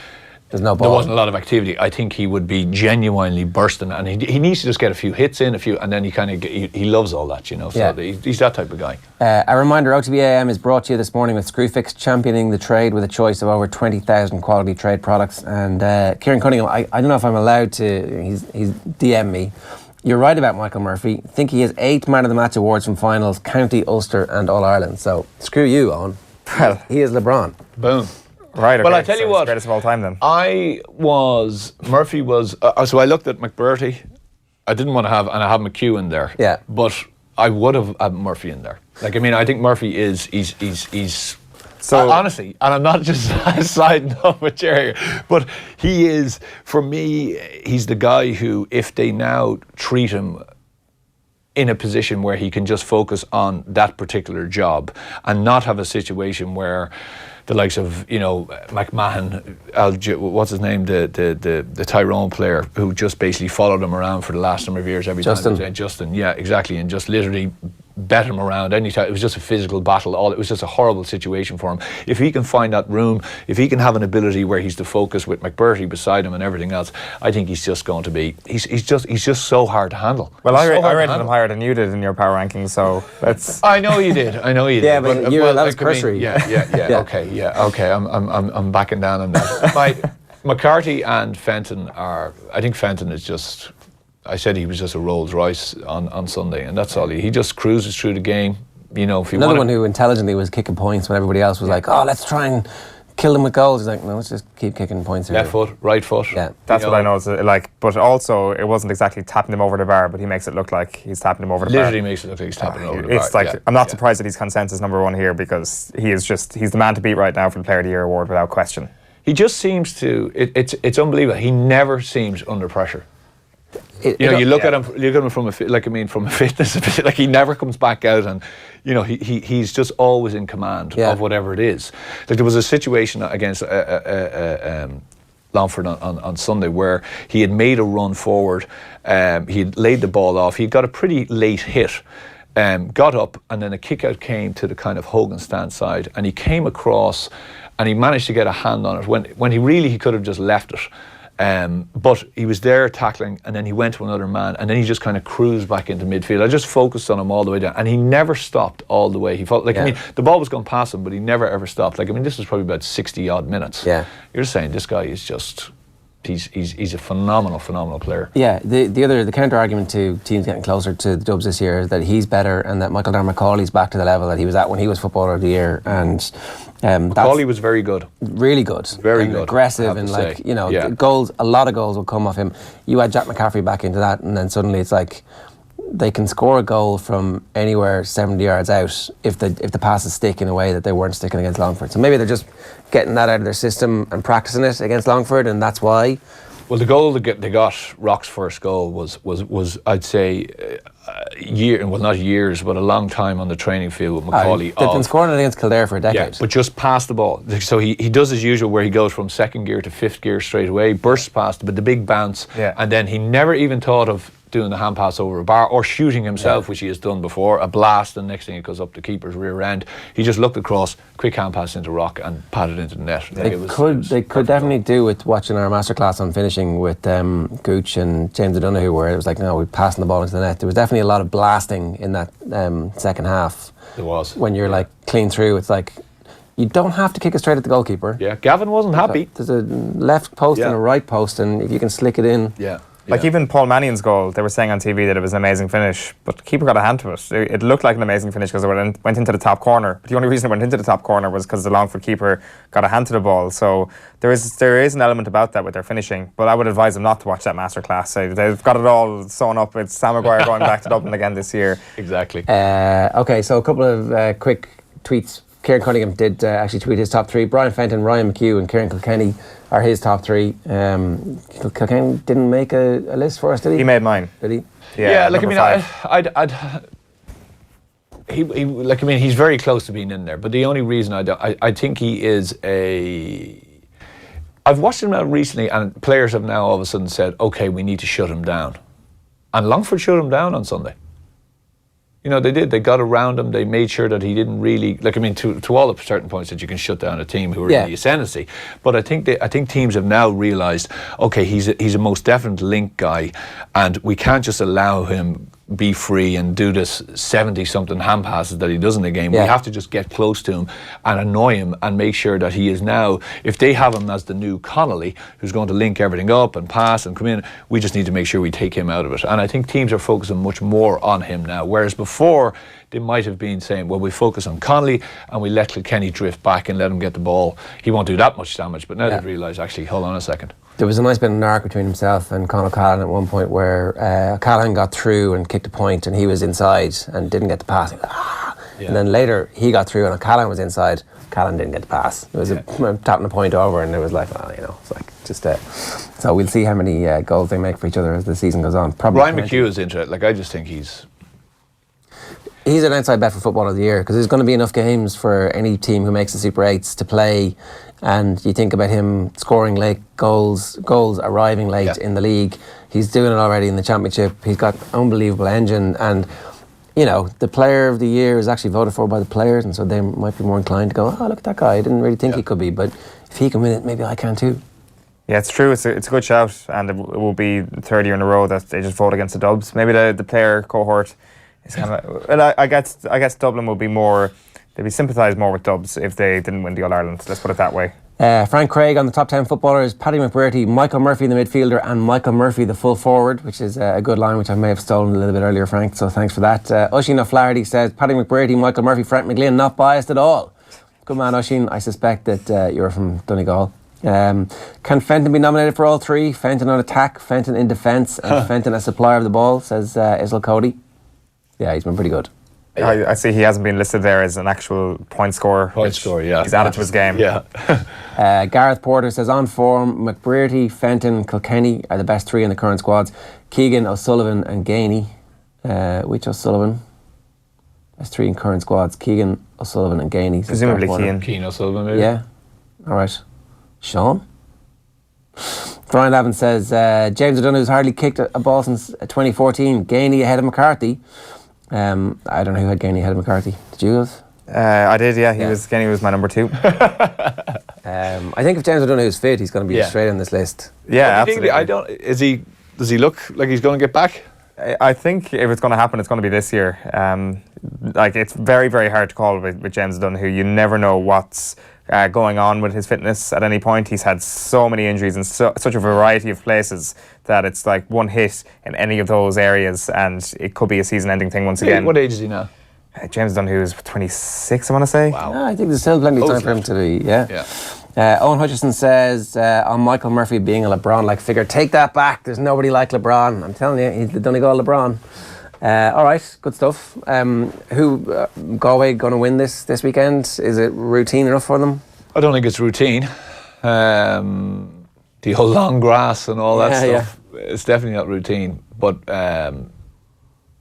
there's no ball, there wasn't a lot of activity, I think he would be genuinely bursting, and he needs to just get a few hits in, and then he loves all that, so he's that type of guy. A reminder, OTB AM is brought to you this morning with Screwfix, championing the trade with a choice of over 20,000 quality trade products. And Kieran Cunningham, I don't know if I'm allowed to, he's DM'd me. You're right about Michael Murphy. I think he has 8 Man of the Match awards from finals, County, Ulster and All-Ireland. So, screw you, Eoin. Well, he is LeBron. Boom. Right, okay. Well, I tell you what, greatest of all time then. Murphy was, so I looked at McBurty. I didn't want to have, and I have McHugh in there. Yeah. But I would have had Murphy in there. I think Murphy he's so honestly, and I'm not just siding up with Jerry, but he is, for me, he's the guy who, if they now treat him in a position where he can just focus on that particular job and not have a situation where the likes of, McMahon, what's his name, the Tyrone player who just basically followed him around for the last number of years every time. Justin, yeah, exactly, and just literally bet him around any time. It was just a physical battle. It was just a horrible situation for him. If he can find that room, if he can have an ability where he's the focus with McBurty beside him and everything else, I think he's just going to be. He's just so hard to handle. Well, I rated him higher than you did in your power rankings, so that's. I know you did. Yeah, but that was cursory. Okay. I'm backing down on that. McCarthy and Fenton are. I think Fenton is just. I said he was just a Rolls Royce on Sunday, and that's all. He just cruises through the game. If you another one who intelligently was kicking points when everybody else was like, "Oh, let's try and kill them with goals." He's like, "No, let's just keep kicking points." Left foot, right foot. Yeah, that's what I know. But also, it wasn't exactly tapping them over the bar, but he makes it look like he's tapping them over the bar. Literally makes it look like he's tapping them over the bar. It's like I'm not surprised that he's consensus number 1 here, because he's the man to beat right now for the Player of the Year award without question. He just seems to. It's unbelievable. He never seems under pressure. You look at him from a fitness, like he never comes back out, and he's just always in command of whatever it is. Like there was a situation against Longford on Sunday where he had made a run forward, he had laid the ball off, he got a pretty late hit, got up, and then a kick out came to the kind of Hogan stand side, and he came across and he managed to get a hand on it when he could have just left it. But he was there tackling, and then he went to another man, and then he just kind of cruised back into midfield. I just focused on him all the way down, and he never stopped all the way. He felt like, I mean, the ball was going past him, but he never ever stopped. Like, I mean, this was probably about 60 odd minutes. Yeah. You're saying this guy is just, he's a phenomenal player. Yeah, the counter argument to teams getting closer to the Dubs this year is that he's better and that Michael Darmacauli's back to the level that he was at when he was Footballer of the Year, and Macaulay was very good. Really good. Very and good. Aggressive, and like, you know, goals, a lot of goals will come off him. You add Jack McCaffrey back into that, and then suddenly it's like they can score a goal from anywhere 70 yards out if the passes stick in a way that they weren't sticking against Longford. So maybe they're just getting that out of their system and practicing it against Longford, and that's why. Well, the goal they got, Rock's first goal was I'd say not years, but a long time on the training field with Macaulay. They've been scoring it against Kildare for a decade. Yeah, but just past the ball. So he does his usual where he goes from second gear to fifth gear straight away, bursts past it, but the big bounce, and then he never even thought of doing the hand pass over a bar or shooting himself, which he has done before, a blast, and next thing it goes up the keeper's rear end. He just looked across, quick hand pass into Rock and patted into the net. They could definitely do with watching our masterclass on finishing with Gooch and James O'Donoghue, where it was like, no, we're passing the ball into the net. There was definitely a lot of blasting in that second half. There was. When you're like clean through, it's like, you don't have to kick it straight at the goalkeeper. Yeah, Gavin wasn't happy. There's a left post and a right post, and if you can slick it in. Yeah. Like even Paul Mannion's goal, they were saying on TV that it was an amazing finish, but the keeper got a hand to it. It looked like an amazing finish because it went into the top corner. But the only reason it went into the top corner was because the Longford keeper got a hand to the ball. So there is an element about that with their finishing. But I would advise them not to watch that masterclass. They've got it all sewn up with Sam Maguire going back to Dublin again this year. Exactly. Okay, so a couple of quick tweets. Kieran Cunningham did actually tweet his top three. Brian Fenton, Ryan McHugh and Kieran Kilkenny are his top three. Kilkenny didn't make a list for us, did he? He made mine. Did he? Yeah, like I mean, he's very close to being in there. But the only reason I think he is I've watched him now recently, and players have now all of a sudden said, okay, we need to shut him down. And Longford shut him down on Sunday. You know, they did. They got around him. They made sure that he didn't really, like, I mean, to all the certain points that you can shut down a team who are in the ascendancy. But I think teams have now realised, okay, he's a most definite link guy, and we can't just allow him be free and do this 70-something hand passes that he does in the game. We have to just get close to him and annoy him and make sure that he is now, if they have him as the new Connolly, who's going to link everything up and pass and come in, we just need to make sure we take him out of it. And I think teams are focusing much more on him now, whereas before they might have been saying, well, we focus on Connolly and we let Kilkenny drift back and let him get the ball. He won't do that much damage. But now they've realised, actually, hold on a second. There was a nice bit of an arc between himself and Conor O'Callaghan at one point where O'Callaghan got through and kicked a point and he was inside and didn't get the pass. And then later he got through and O'Callaghan was inside. O'Callaghan didn't get the pass. It was tapping a point over, and it was like, well, you know, it's like just so we'll see how many goals they make for each other as the season goes on. Probably Ryan McHugh is into it. Like, I just think he's an outside bet for Footballer of the Year, because there's going to be enough games for any team who makes the Super 8s to play, and you think about him scoring late goals arriving late in the league. He's doing it already in the Championship. He's got unbelievable engine, and you know, the Player of the Year is actually voted for by the players, and so they might be more inclined to go, oh, look at that guy, I didn't really think he could be, but if he can win it, maybe I can too. Yeah, it's true. It's a good shout, and it will be the third year in a row that they just vote against the Dubs. Maybe the player cohort is kind of. Well, I guess Dublin will be more. They'd be sympathised more with Dubs if they didn't win the All Ireland. Let's put it that way. Frank Craig on the top 10 footballers, Paddy McBrearty, Michael Murphy the midfielder, and Michael Murphy the full forward, which is a good line, which I may have stolen a little bit earlier, Frank, so thanks for that. Oisin O'Flaherty says, Paddy McBrearty, Michael Murphy, Frank McGlynn, not biased at all. Good man, Oisin. I suspect that you're from Donegal. Can Fenton be nominated for all three? Fenton on attack, Fenton in defence, and Fenton as supplier of the ball, says Isle Cody. Yeah, he's been pretty good. I see he hasn't been listed there as an actual point scorer. Yeah. He's added to his game. Yeah. Gareth Porter says, on form, McBrearty, Fenton, Kilkenny are the best three in the current squads. Keegan, O'Sullivan and Gainey. Which O'Sullivan? Best three in current squads. Keegan, O'Sullivan and Gainey. Presumably Keane O'Sullivan, maybe. Yeah. All right. Sean? Brian Lavin says, James O'Donoghue's hardly kicked a ball since 2014. Gainey ahead of McCarthy. I don't know who had Gainey ahead of McCarthy. Did you guys? I did, yeah. Gainey was my number 2. I think if James O'Donoghu's fit, he's going to be straight on this list. Yeah, absolutely. Does he look like he's going to get back? I think if it's going to happen, it's going to be this year. It's very, very hard to call with James O'Donoghue. You never know what's going on with his fitness at any point. He's had so many injuries in such a variety of places that it's like one hit in any of those areas and it could be a season-ending thing once again. What age is he now? James O'Donoghue is 26, I want to say. Wow. Yeah, I think there's still plenty of time for him to be, Owen Hutchison says, on Michael Murphy being a LeBron-like figure, take that back. There's nobody like LeBron. I'm telling you, he's the Donegal LeBron. All right, good stuff. Galway going to win this weekend? Is it routine enough for them? I don't think it's routine. The whole long grass and all that stuff, it's definitely not routine. But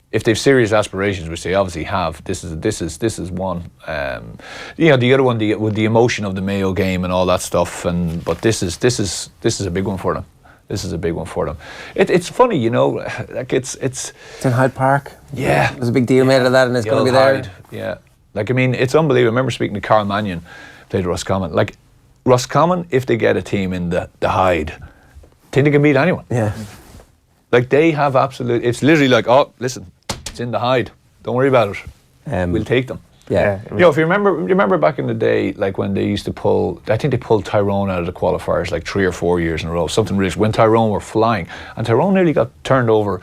if they've serious aspirations, which they obviously have, this is one. The other one, with the emotion of the Mayo game and all that stuff. But this is a big one for them. This is a big one for them. It's funny, like it's in Hyde Park. Yeah, there's a big deal made of that, and it's going to be there. Yeah, it's unbelievable. I remember speaking to Carl Mannion, played Roscommon. Like Roscommon, if they get a team in the Hyde, I think they can beat anyone. Yeah, like they have absolute. It's literally like, oh, listen, it's in the Hyde. Don't worry about it. We'll take them. Yeah. If you remember back in the day, like when they used to pull, I think they pulled Tyrone out of the qualifiers like 3 or 4 years in a row, something rich, when Tyrone were flying. And Tyrone nearly got turned over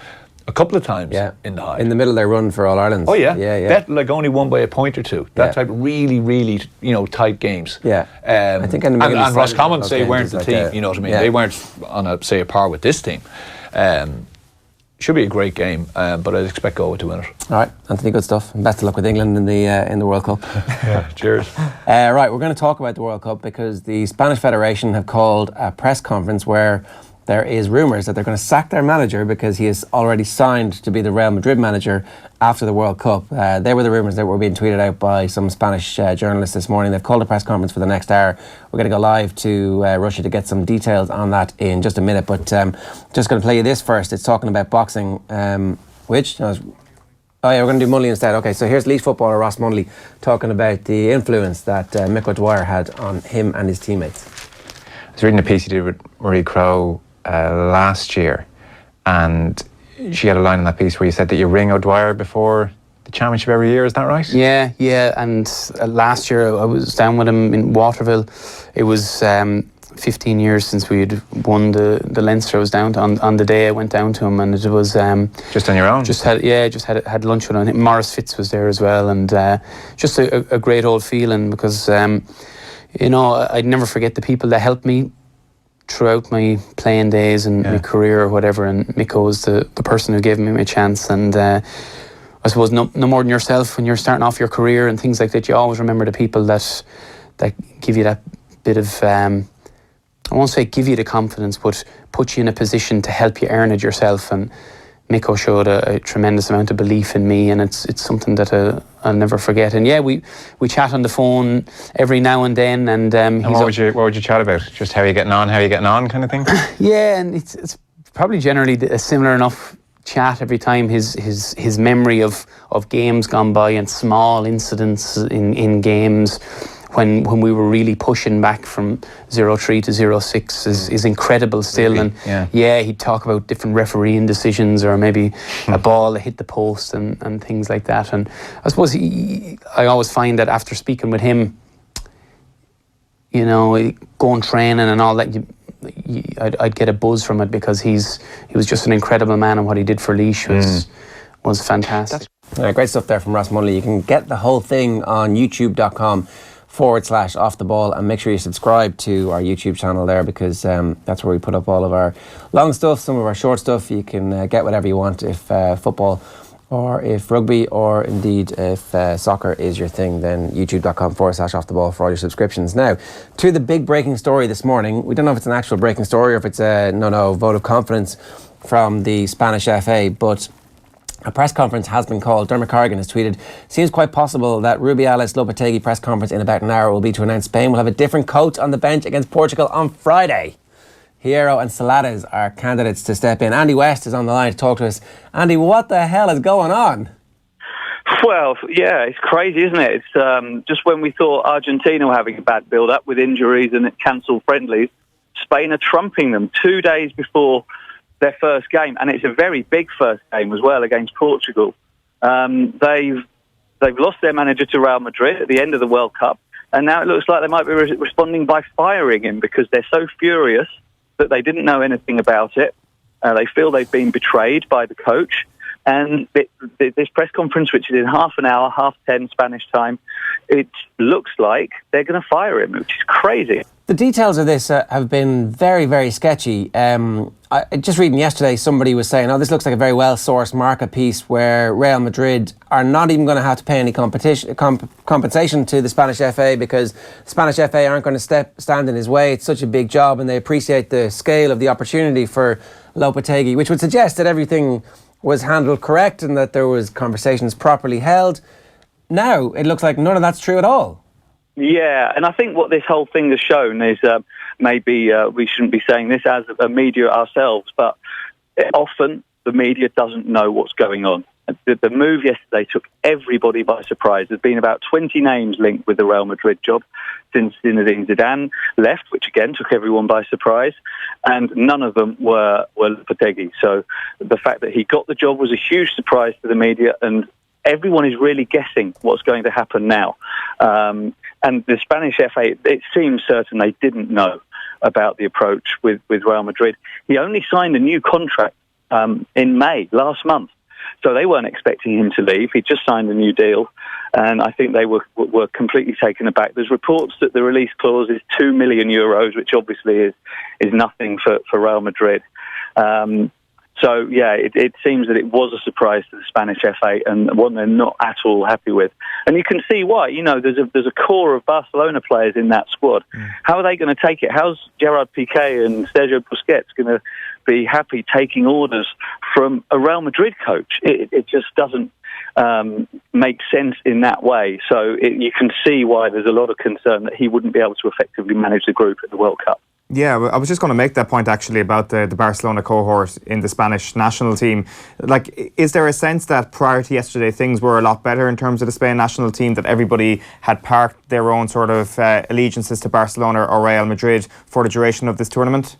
a couple of times in the Hyde. In the middle of their run for All Ireland. Oh, yeah. Yeah. That like only won by a point or two. That type of really, really, tight games. Yeah. I think and Roscommon, say, weren't the team, you know what I mean? Yeah. They weren't on a par with this team. Should be a great game, but I'd expect Galway to win it. All right, Anthony, good stuff. And best of luck with England in the World Cup. Yeah, cheers. Right, we're going to talk about the World Cup because the Spanish Federation have called a press conference where there is rumours that they're going to sack their manager because he is already signed to be the Real Madrid manager after the World Cup. They were the rumours that were being tweeted out by some Spanish journalists this morning. They've called a press conference for the next hour. We're going to go live to Russia to get some details on that in just a minute. But just going to play you this first. It's talking about boxing, which... we're going to do Munley instead. Okay, so here's Leeds footballer Ross Munley talking about the influence that Mick O'Dwyer had on him and his teammates. I was reading a piece he did with Marie Crowe last year, and she had a line in that piece where you said that you ring O'Dwyer before the championship every year. Is that right? Yeah. And last year I was down with him in Waterville. It was 15 years since we had won the Leinster. I was down on the day I went down to him, and it was just on your own. Just had lunch with him. I think Maurice Fitz was there as well, and just a great old feeling because I'd never forget the people that helped me throughout my playing days and my career or whatever, and Mick was the person who gave me my chance. And I suppose no more than yourself, when you're starting off your career and things like that, you always remember the people that give you that bit of I won't say give you the confidence, but put you in a position to help you earn it yourself. And Mick showed a tremendous amount of belief in me, and it's something that I'll never forget. And we chat on the phone every now and then. And what would you chat about? Just how are you getting on kind of thing? Yeah, and it's probably generally a similar enough chat every time. His memory of games gone by and small incidents in games when we were really pushing back from 0-3 to 0-6 is incredible still. Really? And he'd talk about different refereeing decisions, or maybe a ball that hit the post and things like that. And I suppose I always find that after speaking with him, going training and all that, I'd get a buzz from it, because he was just an incredible man, and what he did for Laois was fantastic. Great stuff there from Ross Munley. You can get the whole thing on youtube.com/off the ball, and make sure you subscribe to our YouTube channel there, because that's where we put up all of our long stuff, some of our short stuff. You can get whatever you want, if football or if rugby, or indeed if soccer is your thing, then youtube.com/off the ball for all your subscriptions. Now, to the big breaking story this morning. We don't know if it's an actual breaking story or if it's a vote of confidence from the Spanish FA, but a press conference has been called. Dermot Corrigan has tweeted, "Seems quite possible that Rubiales Lopetegui press conference in about an hour will be to announce Spain will have a different coach on the bench against Portugal on Friday. Hierro and Salades are candidates to step in." Andy West is on the line to talk to us. Andy, what the hell is going on? Well, yeah, it's crazy, isn't it? It's just when we thought Argentina were having a bad build-up with injuries and cancelled friendlies, Spain are trumping them 2 days before their first game, and it's a very big first game as well against Portugal. They've lost their manager to Real Madrid at the end of the World Cup, and now it looks like they might be responding by firing him because they're so furious that they didn't know anything about it. They feel they've been betrayed by the coach. And this press conference, which is in half an hour, 10:30 Spanish time, it looks like they're going to fire him, which is crazy. The details of this have been very, very sketchy. Just reading yesterday, somebody was saying, this looks like a very well-sourced market piece where Real Madrid are not even going to have to pay any compensation to the Spanish FA because the Spanish FA aren't going to stand in his way. It's such a big job and they appreciate the scale of the opportunity for Lopetegui, which would suggest that everything was handled correct and that there was conversations properly held. Now, it looks like none of that's true at all. Yeah, and I think what this whole thing has shown is maybe we shouldn't be saying this as a media ourselves, but often the media doesn't know what's going on. The move yesterday took everybody by surprise. There's been about 20 names linked with the Real Madrid job since Zinedine Zidane left, which again took everyone by surprise, and none of them were Lopetegui. So the fact that he got the job was a huge surprise to the media, and everyone is really guessing what's going to happen now. And the Spanish FA, it seems certain they didn't know about the approach with Real Madrid. He only signed a new contract in May, last month. So they weren't expecting him to leave. He just signed a new deal. And I think they were completely taken aback. There's reports that the release clause is €2 million, which obviously is nothing for Real Madrid. So, yeah, it seems that it was a surprise to the Spanish FA and one they're not at all happy with. And you can see why. You know, there's a core of Barcelona players in that squad. How are they going to take it? How's Gerard Piqué and Sergio Busquets going to be happy taking orders from a Real Madrid coach? It just doesn't make sense in that way. So you can see why there's a lot of concern that he wouldn't be able to effectively manage the group at the World Cup. Yeah, I was just going to make that point actually about the Barcelona cohort in the Spanish national team. Like, is there a sense that prior to yesterday things were a lot better in terms of the Spain national team, that everybody had parked their own sort of allegiances to Barcelona or Real Madrid for the duration of this tournament?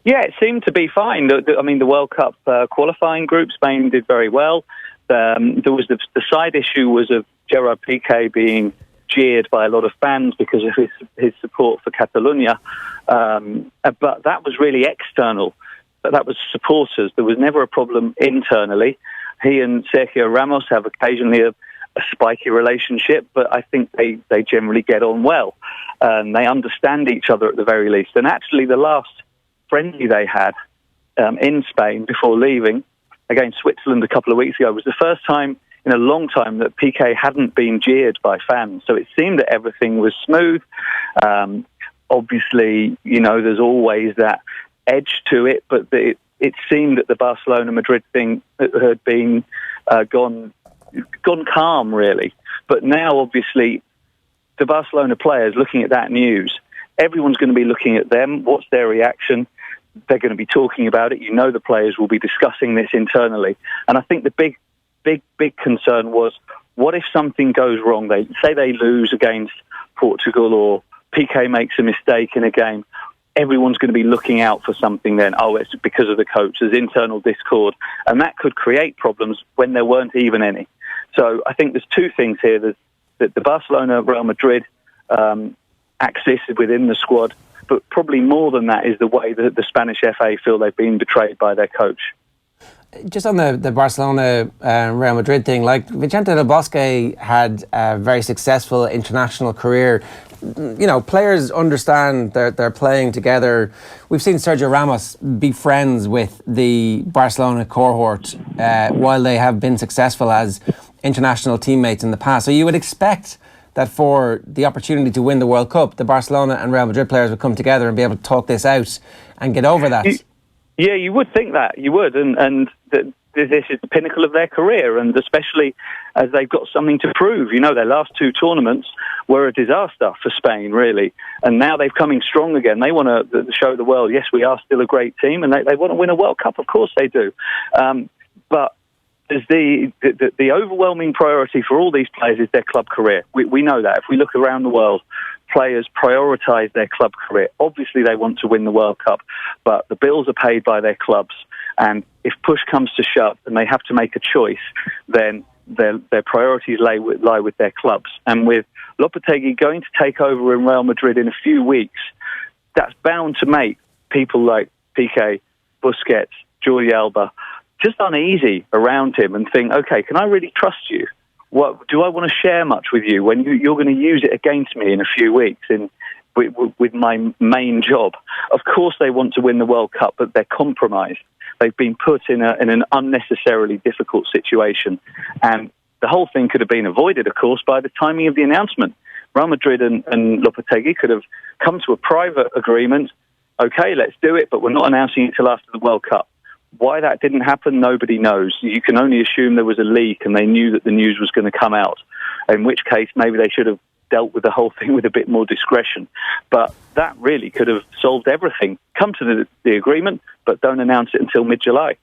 Yeah, it seemed to be fine. I mean, the World Cup qualifying group, Spain did very well. There was the side issue was of Gerard Piqué being jeered by a lot of fans because of his support for Catalonia. But that was really external. That was supporters. There was never a problem internally. He and Sergio Ramos have occasionally a spiky relationship, but I think they generally get on well. They understand each other at the very least. And actually the last friendly they had in Spain before leaving against Switzerland a couple of weeks ago was the first time in a long time that Piqué hadn't been jeered by fans. So it seemed that everything was smooth. Obviously, you know, there's always that edge to it, but it seemed that the Barcelona-Madrid thing had been gone calm, really. But now, obviously, the Barcelona players looking at that news, everyone's going to be looking at them. What's their reaction? They're going to be talking about it. You know, the players will be discussing this internally. And I think the big concern was, what if something goes wrong? Say they lose against Portugal or Piqué makes a mistake in a game. Everyone's going to be looking out for something then. Oh, it's because of the coach. There's internal discord. And that could create problems when there weren't even any. So I think there's two things here. There's the Barcelona-Real Madrid axis within the squad, but probably more than that is the way that the Spanish FA feel they've been betrayed by their coach. Just on the Barcelona Real Madrid thing, like Vicente Del Bosque had a very successful international career. You know, players understand they're playing together. We've seen Sergio Ramos be friends with the Barcelona cohort while they have been successful as international teammates in the past. So you would expect that for the opportunity to win the World Cup, the Barcelona and Real Madrid players would come together and be able to talk this out and get over that. Yeah, you would think that. You would. And this is the pinnacle of their career, and especially as they've got something to prove. You know, their last two tournaments were a disaster for Spain, really. And now they're coming strong again. They want to show the world, yes, we are still a great team, and they want to win a World Cup. Of course they do. But there's the overwhelming priority for all these players is their club career. We know that. If we look around the world, players prioritise their club career. Obviously, they want to win the World Cup, but the bills are paid by their clubs. And if push comes to shove and they have to make a choice, then their priorities lie with their clubs. And with Lopetegui going to take over in Real Madrid in a few weeks, that's bound to make people like Piqué, Busquets, Jordi Alba just uneasy around him and think, okay, can I really trust you? What do I want to share much with you when you're going to use it against me in a few weeks with my main job? Of course they want to win the World Cup, but they're compromised. They've been put in an unnecessarily difficult situation. And the whole thing could have been avoided, of course, by the timing of the announcement. Real Madrid and Lopetegui could have come to a private agreement. Okay, let's do it, but we're not announcing it till after the World Cup. Why that didn't happen, nobody knows. You can only assume there was a leak and they knew that the news was going to come out, in which case maybe they should have dealt with the whole thing with a bit more discretion. But that really could have solved everything. Come to the agreement, but don't announce it until mid-July.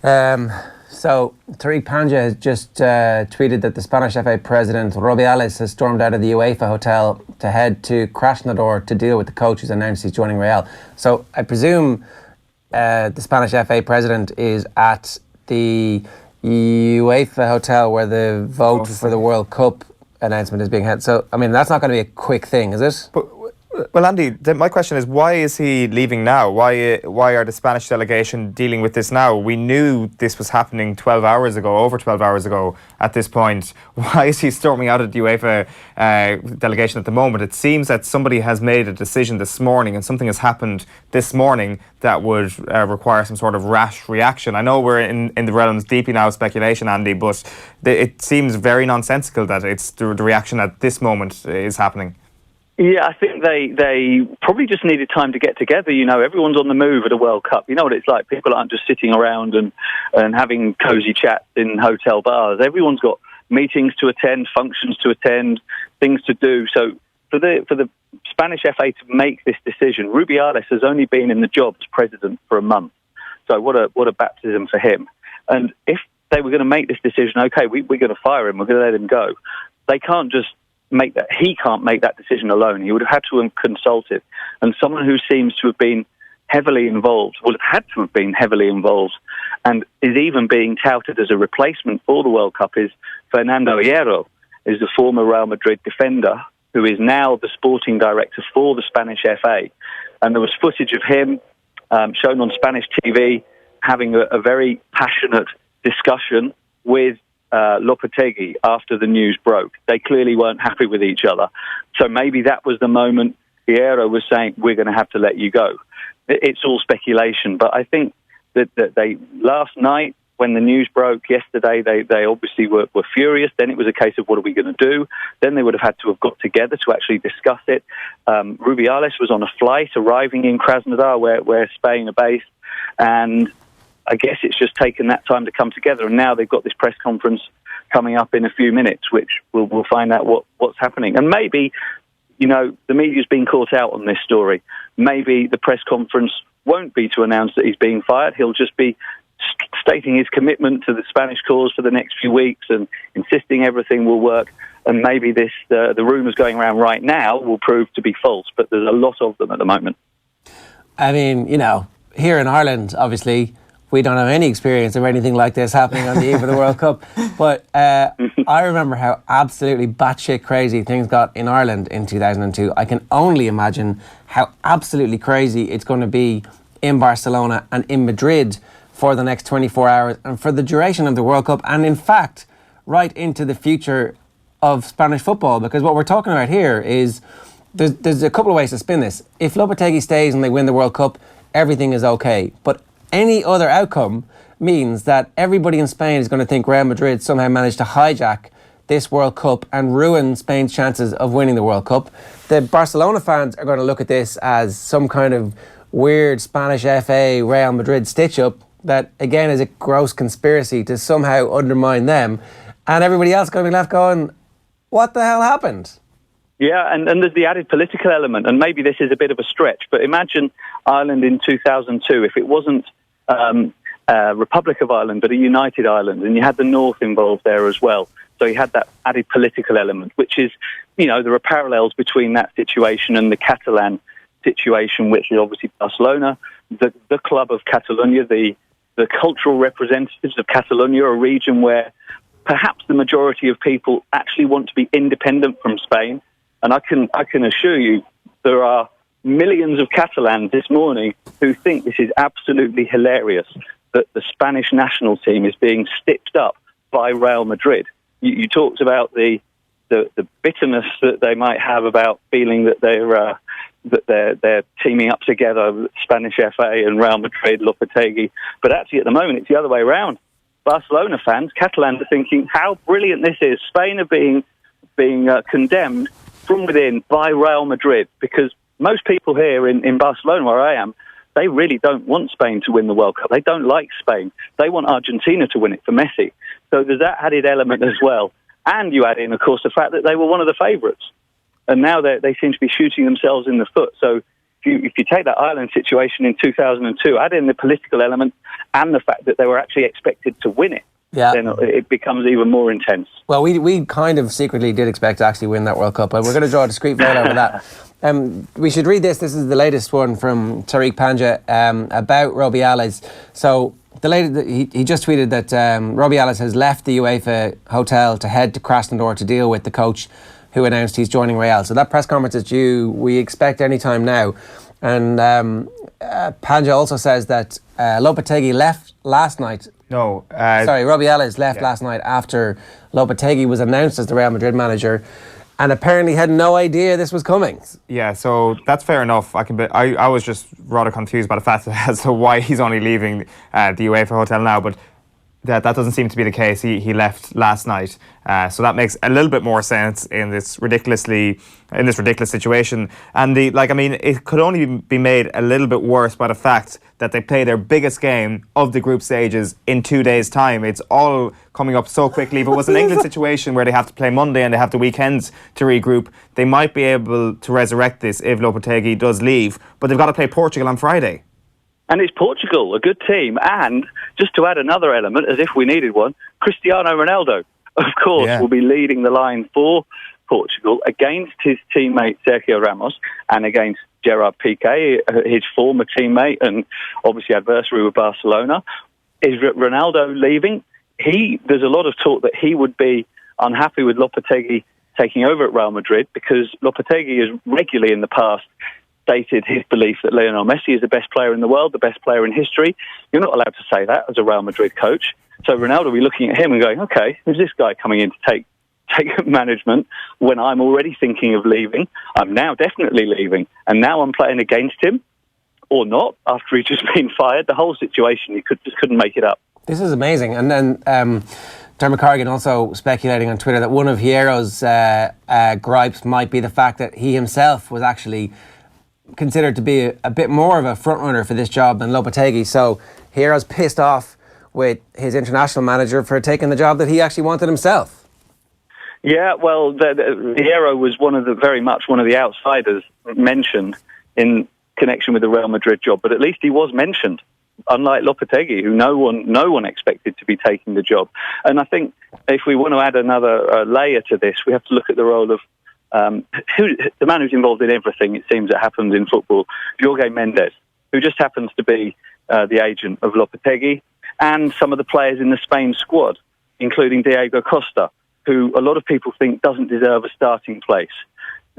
So Tariq Panja has just tweeted that the Spanish FA president, Rubiales, has stormed out of the UEFA hotel to head to Krasnodar to deal with the coach who's announced he's joining Real. So I presume the Spanish FA president is at the UEFA hotel where the vote for the World Cup announcement is being held. So, I mean, that's not going to be a quick thing, is it? Well, Andy, my question is, why is he leaving now? Why are the Spanish delegation dealing with this now? We knew this was happening over 12 hours ago at this point. Why is he storming out of the UEFA delegation at the moment? It seems that somebody has made a decision this morning and something has happened this morning that would require some sort of rash reaction. I know we're in the realms deeply now of speculation, Andy, but it seems very nonsensical that it's the reaction at this moment is happening. Yeah, I think they probably just needed time to get together. You know, everyone's on the move at a World Cup. You know what it's like. People aren't just sitting around and having cosy chats in hotel bars. Everyone's got meetings to attend, functions to attend, things to do. So for the Spanish FA to make this decision, Rubiales has only been in the job as president for a month. So what a baptism for him. And if they were going to make this decision, okay, we're going to fire him, we're going to let him go, they can't just make that. He can't make that decision alone. He would have had to have consulted. And someone who seems to have been heavily involved, would have had to have been heavily involved, and is even being touted as a replacement for the World Cup is Fernando Hierro, is the former Real Madrid defender who is now the sporting director for the Spanish FA. And there was footage of him shown on Spanish TV having a very passionate discussion with Lopetegui after the news broke. They clearly weren't happy with each other. So maybe that was the moment Hierro was saying, we're going to have to let you go. It's all speculation, but I think that they, last night, when the news broke yesterday, they obviously were furious. Then it was a case of what are we going to do? Then they would have had to have got together to actually discuss it. Rubiales was on a flight arriving in Krasnodar, where Spain are based, and I guess it's just taken that time to come together. And now they've got this press conference coming up in a few minutes, which we'll find out what's happening. And maybe, you know, the media's been caught out on this story. Maybe the press conference won't be to announce that he's being fired. He'll just be stating his commitment to the Spanish cause for the next few weeks and insisting everything will work. And maybe the rumours going around right now will prove to be false, but there's a lot of them at the moment. I mean, you know, here in Ireland, obviously, we don't have any experience of anything like this happening on the eve of the World Cup. But I remember how absolutely batshit crazy things got in Ireland in 2002. I can only imagine how absolutely crazy it's going to be in Barcelona and in Madrid for the next 24 hours and for the duration of the World Cup, and in fact, right into the future of Spanish football. Because what we're talking about here is there's a couple of ways to spin this. If Lopetegui stays and they win the World Cup, everything is okay. But any other outcome means that everybody in Spain is going to think Real Madrid somehow managed to hijack this World Cup and ruin Spain's chances of winning the World Cup. The Barcelona fans are going to look at this as some kind of weird Spanish FA Real Madrid stitch-up that, again, is a gross conspiracy to somehow undermine them. And everybody else going to be left going, what the hell happened? Yeah, and there's the added political element, and maybe this is a bit of a stretch, but imagine Ireland in 2002, if it wasn't Republic of Ireland, but a united Ireland, and you had the North involved there as well. So you had that added political element, which is, there are parallels between that situation and the Catalan situation, which is obviously Barcelona, the club of Catalonia, the cultural representatives of Catalonia, a region where perhaps the majority of people actually want to be independent from Spain. And I can assure you there are millions of Catalans this morning who think this is absolutely hilarious, that the Spanish national team is being stitched up by Real Madrid. You talked about the bitterness that they might have about feeling that they're teaming up together, Spanish FA and Real Madrid, Lopetegui. But actually, at the moment, it's the other way around. Barcelona fans, Catalans, are thinking how brilliant this is. Spain are being condemned from within by Real Madrid, because most people here in Barcelona, where I am, they really don't want Spain to win the World Cup. They don't like Spain. They want Argentina to win it for Messi. So there's that added element as well. And you add in, of course, the fact that they were one of the favourites. And now they seem to be shooting themselves in the foot. So if you take that Ireland situation in 2002, add in the political element and the fact that they were actually expected to win it, then it becomes even more intense. Well, we kind of secretly did expect to actually win that World Cup, but we're going to draw a discreet veil over that. We should read this. This is the latest one from Tariq Panja about Rubiales. So he just tweeted that Rubiales has left the UEFA hotel to head to Krasnodar to deal with the coach who announced he's joining Real. So that press conference is due, we expect any time now. And Panja also says that Lopetegui left last night. Rubiales left last night after Lopetegui was announced as the Real Madrid manager, and apparently had no idea this was coming. Yeah, so that's fair enough. I was just rather confused by the fact as to why he's only leaving the UEFA hotel now, but that doesn't seem to be the case. He left last night, so that makes a little bit more sense in this ridiculous situation. And it could only be made a little bit worse by the fact that they play their biggest game of the group stages in 2 days' time. It's all coming up so quickly. If it was an England situation where they have to play Monday and they have the weekends to regroup, they might be able to resurrect this if Lopetegui does leave. But they've got to play Portugal on Friday. And it's Portugal, a good team. And just to add another element, as if we needed one, Cristiano Ronaldo, of course, will be leading the line for Portugal against his teammate Sergio Ramos and against Gerard Piqué, his former teammate and obviously adversary with Barcelona. Is Ronaldo leaving? There's a lot of talk that he would be unhappy with Lopetegui taking over at Real Madrid, because Lopetegui has regularly in the past stated his belief that Lionel Messi is the best player in the world, the best player in history. You're not allowed to say that as a Real Madrid coach. So Ronaldo will be looking at him and going, okay, who's this guy coming in to take management when I'm already thinking of leaving? I'm now definitely leaving. And now I'm playing against him, or not, after he's just been fired. The whole situation, you just couldn't make it up. This is amazing. And then Dermot Corrigan also speculating on Twitter that one of Hierro's gripes might be the fact that he himself was actually considered to be a bit more of a front runner for this job than Lopetegui. So Hierro's pissed off with his international manager for taking the job that he actually wanted himself. Yeah, well, Hierro was very much one of the outsiders mentioned in connection with the Real Madrid job, but at least he was mentioned, unlike Lopetegui, who no one expected to be taking the job. And I think if we want to add another layer to this, we have to look at the role of the man who's involved in everything, it seems, that happens in football, Jorge Mendes, who just happens to be the agent of Lopetegui, and some of the players in the Spain squad, including Diego Costa, who a lot of people think doesn't deserve a starting place.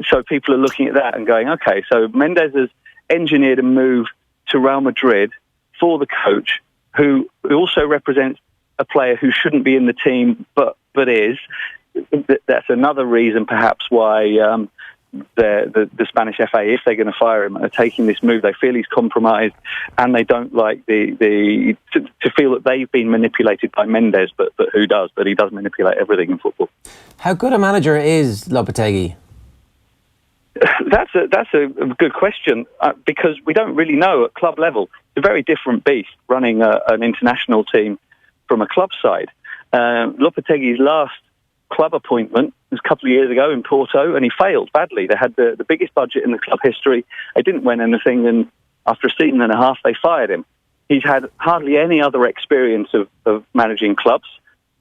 So people are looking at that and going, okay, so Mendes has engineered a move to Real Madrid for the coach, who also represents a player who shouldn't be in the team, but is. That's another reason, perhaps, why the Spanish FA, if they're going to fire him, are taking this move. They feel he's compromised, and they don't like to feel that they've been manipulated by Mendes. But who does? But he does manipulate everything in football. How good a manager is Lopetegui? That's a good question, because we don't really know at club level. It's a very different beast running an international team from a club side. Lopetegui's last club appointment was a couple of years ago in Porto, and he failed badly. They had the biggest budget in the club history. They didn't win anything, and after a season and a half, they fired him. He's had hardly any other experience of managing clubs.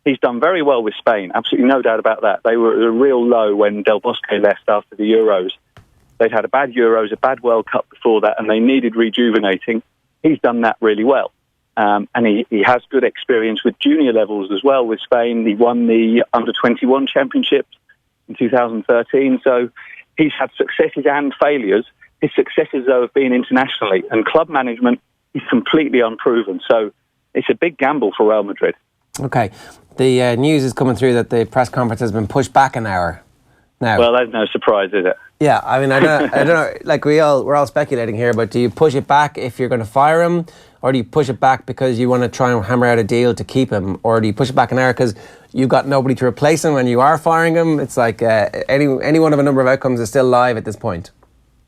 He's done very well with Spain, absolutely no doubt about that. They were at a real low when Del Bosque left after the Euros. They'd had a bad Euros, a bad World Cup before that, and they needed rejuvenating. He's done that really well. And he has good experience with junior levels as well with Spain. He won the Under-21 Championships in 2013. So he's had successes and failures. His successes, though, have been internationally. And club management, he's completely unproven. So it's a big gamble for Real Madrid. Okay. The news is coming through that the press conference has been pushed back an hour now. Well, that's no surprise, is it? Yeah, I mean, I don't know. Like we're all speculating here, but do you push it back if you're going to fire him, or do you push it back because you want to try and hammer out a deal to keep him, or do you push it back an hour because you've got nobody to replace him and you are firing him? It's like any one of a number of outcomes is still live at this point.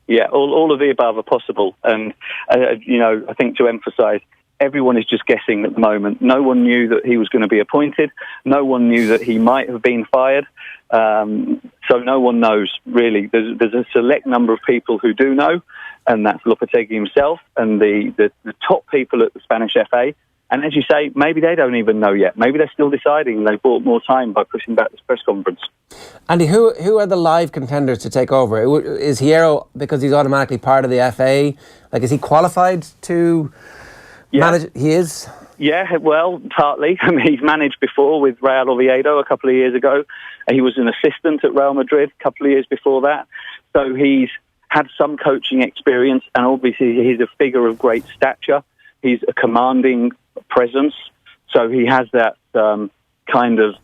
Yeah, all of the above are possible, and I think to emphasise, everyone is just guessing at the moment. No one knew that he was going to be appointed. No one knew that he might have been fired. So no one knows, really. There's a select number of people who do know, and that's Lopetegui himself and the top people at the Spanish FA. And as you say, maybe they don't even know yet. Maybe they're still deciding, and they've bought more time by pushing back this press conference. Andy, who are the live contenders to take over? Is Hierro, because he's automatically part of the FA? Like, is he qualified to manage? He is? Yeah, well, partly. I mean, he's managed before with Real Oviedo a couple of years ago. He was an assistant at Real Madrid a couple of years before that. So he's had some coaching experience, and obviously he's a figure of great stature. He's a commanding presence. So he has that kind of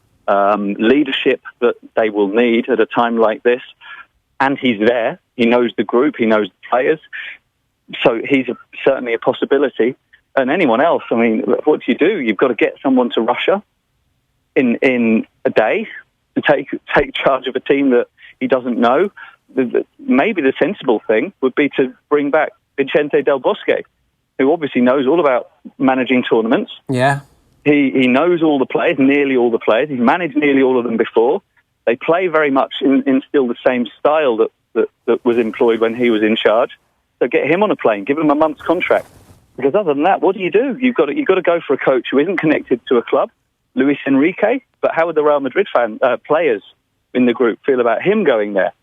leadership that they will need at a time like this. And he's there. He knows the group. He knows the players. So he's certainly a possibility. And anyone else, I mean, what do? You've got to get someone to Russia in a day to take charge of a team that he doesn't know. Maybe the sensible thing would be to bring back Vicente Del Bosque, who obviously knows all about managing tournaments. Yeah. He knows all the players, nearly all the players. He's managed nearly all of them before. They play very much in still the same style that was employed when he was in charge. So get him on a plane, give him a month's contract. Because other than that, what do? You've got to go for a coach who isn't connected to a club, Luis Enrique. But how would the Real Madrid players in the group feel about him going there?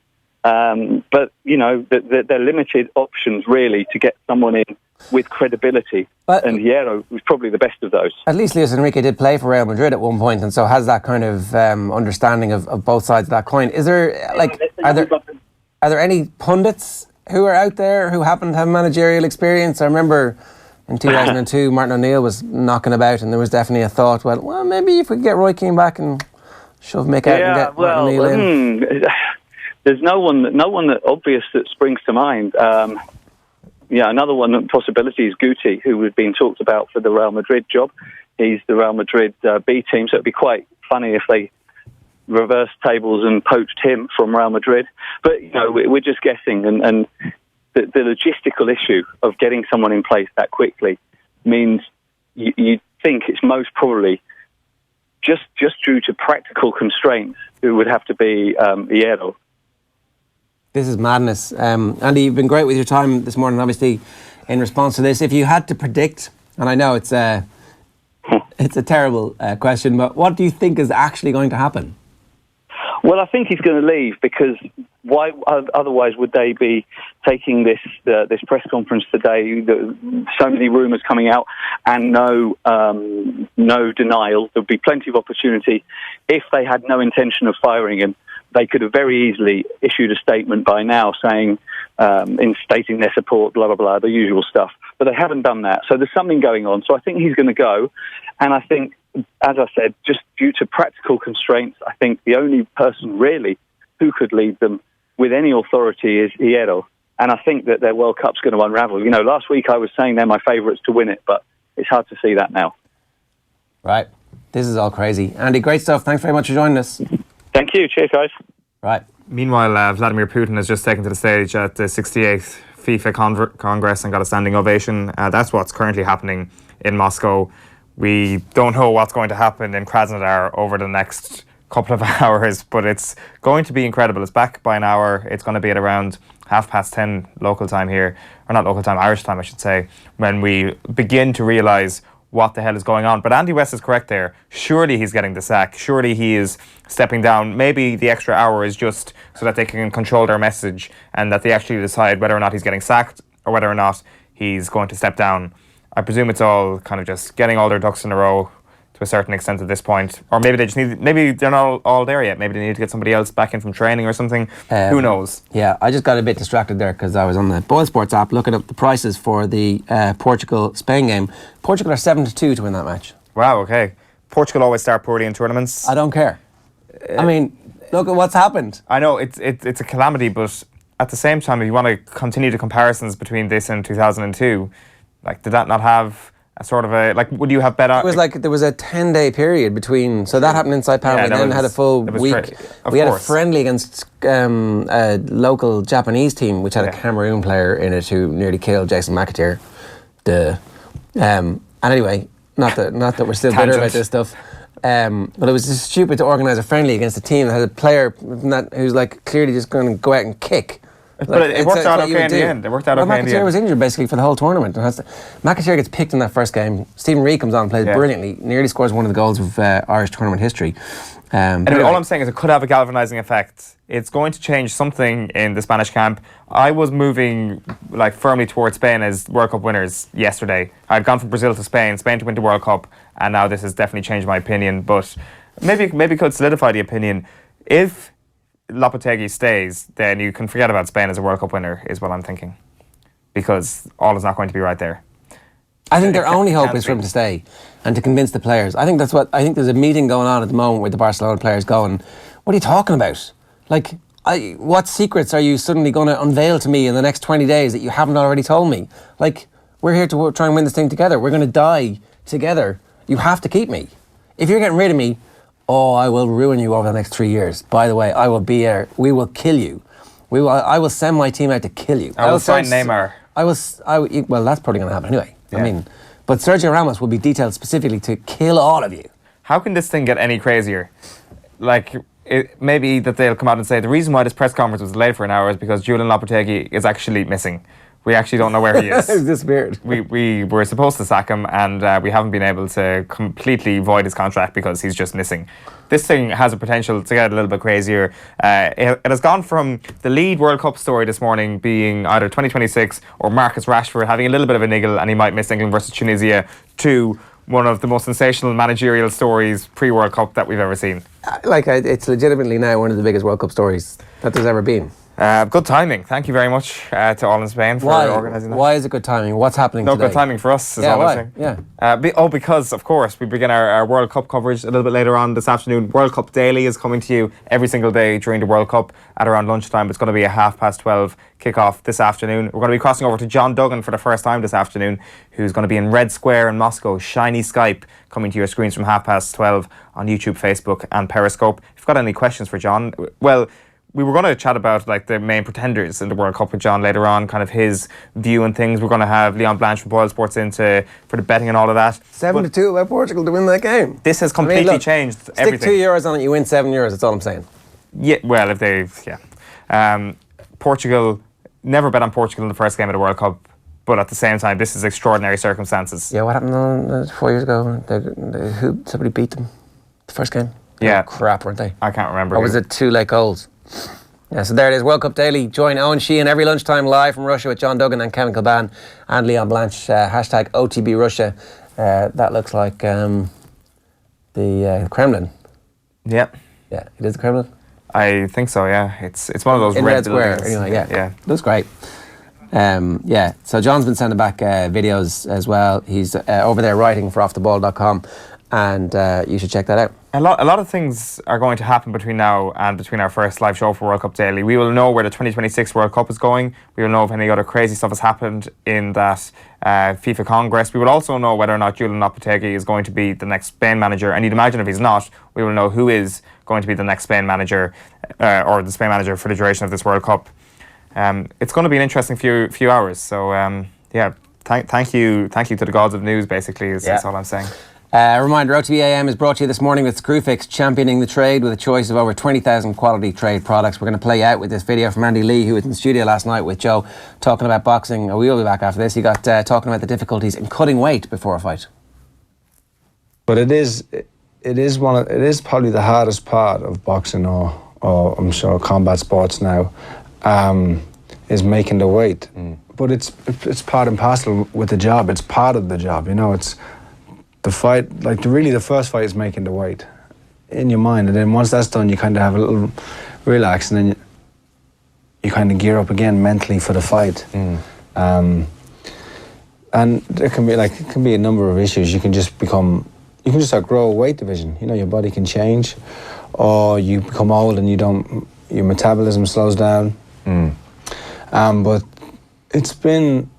But they're limited options really to get someone in with credibility. And Hierro was probably the best of those. At least Luis Enrique did play for Real Madrid at one point, and so has that kind of understanding of both sides of that coin. Is there are there any pundits who are out there who happen to have managerial experience? I remember in 2002, Martin O'Neill was knocking about, and there was definitely a thought, well, maybe if we could get Roy Keane back and shove Mick out and get Martin O'Neill in. There's no one that obvious that springs to mind. Another one possibility is Guti, who was being talked about for the Real Madrid job. He's the Real Madrid B team, so it'd be quite funny if they reversed tables and poached him from Real Madrid. But we're just guessing, and the logistical issue of getting someone in place that quickly means you think it's most probably just due to practical constraints it would have to be Hierro. This is madness. Andy, you've been great with your time this morning, obviously, in response to this. If you had to predict, and I know it's a terrible question, but what do you think is actually going to happen? Well, I think he's going to leave, because why otherwise would they be taking this press conference today? So many rumours coming out and no denial. There'd be plenty of opportunity. If they had no intention of firing him, they could have very easily issued a statement by now saying, in stating their support, blah, blah, blah, the usual stuff. But they haven't done that. So there's something going on. So I think he's going to go. And I think, as I said, just due to practical constraints, I think the only person really who could lead them with any authority is Hierro. And I think that their World Cup's going to unravel. Last week I was saying they're my favourites to win it, but it's hard to see that now. Right. This is all crazy. Andy, great stuff. Thanks very much for joining us. Thank you. Cheers, guys. Right. Meanwhile, Vladimir Putin has just taken to the stage at the 68th FIFA Congress and got a standing ovation. That's what's currently happening in Moscow. We don't know what's going to happen in Krasnodar over the next couple of hours, but it's going to be incredible. It's back by an hour. It's going to be at around 10:30 local time here, or not local time, Irish time I should say, when we begin to realise what the hell is going on. But Andy West is correct there. Surely he's getting the sack. Surely he is stepping down. Maybe the extra hour is just so that they can control their message and that they actually decide whether or not he's getting sacked or whether or not he's going to step down. I presume it's all kind of just getting all their ducks in a row to a certain extent at this point. Or maybe they just need, maybe they're not all there yet. Maybe they need to get somebody else back in from training or something. Who knows? Yeah, I just got a bit distracted there because I was on the Boyle Sports app looking up the prices for the Portugal-Spain game. Portugal are 7-2 to win that match. Wow, okay. Portugal always start poorly in tournaments. I don't care. I mean, look at what's happened. I know, it's a calamity, but at the same time, if you want to continue the comparisons between this and 2002, like, did that not have a sort of a, like, would you have bet on? It was like there was a 10-day period between, so that happened inside Power, and then had a full week. We had a friendly against a local Japanese team, which had a Cameroon player in it who nearly killed Jason McAteer. And anyway, not that we're still bitter about this stuff. But it was just stupid to organise a friendly against a team that had a player who's like clearly just going to go out and kick. But it worked out okay in the end. It worked out okay in the end. McAteer was injured basically for the whole tournament. McAteer gets picked in that first game. Stephen Reid comes on and plays brilliantly. Nearly scores one of the goals of Irish tournament history. Anyway, all I'm saying is it could have a galvanising effect. It's going to change something in the Spanish camp. I was moving like firmly towards Spain as World Cup winners yesterday. I'd gone from Brazil to Spain to win the World Cup, and now this has definitely changed my opinion. But maybe could solidify the opinion. If Lopetegui stays, then you can forget about Spain as a World Cup winner, is what I'm thinking, because all is not going to be right there. I think their only hope is for him to stay and to convince the players. I think there's a meeting going on at the moment with the Barcelona players going, what are you talking about? Like, what secrets are you suddenly going to unveil to me in the next 20 days that you haven't already told me? Like, we're here to try and win this thing together. We're going to die together. You have to keep me. If you're getting rid of me, I will ruin you over the next 3 years. By the way, I will be here. We will kill you. I will send my team out to kill you. I will sign Neymar. Well, that's probably going to happen anyway. Yeah. I mean, but Sergio Ramos will be detailed specifically to kill all of you. How can this thing get any crazier? Like, maybe that they'll come out and say the reason why this press conference was delayed for an hour is because Julian Lopetegui is actually missing. We actually don't know where he is. He's disappeared. We were supposed to sack him, and we haven't been able to completely void his contract because he's just missing. This thing has a potential to get a little bit crazier. It has gone from the lead World Cup story this morning being either 2026 or Marcus Rashford having a little bit of a niggle and he might miss England versus Tunisia to one of the most sensational managerial stories pre-World Cup that we've ever seen. It's legitimately now one of the biggest World Cup stories that there's ever been. Good timing. Thank you very much to all in Spain for organising that. Why is it good timing? What's happening today? Good timing for us is all I'm saying. Yeah. Because, of course, we begin our World Cup coverage a little bit later on this afternoon. World Cup Daily is coming to you every single day during the World Cup at around lunchtime. It's going to be a 12:30 kick-off this afternoon. We're going to be crossing over to John Duggan for the first time this afternoon, who's going to be in Red Square in Moscow. Shiny Skype coming to your screens from 12:30 on YouTube, Facebook and Periscope. If you've got any questions for John, we were going to chat about like the main pretenders in the World Cup with John later on, kind of his view and things. We're going to have Leon Blanche from Boyle Sports in for the betting and all of that. 7-2 about Portugal to win that game. This has completely changed everything. Stick €2 on it, you win €7. That's all I'm saying. Yeah, well, if they, Portugal, never bet on Portugal in the first game of the World Cup, but at the same time, this is extraordinary circumstances. Yeah, what happened 4 years ago? Somebody beat them the first game. Yeah, crap, weren't they? I can't remember. Or was it 2 late goals? Yeah, so there it is. World Cup Daily. Join Eoin Sheahan every lunchtime live from Russia with John Duggan and Kevin Kilban and Leon Blanche. Hashtag OTB Russia. That looks like the Kremlin. Yep. Yeah, it is the Kremlin? I think so, yeah. It's one of those in red Square. buildings. Anyway, yeah. Looks great. So John's been sending back videos as well. He's over there writing for offtheball.com and you should check that out. A lot of things are going to happen between now and between our first live show for World Cup Daily. We will know where the 2026 World Cup is going. We will know if any other crazy stuff has happened in that FIFA Congress. We will also know whether or not Julian Lopetegui is going to be the next Spain manager. And you'd imagine if he's not, we will know who is going to be the next Spain manager or the Spain manager for the duration of this World Cup. It's going to be an interesting few hours. So, thank you to the gods of news, basically, is all I'm saying. Reminder, OTB AM is brought to you this morning with Screwfix, championing the trade with a choice of over 20,000 quality trade products. We're going to play out with this video from Andy Lee, who was in the studio last night with Joe, talking about boxing. We'll be back after this. He got talking about the difficulties in cutting weight before a fight. But it is probably the hardest part of boxing or I'm sure combat sports now, is making the weight. But it's part and parcel with the job. It's part of the job, you know. It's the fight, like the first fight is making the weight in your mind, and then once that's done, you kind of have a little relax, and then you kind of gear up again mentally for the fight. And there can be a number of issues. You can just outgrow a weight division. You know, your body can change, or you become old and your metabolism slows down. But it's been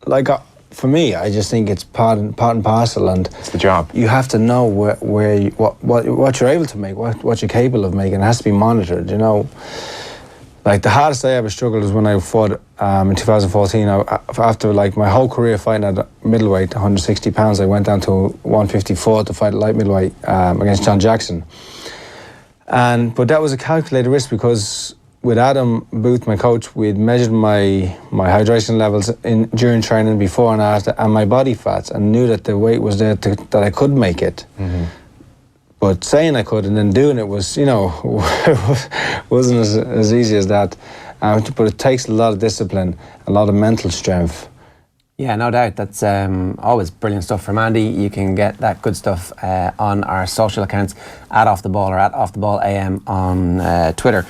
like. For me, I just think it's part and parcel, and it's the job. You have to know what you're able to make, what you're capable of making. It has to be monitored, you know. Like the hardest I ever struggled was when I fought in 2014. After like my whole career fighting at middleweight, 160 pounds, I went down to 154 to fight light middleweight against John Jackson. But that was a calculated risk because with Adam Booth, my coach, we'd measured my hydration levels during training, before and after, and my body fats, and knew that the weight was there that I could make it. But saying I could and then doing it was, you know, wasn't as easy as that. But it takes a lot of discipline, a lot of mental strength. Yeah, no doubt. That's always brilliant stuff from Andy. You can get that good stuff on our social accounts at Off The Ball or at Off The Ball AM on Twitter.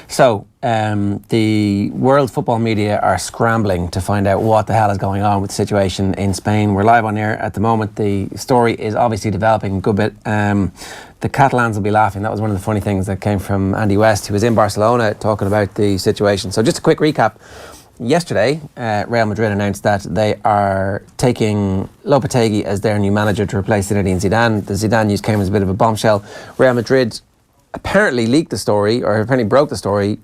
So the world football media are scrambling to find out what the hell is going on with the situation in Spain. We're live on air at the moment. The story is obviously developing a good bit. The Catalans will be laughing. That was one of the funny things that came from Andy West, who was in Barcelona talking about the situation. So just a quick recap. Yesterday, Real Madrid announced that they are taking Lopetegui as their new manager to replace Zinedine Zidane. The Zidane news came as a bit of a bombshell. Real Madrid apparently leaked the story, or apparently broke the story,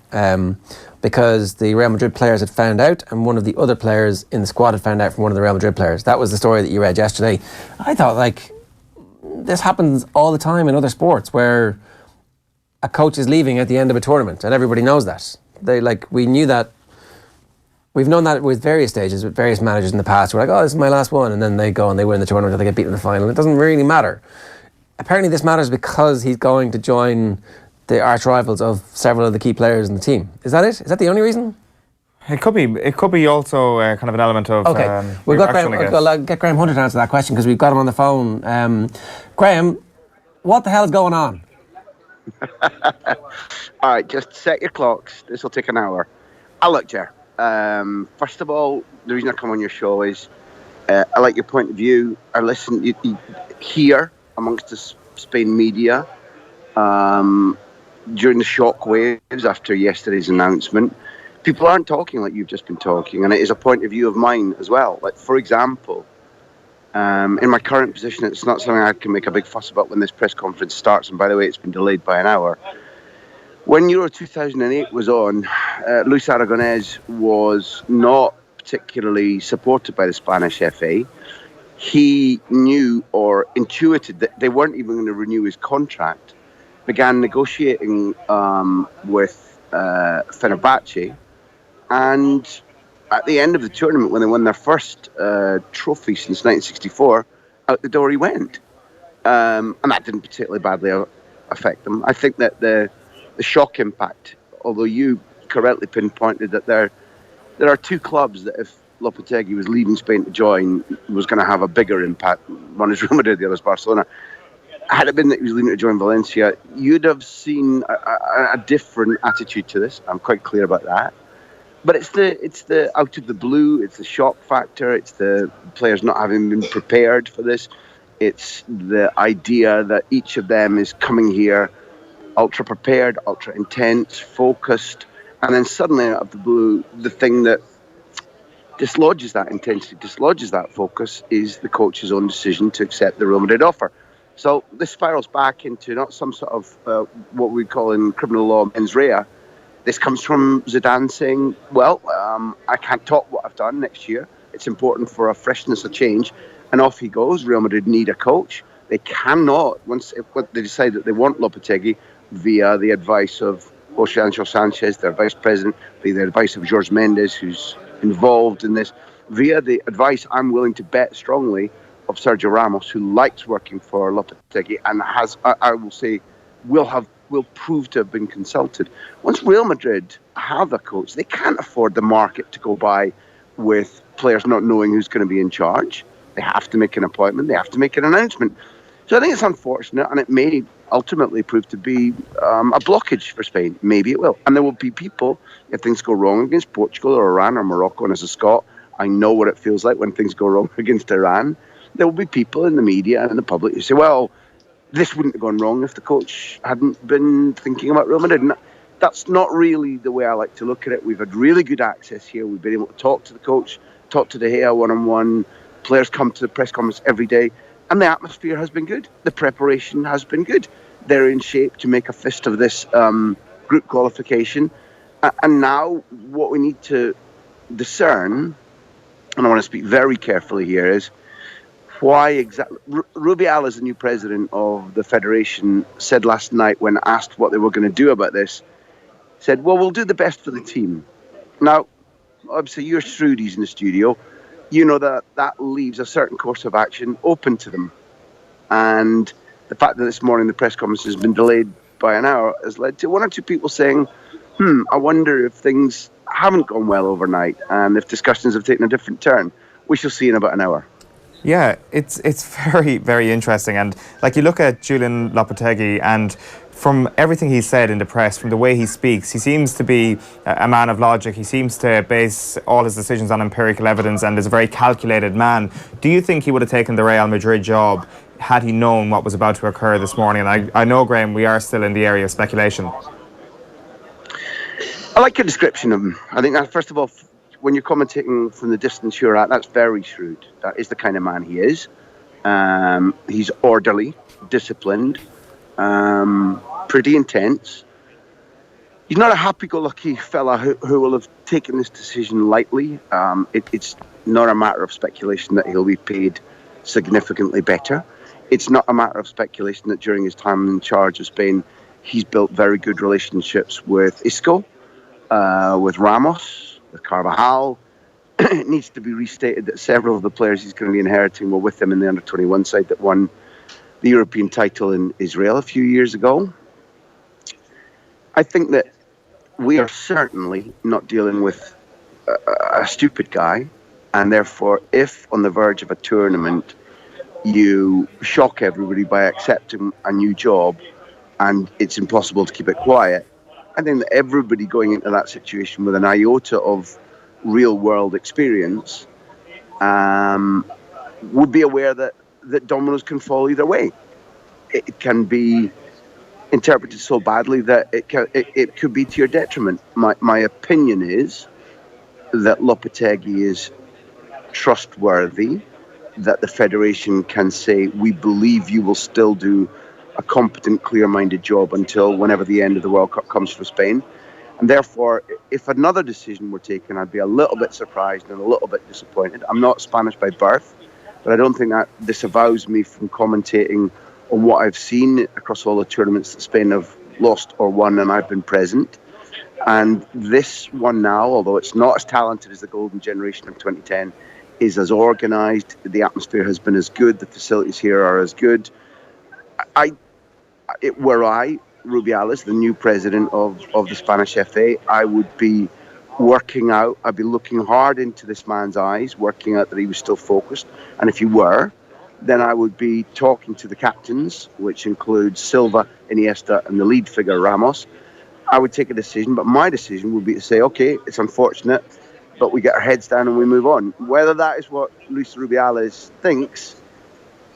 because the Real Madrid players had found out, and one of the other players in the squad had found out from one of the Real Madrid players. That was the story that you read yesterday. I thought, like, this happens all the time in other sports where a coach is leaving at the end of a tournament, and everybody knows that. We knew that. We've known that with various stages, with various managers in the past. We're like, oh, this is my last one. And then they go and they win the tournament or they get beaten in the final. It doesn't really matter. Apparently this matters because he's going to join the arch rivals of several of the key players in the team. Is that it? Is that the only reason? It could be. It could be also kind of an element of. Okay, we've got Graham. I'll get Graham Hunter to answer that question because we've got him on the phone. Graham, what the hell is going on? All right, just set your clocks. This will take an hour. Look, Jer. First of all, the reason I come on your show is I like your point of view. I listen you hear amongst the Spain media during the shock waves after yesterday's announcement. People aren't talking like you've just been talking, and it is a point of view of mine as well. Like, for example, in my current position, it's not something I can make a big fuss about when this press conference starts, and by the way, it's been delayed by an hour. When Euro 2008 was on, Luis Aragonés was not particularly supported by the Spanish FA. He knew or intuited that they weren't even going to renew his contract, began negotiating with Fenerbahce, and at the end of the tournament, when they won their first trophy since 1964, out the door he went. And that didn't particularly badly affect them. I think that the shock impact, although you correctly pinpointed that there are two clubs that if Lopetegui was leaving Spain to join was going to have a bigger impact. One is Real Madrid, the other is Barcelona. Had it been that he was leaving to join Valencia, you'd have seen a different attitude to this. I'm quite clear about that. But it's the out of the blue, it's the shock factor, it's the players not having been prepared for this. It's the idea that each of them is coming here ultra prepared, ultra intense, focused, and then suddenly out of the blue, the thing that dislodges that intensity, dislodges that focus, is the coach's own decision to accept the Real Madrid offer. So this spirals back into not some sort of what we call in criminal law mens rea. This comes from Zidane saying, well, I can't top what I've done next year. It's important for a freshness, a change. And off he goes. Real Madrid need a coach. They cannot, once they decide that they want Lopetegui, via the advice of Jose Ancho Sanchez, their vice president, via the advice of Jorge Mendes, who's involved in this, via the advice, I'm willing to bet strongly, of Sergio Ramos, who likes working for Lopetegui and has, I will say, will prove to have been consulted. Once Real Madrid have a coach, they can't afford the market to go by with players not knowing who's going to be in charge. They have to make an appointment. They have to make an announcement. So I think it's unfortunate, and it may ultimately prove to be a blockage for Spain. Maybe it will. And there will be people, if things go wrong against Portugal or Iran or Morocco, and as a Scot, I know what it feels like when things go wrong against Iran. There will be people in the media and in the public who say, well, this wouldn't have gone wrong if the coach hadn't been thinking about Real Madrid. And that's not really the way I like to look at it. We've had really good access here. We've been able to talk to the coach, talk to De Gea one-on-one. Players come to the press conference every day. And the atmosphere has been good. The preparation has been good. They're in shape to make a fist of this group qualification. And now what we need to discern, and I want to speak very carefully here, is why exactly. Rubiales, the new president of the federation, said last night when asked what they were going to do about this, said, well, we'll do the best for the team. Now, obviously, you're shrewdies in the studio. You know that leaves a certain course of action open to them. And the fact that this morning the press conference has been delayed by an hour has led to one or two people saying, I wonder if things haven't gone well overnight and if discussions have taken a different turn. We shall see in about an hour. Yeah, it's very, very interesting. And like you look at Julian Lopetegui, and from everything he said in the press, from the way he speaks, he seems to be a man of logic. He seems to base all his decisions on empirical evidence and is a very calculated man. Do you think he would have taken the Real Madrid job had he known what was about to occur this morning? And I know, Graham, we are still in the area of speculation. I like your description of him. I think that, first of all, when you're commentating from the distance you're at, that's very shrewd. That is the kind of man he is. He's orderly, disciplined, pretty intense. He's not a happy-go-lucky fella who will have taken this decision lightly. It's not a matter of speculation that he'll be paid significantly better. It's not a matter of speculation that during his time in charge of Spain, he's built very good relationships with Isco, with Ramos, with Carvajal. It needs to be restated that several of the players he's going to be inheriting were with him in the under-21 side that won the European title in Israel a few years ago. I think that we are certainly not dealing with a stupid guy, and therefore if on the verge of a tournament you shock everybody by accepting a new job and it's impossible to keep it quiet, I think that everybody going into that situation with an iota of real world experience would be aware that dominoes can fall either way. It can be interpreted so badly that it could be to your detriment. My opinion is that Lopetegui is trustworthy, that the Federation can say, we believe you will still do a competent, clear-minded job until whenever the end of the World Cup comes for Spain. And therefore, if another decision were taken, I'd be a little bit surprised and a little bit disappointed. I'm not Spanish by birth, but I don't think that disavows me from commentating on what I've seen across all the tournaments that Spain have lost or won, and I've been present. And this one now, although it's not as talented as the golden generation of 2010, is as organised, the atmosphere has been as good, the facilities here are as good. Were I Rubiales, the new president of the Spanish FA, I would be working out, I'd be looking hard into this man's eyes, working out that he was still focused. And if he were, then I would be talking to the captains, which includes Silva, Iniesta, and the lead figure, Ramos. I would take a decision, but my decision would be to say, okay, it's unfortunate, but we get our heads down and we move on. Whether that is what Luis Rubiales thinks,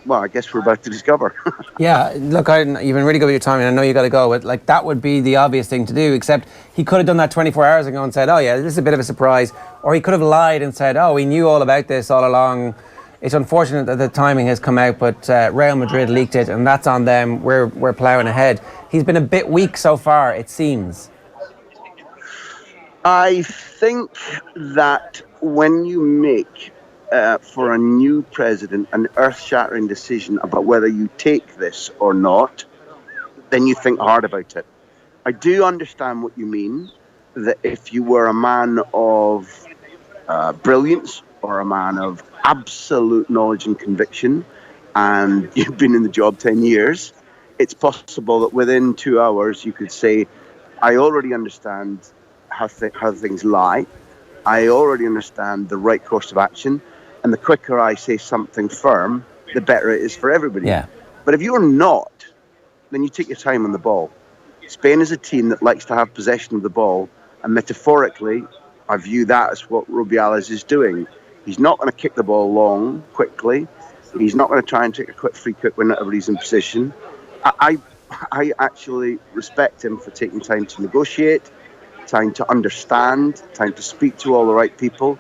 well, I guess we're about to discover. Yeah, look, you've been really good with your timing. I know you got to go, but like that would be the obvious thing to do. Except he could have done that 24 hours ago and said, "Oh yeah, this is a bit of a surprise," or he could have lied and said, "Oh, we knew all about this all along." It's unfortunate that the timing has come out, but Real Madrid leaked it, and that's on them. We're ploughing ahead. He's been a bit weak so far, it seems. I think that when you make for a new president an earth-shattering decision about whether you take this or not, then you think hard about it. I do understand what you mean, that if you were a man of brilliance or a man of absolute knowledge and conviction, and you've been in the job 10 years, it's possible that within 2 hours you could say, I already understand how things lie. I already understand the right course of action. And the quicker I say something firm, the better it is for everybody. Yeah. But if you're not, then you take your time on the ball. Spain is a team that likes to have possession of the ball. And metaphorically, I view that as what Rubiales is doing. He's not going to kick the ball long, quickly. He's not going to try and take a quick free kick when everybody's in position. I actually respect him for taking time to negotiate, time to understand, time to speak to all the right people,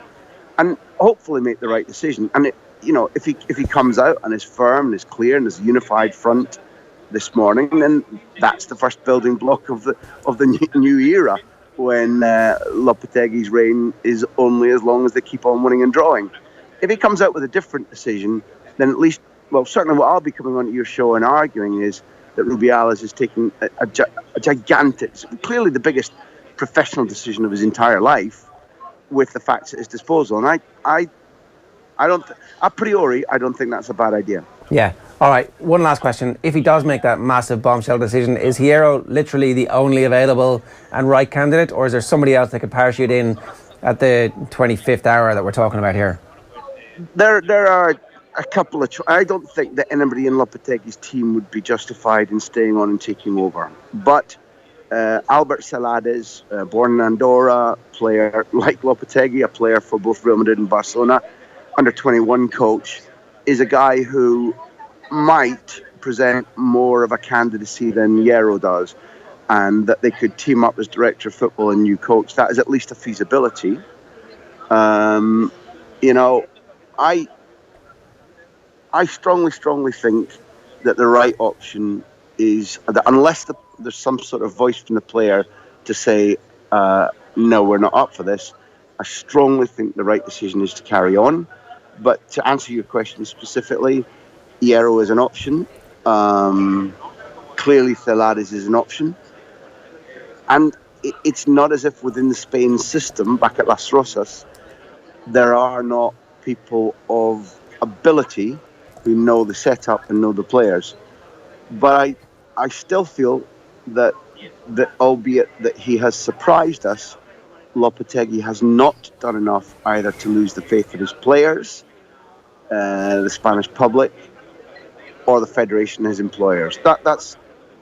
and hopefully make the right decision. And if he comes out and is firm and is clear and is a unified front this morning, then that's the first building block of the new era, when Lopetegui's reign is only as long as they keep on winning and drawing. If he comes out with a different decision, then at least, well, certainly what I'll be coming onto your show and arguing is that Rubiales is taking a gigantic, clearly the biggest professional decision of his entire life, with the facts at his disposal. And I don't, a priori, I don't think that's a bad idea. Yeah. All right. One last question. If he does make that massive bombshell decision, is Hierro literally the only available and right candidate, or is there somebody else that could parachute in at the 25th hour that we're talking about here? There are a couple of... I don't think that anybody in Lopetegui's team would be justified in staying on and taking over. But Albert Celades, born in Andorra, player like Lopetegui, a player for both Real Madrid and Barcelona, under 21 coach, is a guy who might present more of a candidacy than Hierro does, and that they could team up as director of football and new coach. That is at least a feasibility. I strongly think that the right option is that unless there's some sort of voice from the player to say, no, we're not up for this, I strongly think the right decision is to carry on. But to answer your question specifically, Hierro is an option. Clearly, Celades is an option. And it's not as if within the Spain system, back at Las Rosas, there are not people of ability who know the setup and know the players. But I still feel that albeit that he has surprised us, Lopetegui has not done enough either to lose the faith of his players, the Spanish public, or the federation, his employers. That's,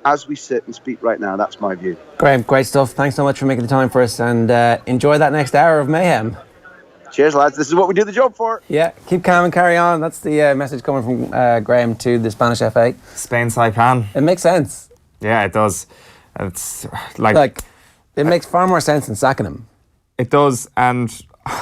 as we sit and speak right now, that's my view. Graham, great stuff. Thanks so much for making the time for us, and enjoy that next hour of mayhem. Cheers, lads. This is what we do the job for. Yeah, keep calm and carry on. That's the message coming from Graham to the Spanish FA. Spain Saipan. It makes sense. Yeah, it does. It's it makes far more sense than sacking him. It does, and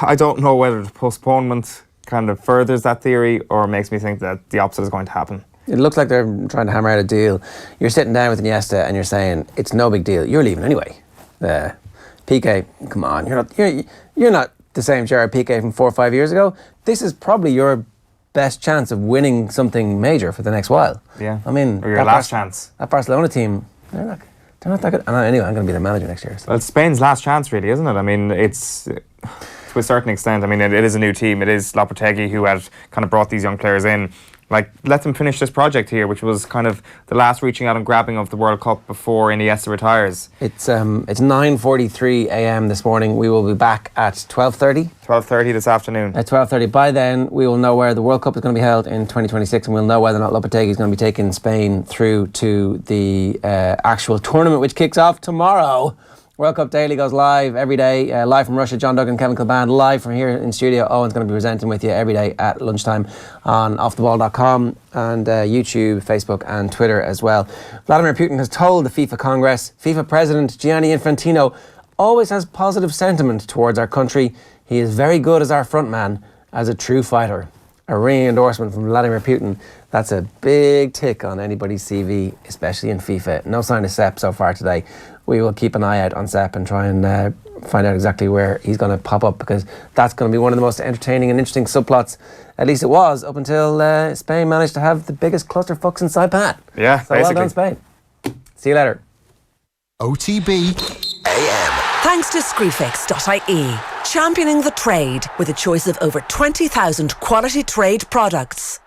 I don't know whether the postponement kind of furthers that theory or makes me think that the opposite is going to happen. It looks like they're trying to hammer out a deal. You're sitting down with Iniesta and you're saying, it's no big deal. You're leaving anyway. Piqué, come on. You're not the same Gerard Piqué from 4 or 5 years ago. This is probably your best chance of winning something major for the next while. Yeah. I mean, or your last chance. That Barcelona team, they're not that good. Anyway, I'm going to be their manager next year. So. Well, it's Spain's last chance, really, isn't it? I mean, it's to a certain extent. I mean, it is a new team. It is Lopetegui who had kind of brought these young players in. Like, let them finish this project here, which was kind of the last reaching out and grabbing of the World Cup before Iniesta retires. It's 9:43 a.m. this morning. We will be back at 12:30. 12:30 this afternoon. At 12:30. By then, we will know where the World Cup is going to be held in 2026, and we'll know whether or not Lopetegui is going to be taking Spain through to the actual tournament, which kicks off tomorrow. World Cup Daily goes live every day, live from Russia. John Duggan, Kevin Kilban, live from here in studio. Owen's going to be presenting with you every day at lunchtime on offtheball.com and YouTube, Facebook and Twitter as well. Vladimir Putin has told the FIFA Congress, FIFA President Gianni Infantino always has positive sentiment towards our country. He is very good as our front man, as a true fighter. A ringing endorsement from Vladimir Putin. That's a big tick on anybody's CV, especially in FIFA. No sign of Sepp so far today. We will keep an eye out on Sepp and try and find out exactly where he's going to pop up, because that's going to be one of the most entertaining and interesting subplots. At least it was up until Spain managed to have the biggest clusterfucks inside Pat. Yeah, so basically. well done, Spain. See you later. OTB AM. Thanks to Screwfix.ie, championing the trade with a choice of over 20,000 quality trade products.